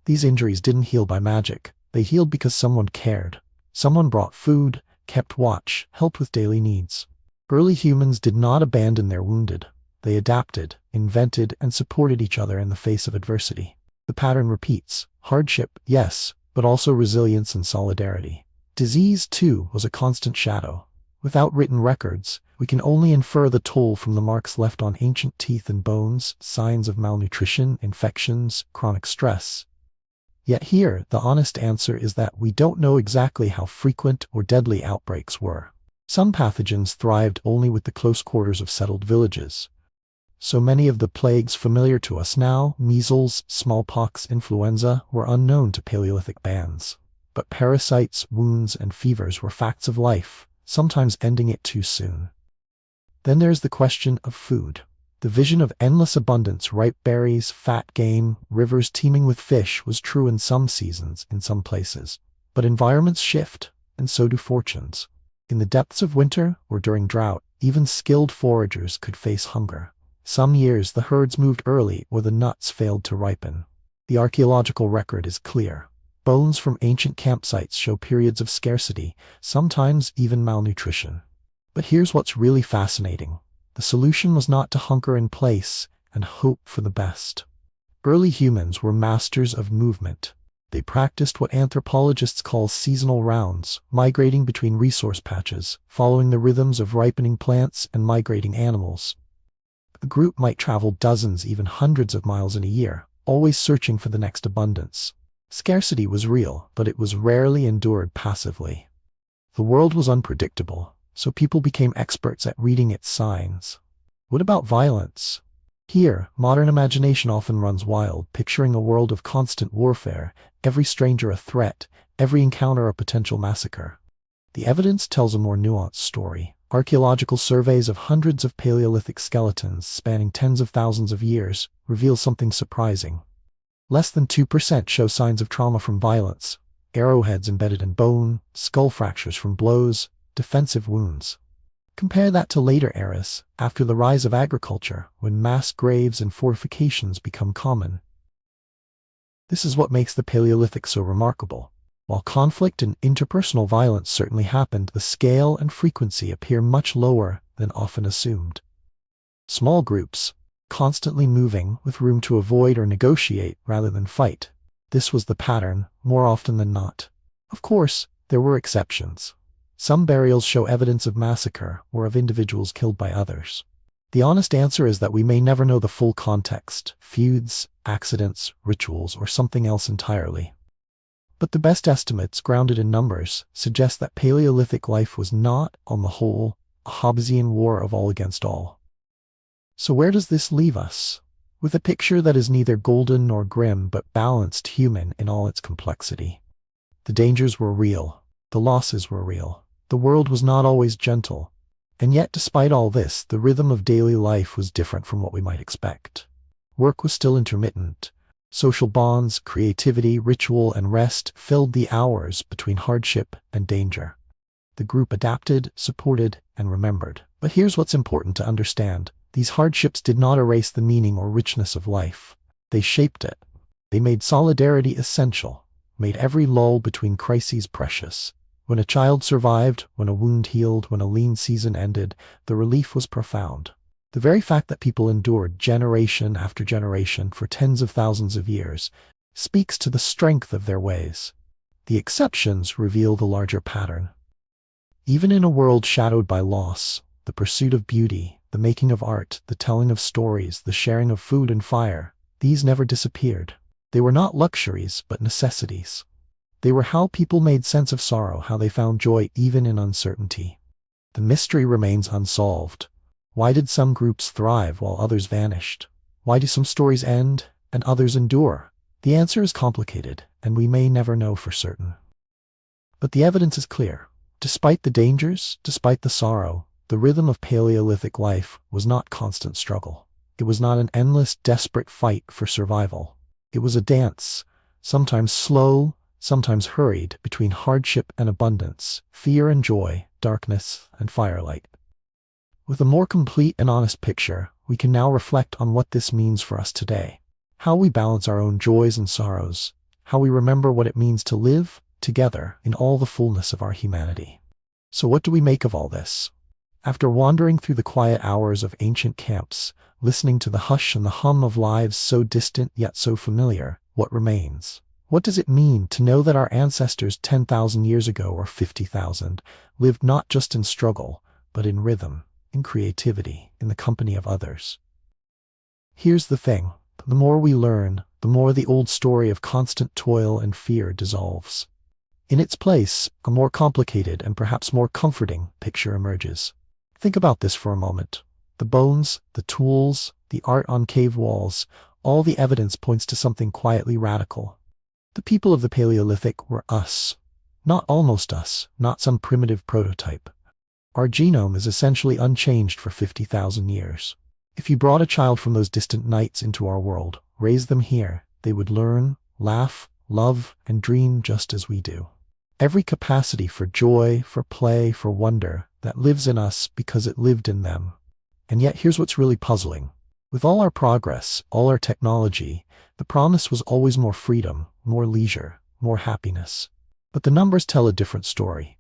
These injuries didn't heal by magic. They healed because someone cared. Someone brought food, kept watch, helped with daily needs. Early humans did not abandon their wounded. They adapted, invented, and supported each other in the face of adversity. The pattern repeats. Hardship, yes, but also resilience and solidarity. Disease, too, was a constant shadow. Without written records, We can only infer the toll from the marks left on ancient teeth and bones, signs of malnutrition, infections, chronic stress. Yet here, the honest answer is that we don't know exactly how frequent or deadly outbreaks were. Some pathogens thrived only with the close quarters of settled villages. So many of the plagues familiar to us now, measles, smallpox, influenza, were unknown to Paleolithic bands. But parasites, wounds, and fevers were facts of life, sometimes ending it too soon. Then there's the question of food. The vision of endless abundance, ripe berries, fat game, rivers teeming with fish was true in some seasons, in some places. But environments shift, and so do fortunes. In the depths of winter, or during drought, even skilled foragers could face hunger. Some years the herds moved early or the nuts failed to ripen. The archaeological record is clear. Bones from ancient campsites show periods of scarcity, sometimes even malnutrition. But here's what's really fascinating. The solution was not to hunker in place and hope for the best. Early humans were masters of movement. They practiced what anthropologists call seasonal rounds, migrating between resource patches, following the rhythms of ripening plants and migrating animals. A group might travel dozens, even hundreds of miles in a year, always searching for the next abundance. Scarcity was real, but it was rarely endured passively. The world was unpredictable, so people became experts at reading its signs. What about violence? Here, modern imagination often runs wild, picturing a world of constant warfare, every stranger a threat, every encounter a potential massacre. The evidence tells a more nuanced story. Archaeological surveys of hundreds of Paleolithic skeletons spanning tens of thousands of years reveal something surprising. Less than 2% show signs of trauma from violence, arrowheads embedded in bone, skull fractures from blows, defensive wounds. Compare that to later eras, after the rise of agriculture, when mass graves and fortifications become common. This is what makes the Paleolithic so remarkable. While conflict and interpersonal violence certainly happened, the scale and frequency appear much lower than often assumed. Small groups, constantly moving, with room to avoid or negotiate rather than fight. This was the pattern, more often than not. Of course, there were exceptions. Some burials show evidence of massacre or of individuals killed by others. The honest answer is that we may never know the full context, feuds, accidents, rituals, or something else entirely. But the best estimates, grounded in numbers, suggest that Paleolithic life was not, on the whole, a Hobbesian war of all against all. So where does this leave us? With a picture that is neither golden nor grim but balanced, human in all its complexity. The dangers were real. The losses were real. The world was not always gentle. And yet, despite all this, the rhythm of daily life was different from what we might expect. Work was still intermittent. Social bonds, creativity, ritual, and rest filled the hours between hardship and danger. The group adapted, supported, and remembered. But here's what's important to understand. These hardships did not erase the meaning or richness of life. They shaped it. They made solidarity essential, made every lull between crises precious. When a child survived, when a wound healed, when a lean season ended, the relief was profound. The very fact that people endured generation after generation for tens of thousands of years speaks to the strength of their ways. The exceptions reveal the larger pattern. Even in a world shadowed by loss, the pursuit of beauty, the making of art, the telling of stories, the sharing of food and fire, these never disappeared. They were not luxuries, but necessities. They were how people made sense of sorrow, how they found joy even in uncertainty. The mystery remains unsolved. Why did some groups thrive while others vanished? Why do some stories end and others endure? The answer is complicated, and we may never know for certain. But the evidence is clear. Despite the dangers, despite the sorrow, the rhythm of Paleolithic life was not constant struggle. It was not an endless, desperate fight for survival. It was a dance, sometimes slow, sometimes hurried, between hardship and abundance, fear and joy, darkness and firelight. With a more complete and honest picture, we can now reflect on what this means for us today. How we balance our own joys and sorrows. How we remember what it means to live together in all the fullness of our humanity. So what do we make of all this? After wandering through the quiet hours of ancient camps, listening to the hush and the hum of lives so distant yet so familiar, what remains? What does it mean to know that our ancestors 10,000 years ago or 50,000 lived not just in struggle, but in rhythm, in creativity, in the company of others. Here's the thing. The more we learn, the more the old story of constant toil and fear dissolves. In its place, a more complicated and perhaps more comforting picture emerges. Think about this for a moment. The bones, the tools, the art on cave walls, all the evidence points to something quietly radical. The people of the Paleolithic were us. Not almost us, not some primitive prototype. Our genome is essentially unchanged for 50,000 years. If you brought a child from those distant nights into our world, raised them here, they would learn, laugh, love, and dream just as we do. Every capacity for joy, for play, for wonder that lives in us because it lived in them. And yet here's what's really puzzling. With all our progress, all our technology, the promise was always more freedom, more leisure, more happiness. But the numbers tell a different story.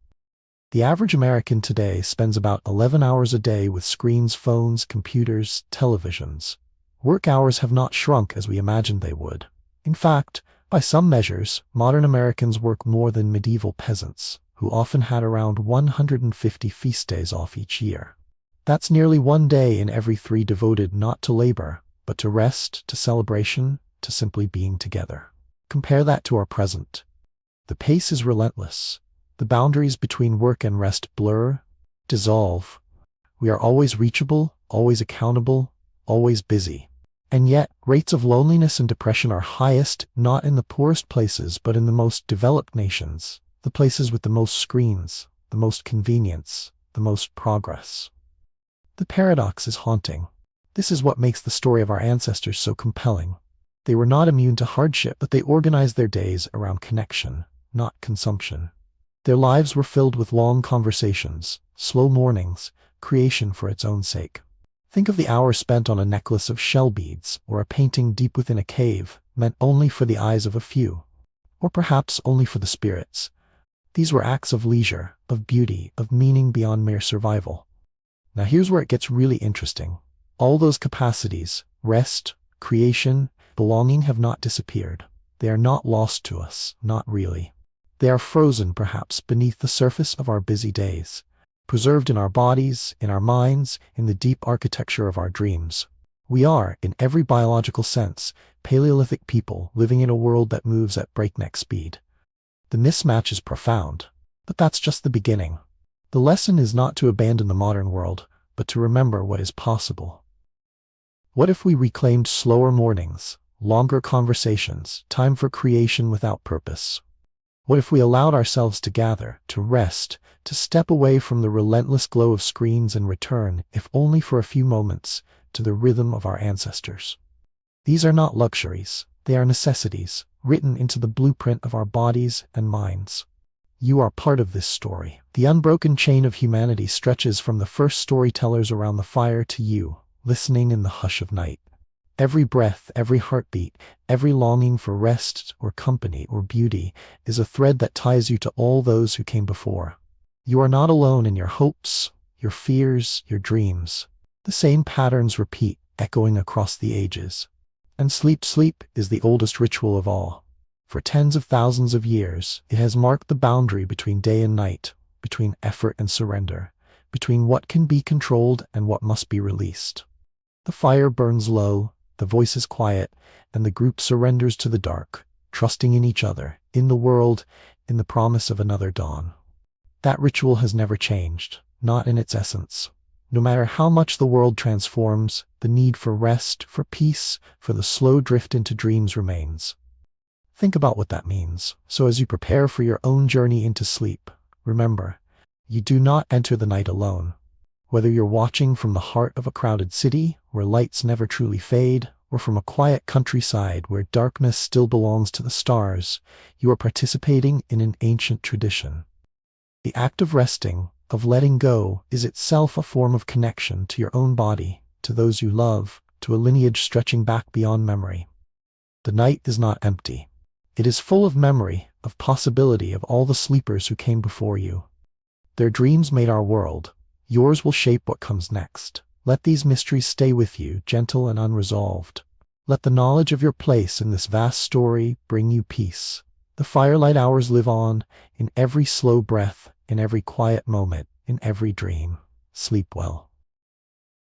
The average American today spends about 11 hours a day with screens, phones, computers, televisions. Work hours have not shrunk as we imagined they would. In fact, by some measures, modern Americans work more than medieval peasants, who often had around 150 feast days off each year. That's nearly one day in every 3 devoted not to labor, but to rest, to celebration, to simply being together. Compare that to our present. The pace is relentless. The boundaries between work and rest blur, dissolve. We are always reachable, always accountable, always busy. And yet, rates of loneliness and depression are highest not in the poorest places but in the most developed nations, the places with the most screens, the most convenience, the most progress. The paradox is haunting. This is what makes the story of our ancestors so compelling. They were not immune to hardship, but they organized their days around connection, not consumption. Their lives were filled with long conversations, slow mornings, creation for its own sake. Think of the hours spent on a necklace of shell beads, or a painting deep within a cave, meant only for the eyes of a few. Or perhaps only for the spirits. These were acts of leisure, of beauty, of meaning beyond mere survival. Now here's where it gets really interesting. All those capacities, rest, creation, belonging have not disappeared. They are not lost to us, not really. They are frozen, perhaps, beneath the surface of our busy days, preserved in our bodies, in our minds, in the deep architecture of our dreams. We are, in every biological sense, Paleolithic people living in a world that moves at breakneck speed. The mismatch is profound, but that's just the beginning. The lesson is not to abandon the modern world, but to remember what is possible. What if we reclaimed slower mornings, longer conversations, time for creation without purpose? What if we allowed ourselves to gather, to rest, to step away from the relentless glow of screens and return, if only for a few moments, to the rhythm of our ancestors? These are not luxuries, they are necessities, written into the blueprint of our bodies and minds. You are part of this story. The unbroken chain of humanity stretches from the first storytellers around the fire to you, listening in the hush of night. Every breath, every heartbeat, every longing for rest or company or beauty is a thread that ties you to all those who came before. You are not alone in your hopes, your fears, your dreams. The same patterns repeat, echoing across the ages. And sleep is the oldest ritual of all. For tens of thousands of years, it has marked the boundary between day and night, between effort and surrender, between what can be controlled and what must be released. The fire burns low, the voice is quiet, and the group surrenders to the dark, trusting in each other, in the world, in the promise of another dawn. That ritual has never changed, not in its essence. No matter how much the world transforms, the need for rest, for peace, for the slow drift into dreams remains. Think about what that means. So as you prepare for your own journey into sleep, remember, you do not enter the night alone. Whether you're watching from the heart of a crowded city, where lights never truly fade, or from a quiet countryside where darkness still belongs to the stars, you are participating in an ancient tradition. The act of resting, of letting go, is itself a form of connection to your own body, to those you love, to a lineage stretching back beyond memory. The night is not empty. It is full of memory, of possibility, of all the sleepers who came before you. Their dreams made our world. Yours will shape what comes next. Let these mysteries stay with you, gentle and unresolved. Let the knowledge of your place in this vast story bring you peace. The firelight hours live on, in every slow breath, in every quiet moment, in every dream. Sleep well.